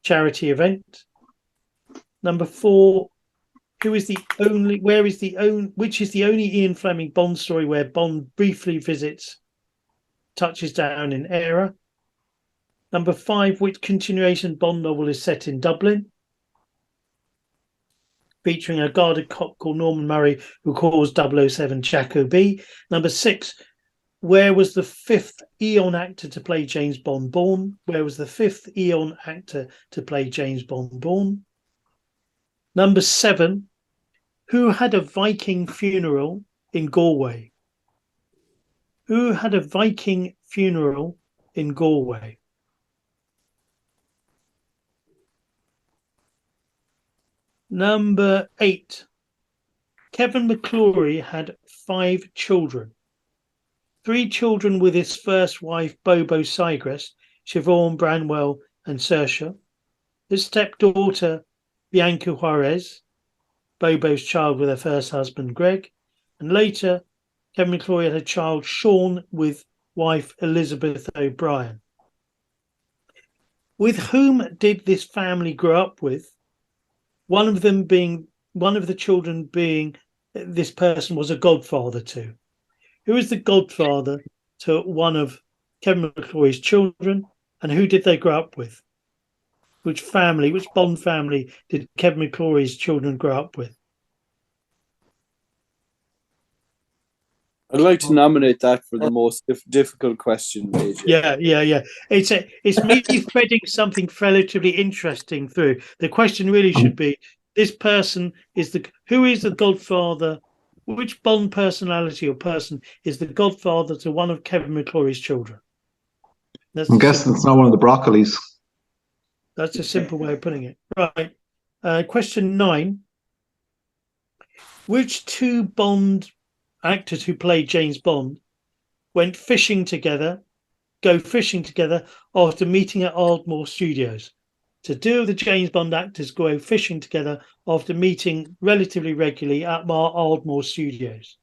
charity event? Number 4, which is the only Ian Fleming Bond story where Bond briefly touches down in Era? Number 5, which continuation Bond novel is set in Dublin, featuring a Garda cop called Norman Murray who calls 007 Jacko B? Number 6, Where was the fifth Eon actor to play James Bond born? Where was the fifth Eon actor to play James Bond born? Number 7. Who had a Viking funeral in Galway? Who had a Viking funeral in Galway? Number 8. Kevin McClory had 5 children. 3 children with his first wife, Bobo Sigrist, Siobhan Branwell and Saoirse. His stepdaughter, Bianca Juarez, Bobo's child with her first husband, Greg. And later, Kevin McClory had a child, Sean, with wife Elizabeth O'Brien. With whom did this family grow up with? One of the children being this person was a godfather to. Who is the godfather to one of Kevin McClory's children, and who did they grow up with? Which Bond family did Kevin McClory's children grow up with? I'd like to nominate that for the most difficult question, AJ. Yeah. It's me threading something relatively interesting through. The question really should be: this person who is the godfather? Which Bond personality or person is the godfather to one of Kevin McClory's children? I'm guessing it's not one of the Broccolis. That's a simple way of putting it. Right. Question 9. Which 2 Bond actors who played James Bond go fishing together after meeting at Ardmore Studios? So 2 of the James Bond actors go fishing together after meeting relatively regularly at Ardmore Studios.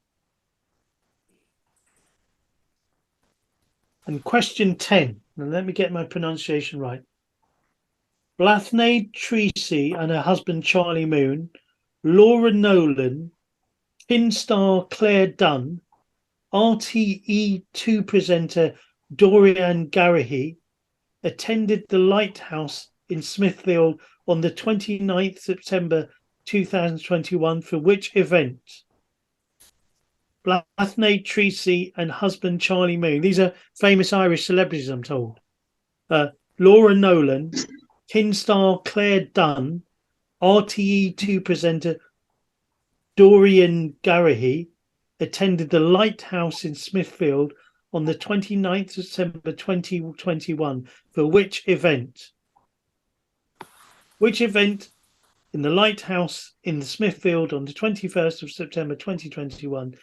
And question 10, and let me get my pronunciation right. Blythe Treacy and her husband Charlie Moon, Laura Nolan, Kin star Claire Dunn, RTE2 presenter Dorian Garahy attended the Lighthouse in Smithfield on the 29th September 2021 for which event? Blythe Treacy and husband Charlie Moon. These are famous Irish celebrities, I'm told. Laura Nolan, Kin star Claire Dunn, RTE2 presenter Dorian Garahy attended the Lighthouse in Smithfield on the 29th of September 2021 for which event? Which event in the Lighthouse in the Smithfield on the 21st of September 2021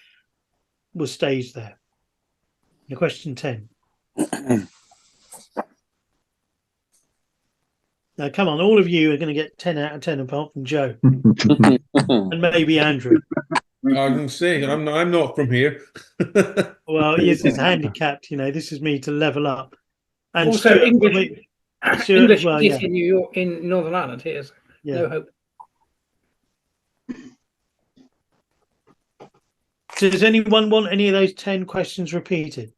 was staged there? The question 10. Now, come on, all of you are going to get 10 out of 10 apart from Joe. And maybe Andrew. I can say, I'm not from here. Well, yes, it's handicapped. This is me to level up. And also, Stuart, English well, is in New York, in Northern Ireland. Here's no hope. Does anyone want any of those 10 questions repeated?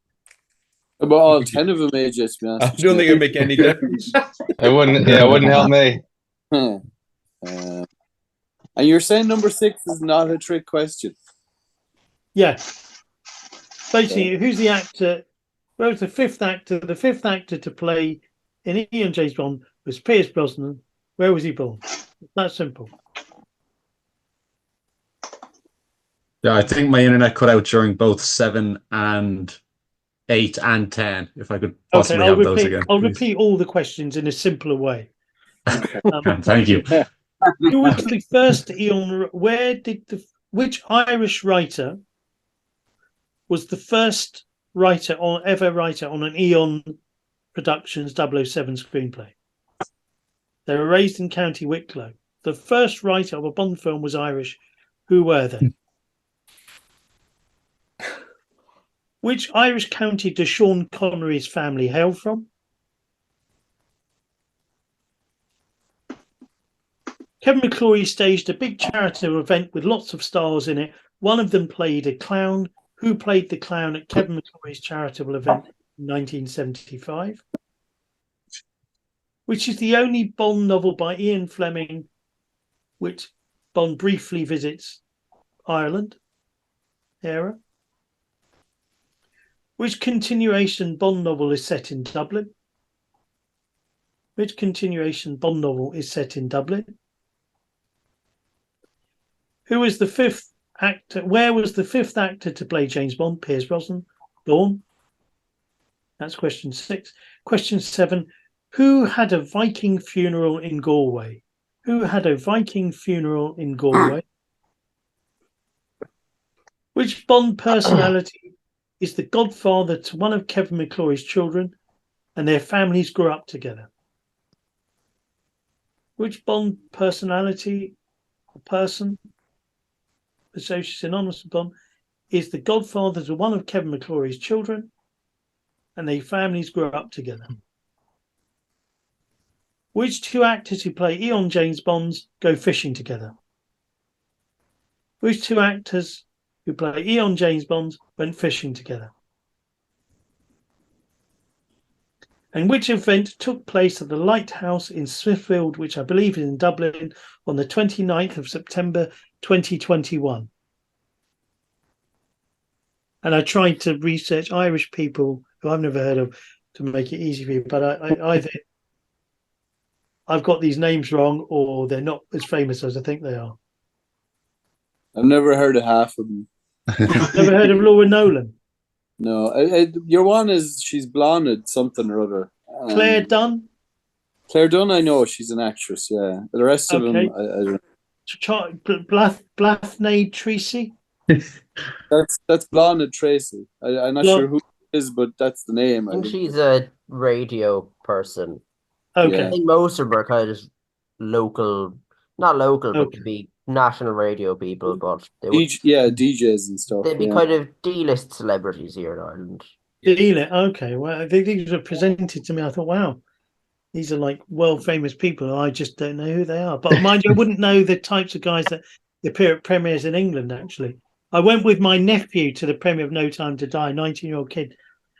About all 10 of them, AJ, to be honest. I don't think it'll make any difference. It wouldn't help me. And you're saying number 6 is not a trick question? Yeah. Basically, who's the actor? Where was the fifth actor? The fifth actor to play in Ian James Bond was Pierce Brosnan. Where was he born? It's that simple. Yeah, I think my internet cut out during both 7 and 8 and 10. If I could possibly have those again. I'll repeat all the questions in a simpler way. Thank you. Who was the first Eon? Which Irish writer was the first ever writer on an Eon Productions 007 screenplay? They were raised in County Wicklow. The first writer of a Bond film was Irish. Who were they? Which Irish county does Sean Connery's family hail from? Kevin McClory staged a big charitable event with lots of stars in it. One of them played a clown. Who played the clown at Kevin McClory's charitable event in 1975? Which is the only Bond novel by Ian Fleming which Bond briefly visits Ireland era? Which continuation Bond novel is set in Dublin? Which continuation Bond novel is set in Dublin? Who was the fifth actor? Where was the fifth actor to play James Bond? Pierce Brosnan, born. That's question 6. Question 7. Who had a Viking funeral in Galway? Who had a Viking funeral in Galway? Which Bond personality is the godfather to one of Kevin McClory's children and their families grew up together? Which Bond personality or person associated synonymous with Bond is the godfather to one of Kevin McClory's children and their families grew up together? Which 2 actors who play Eon James Bonds go fishing together? Which 2 actors who play Eon James Bonds went fishing together? And which event took place at the Lighthouse in Smithfield, which I believe is in Dublin, on the 29th of September 2021? And I tried to research Irish people who I've never heard of to make it easy for you, but I either I've got these names wrong or they're not as famous as I think they are. I've never heard of half of them. Never heard of Laura Nolan? No, your one is she's blonde, something or other. Claire Dunn? Claire Dunn, I know she's an actress, yeah. The rest of them, I don't know. Blathney Tracy? That's blonde Tracy. I'm not sure who it is, but that's the name. I think she's a radio person. Okay. I think most of them are kind of local, not local, but to be national radio people. But they would, DJs and stuff. They'd be kind of D-list celebrities here in Ireland. Okay, well, these were presented to me. I thought, wow, these are like world famous people. I just don't know who they are. But mind you, I wouldn't know the types of guys that appear at premieres in England, actually. I went with my nephew to the premiere of No Time to Die, 19-year-old kid,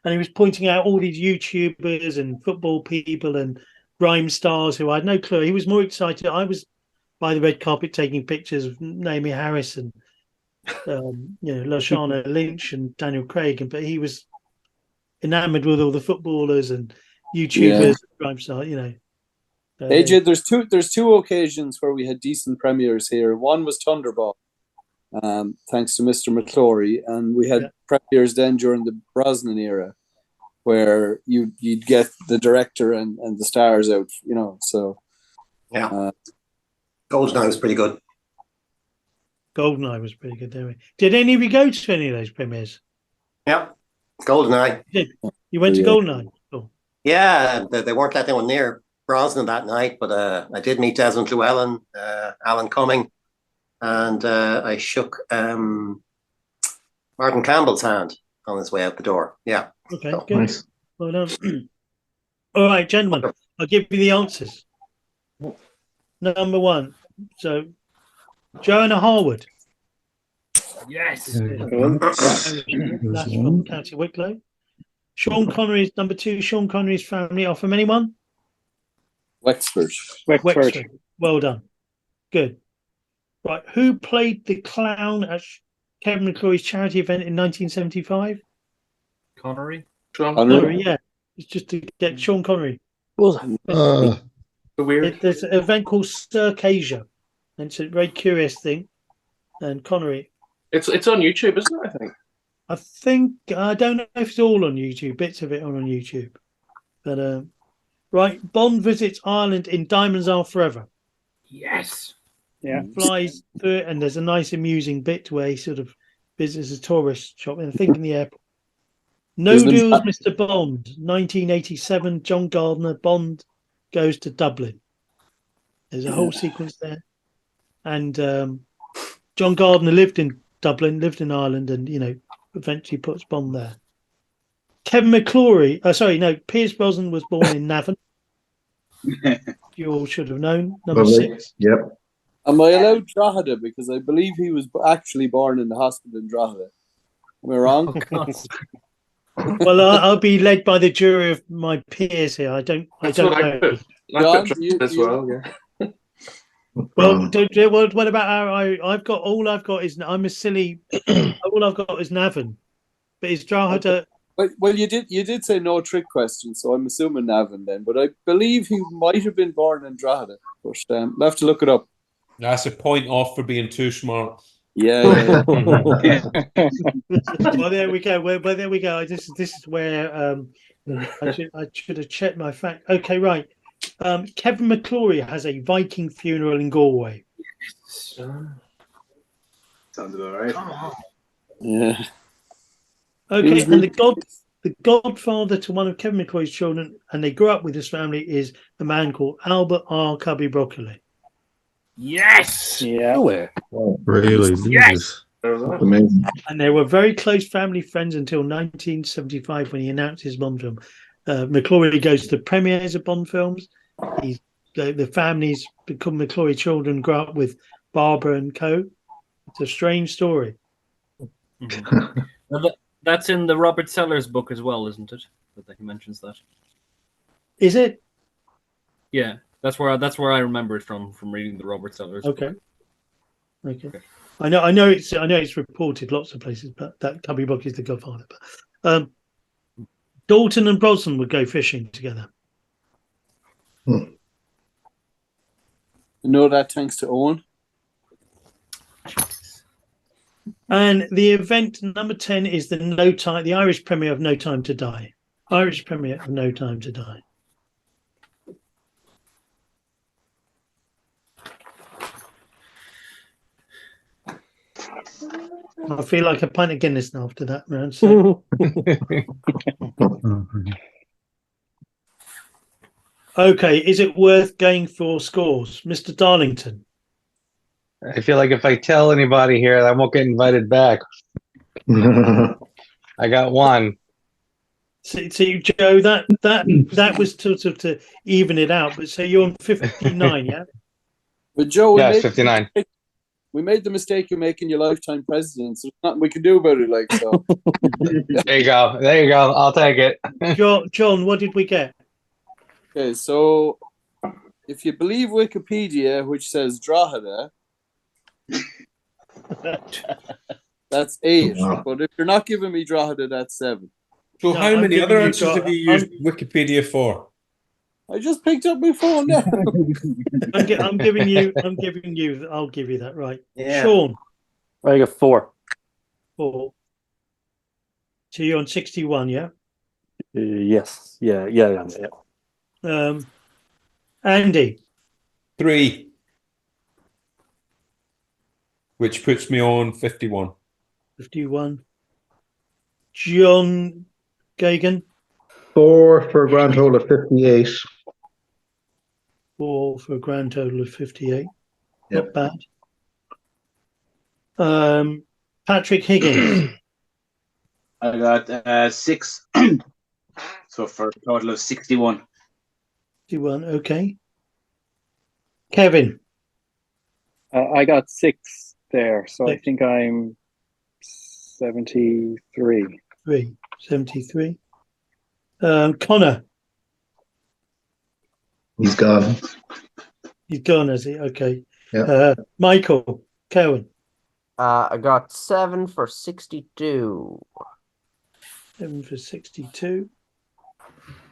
and he was pointing out all these YouTubers and football people and rhyme stars who I had no clue. He was more excited. I was by the red carpet taking pictures of Naomi Harris and Lashana Lynch and Daniel Craig, but he was enamored with all the footballers and YouTubers, rhyme stars, AJ, there's two occasions where we had decent premieres here. One was Thunderball, thanks to Mr. McClory, and we had premieres then during the Brosnan era, where you'd get the director and the stars out, So Goldeneye was pretty good. Goldeneye was pretty good, didn't we? Did any of you go to any of those premieres? Yeah, Goldeneye. You went to Goldeneye? Cool. Yeah, they weren't letting one near Brosnan that night, but I did meet Desmond Llewellyn, Alan Cumming, and I shook Martin Campbell's hand on his way out the door. Yeah. Okay, good. Nice. Well done. All right, gentlemen, I'll give you the answers. Number 1. So, Joanna Harwood. Yes. That's from County Wicklow. Sean Connery is number 2. Sean Connery's family are from anyone? Wexford. Well done. Good. Right. Who played the clown at Kevin McClory's charity event in 1975? Connery. Sean Connery, yeah. It's just to get Sean Connery. There's an event called Circasia, and it's a very curious thing. And Connery. It's on YouTube, isn't it? I think I don't know if it's all on YouTube. Bits of it are on YouTube. But right, Bond visits Ireland in Diamonds Are Forever. Yes. Yeah. Flies through it, and there's a nice amusing bit where he sort of visits a tourist shop, and I think in the airport. No Deals, Mr. Bond, 1987, John Gardner, Bond goes to Dublin. There's a whole sequence there. And John Gardner lived in Dublin, lived in Ireland, and, eventually puts Bond there. Kevin McClory, Pierce Brosnan was born in Navan. You all should have known. Number 6. Yep. Am I allowed Drogheda? Because I believe he was actually born in the hospital in Drogheda. Am I wrong? Well, I'll be led by the jury of my peers here. I don't know. I put as well, yeah. Well, what about I've got is I'm a silly. All I've got is Navan, but is Drogheda? Well, you did say no trick question, so I'm assuming Navan then. But I believe he might have been born in Drogheda. But we'll have to look it up. That's a point off for being too smart. Yeah. Well, there we go. Well, there we go. This is where I should have checked my fact. Okay, right. Kevin McClory has a Viking funeral in Galway. Sounds about right. Yeah. Okay, and the godfather to one of Kevin McClory's children, and they grew up with his family, is a man called Albert R. Cubby Broccoli. Yes. Yeah. Really? Yes. Amazing. And they were very close family friends until 1975 when he announced his Bond film. McClory goes to premieres of Bond films. The families become McClory children, grow up with Barbara and co. It's a strange story. Well, that's in the Robert Sellers book as well, isn't it? That he mentions that. Is it? Yeah, that's where I remember it from reading the Robert Sellers. Okay. I know it's reported lots of places, but that Cubby Broccoli is the godfather. But Dalton and Brosnan would go fishing together. You know that thanks to Owen. And the event number 10 is the Irish premiere of No Time to Die. Irish premiere of No Time to Die. I feel like a pint of Guinness now after that, man. So. Okay, is it worth going for scores, Mr. Darlington? I feel like if I tell anybody here, I won't get invited back. I got one. See, Joe, that was to even it out. But so you're on 59, yeah? But Joe, yes, 59. We made the mistake of making you lifetime president, so there's nothing we can do about it. Like so. There you go. I'll take it. John, what did we get? Okay, so if you believe Wikipedia, which says Drogheda, that's 8. Wow. But if you're not giving me Drogheda, that's 7. So how many other answers have you used Wikipedia for? I just picked up my phone now. I'll give you that, right? Yeah. Sean. I got 4. 4. So you're on 61, yeah? Yes. Yeah. Andy. 3. Which puts me on 51. 51. John Gagan. 4 for a grand total of 58. 4 for a grand total of 58. Yep. Not bad. Patrick Higgins. I got 6. So for a total of 61. 61, okay. Kevin. I got 6 there, so I think I'm 73. 73. Connor. He's gone. He's gone, is he? Okay. Yeah. Michael Cohen. I got 7 for 62. 7 for 62.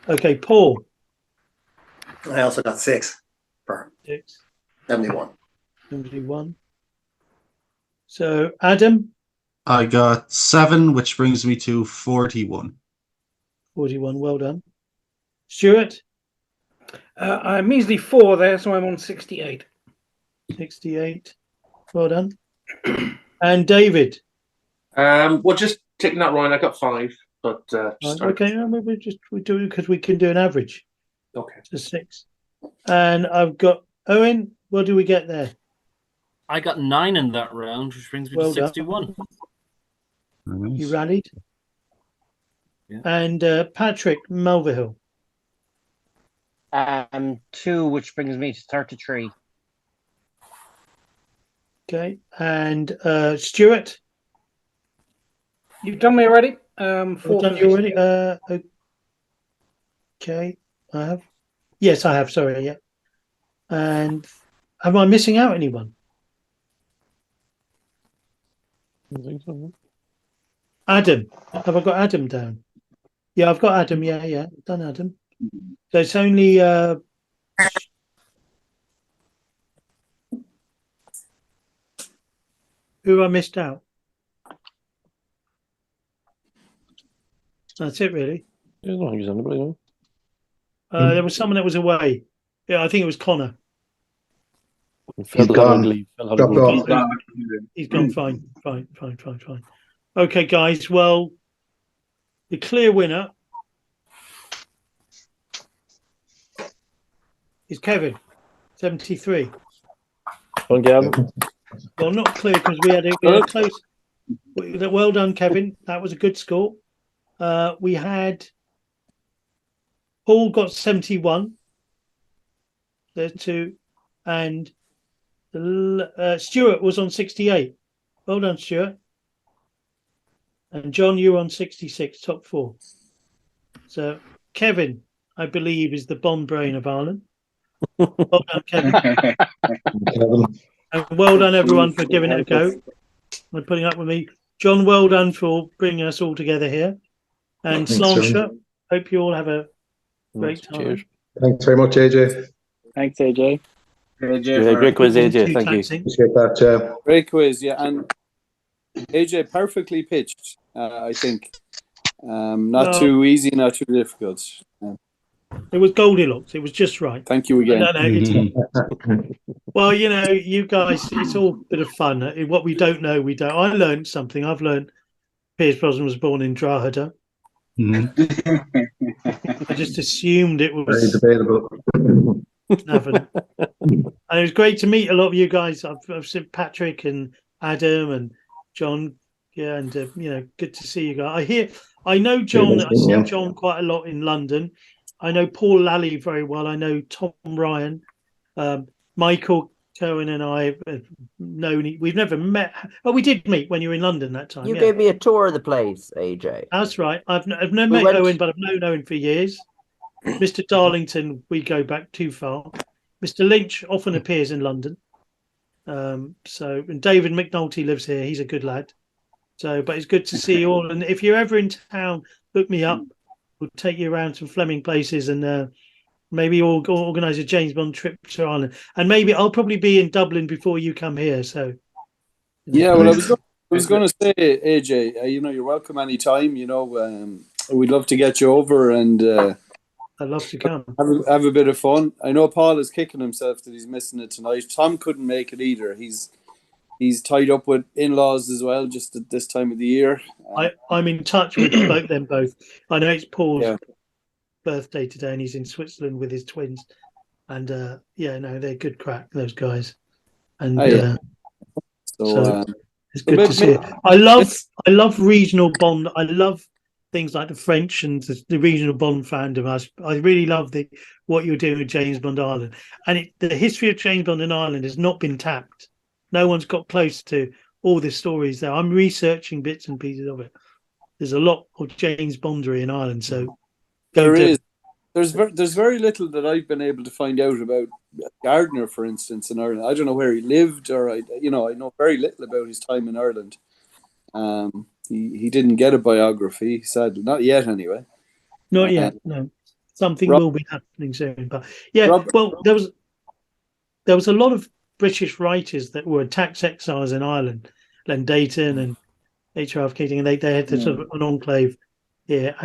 Okay, Paul. I also got 6 for 71. 71. So, Adam. I got 7, which brings me to 41. 41, well done. Stuart. I'm measly 4 there, so I'm on 68. 68. Well done. And David. Well, just taking that Ryan, I got 5, but Okay, we do it because we can do an average. Okay. So 6. And I've got Owen. What do we get there? I got 9 in that round, which brings me Well to done. 61. You rallied. Yeah. And Patrick Mulvihill. 2, which brings me to 33. Okay. And Stuart. You've done me already. 4 I've done you already. Okay. I have. Yes, I have. Sorry. Yeah. And am I missing out anyone? I think so. Adam. Have I got Adam down? Yeah, I've got Adam. Yeah, done Adam. So it's only who I missed out. That's it, really. There's no who's anybody. No? There was someone that was away. Yeah, I think it was Connor. He's gone. He's gone. Fine. Okay, guys. Well, the clear winner is Kevin, 73. Well, not clear because we had close. Well done, Kevin. That was a good score. We had Paul got 71. There's two, and Stuart was on 68. Well done, Stuart. And John, you were on 66, top four. So Kevin, I believe, is the Bond brain of Ireland. Well done, Kevin. And well done, everyone, for giving it a go and putting up with me. John, well done for bringing us all together here. And Slancher, hope you all have a great time. Cheers. Thanks very much, AJ. Thanks, AJ. Great quiz, AJ. Thank you. Appreciate that. Great quiz, yeah. And AJ perfectly pitched, I think. Not too easy, not too difficult. It was Goldilocks. It was just right. Thank you again. Well, you guys, it's all a bit of fun. What we don't know, we don't. I learned something. I've learned Pierce Brosnan was born in Drogheda. I just assumed it was very debatable. And it was great to meet a lot of you guys. I've seen Patrick and Adam and John. Yeah, and good to see you guys. I know John. I see John quite a lot in London. I know Paul Lally very well. I know Tom Ryan, Michael Cohen, and I have known. We've never met. Oh, we did meet when you were in London that time. You gave me a tour of the place, AJ. That's right. I've never met Owen, but I've known Owen for years. Mr. Darlington, we go back too far. Mr. Lynch often appears in London. And David McNulty lives here. He's a good lad. But it's good to see you all. And if you're ever in town, look me up. We'll take you around some Fleming places and maybe we'll organise a James Bond trip to Ireland. And maybe I'll probably be in Dublin before you come here. So, yeah, well, I was going to say, AJ, you're welcome anytime. We'd love to get you over and I'd love to come. Have a bit of fun. I know Paul is kicking himself that he's missing it tonight. Tom couldn't make it either. He's tied up with in-laws as well, just at this time of the year. I'm in touch with them both. I know it's Paul's birthday today, and he's in Switzerland with his twins. And they're good crack, those guys. And it's good to see. I love regional Bond. I love things like the French and the regional Bond fandom. I really love what you're doing with James Bond Ireland, and the history of James Bond in Ireland has not been tapped. No one's got close to all the stories there. I'm researching bits and pieces of it. There's a lot of James Bondery in Ireland, so there's very little that I've been able to find out about Gardner, for instance, in Ireland. I don't know where he lived, or I know very little about his time in Ireland. He didn't get a biography, sadly, not yet anyway. Not yet, no. Something will be happening soon, but there was a lot of British writers that were tax exiles in Ireland, Len Dayton and H.R.F. Keating, and they had sort of an enclave here.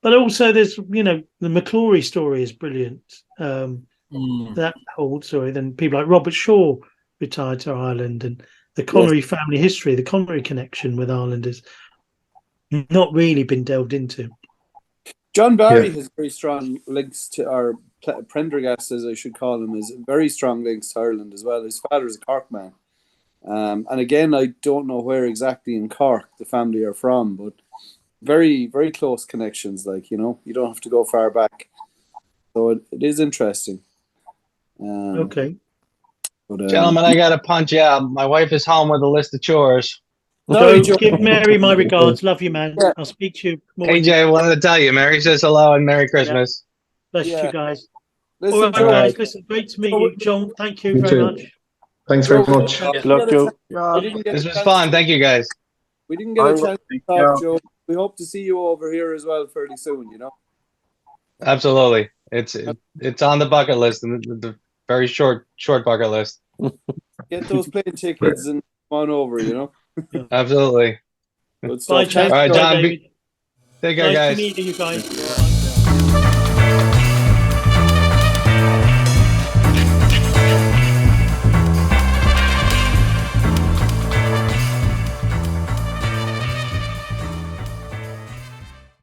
But also there's the McClory story is brilliant. That whole story. Then people like Robert Shaw retired to Ireland, and the Connery family history, the Connery connection with Ireland has not really been delved into. John Barry has very strong links to our Prendergast, as I should call him, is very strong links to Ireland as well. His father's a Cork man. And again, I don't know where exactly in Cork the family are from, but very, very close connections. You don't have to go far back. So it is interesting. Okay. But, gentlemen, I got to punch out. My wife is home with a list of chores. No, give Mary my regards. Love you, man. Yeah. I'll speak to you more. AJ, I wanted to tell you, Mary says hello and Merry Christmas. Bless you guys. Listen, all right, guys. Listen, great to meet you, John. Thank you very much. Thanks very much. This was fun. Thank you, guys. We didn't get a chance to talk, Joe. we hope to see you over here as well fairly soon. You know. Absolutely, it's on the bucket list, and the very short bucket list. Get those plane tickets and come on over. You know. Absolutely. Good stuff. Bye, All right, John. David. Take care, Nice guys. to meet you guys.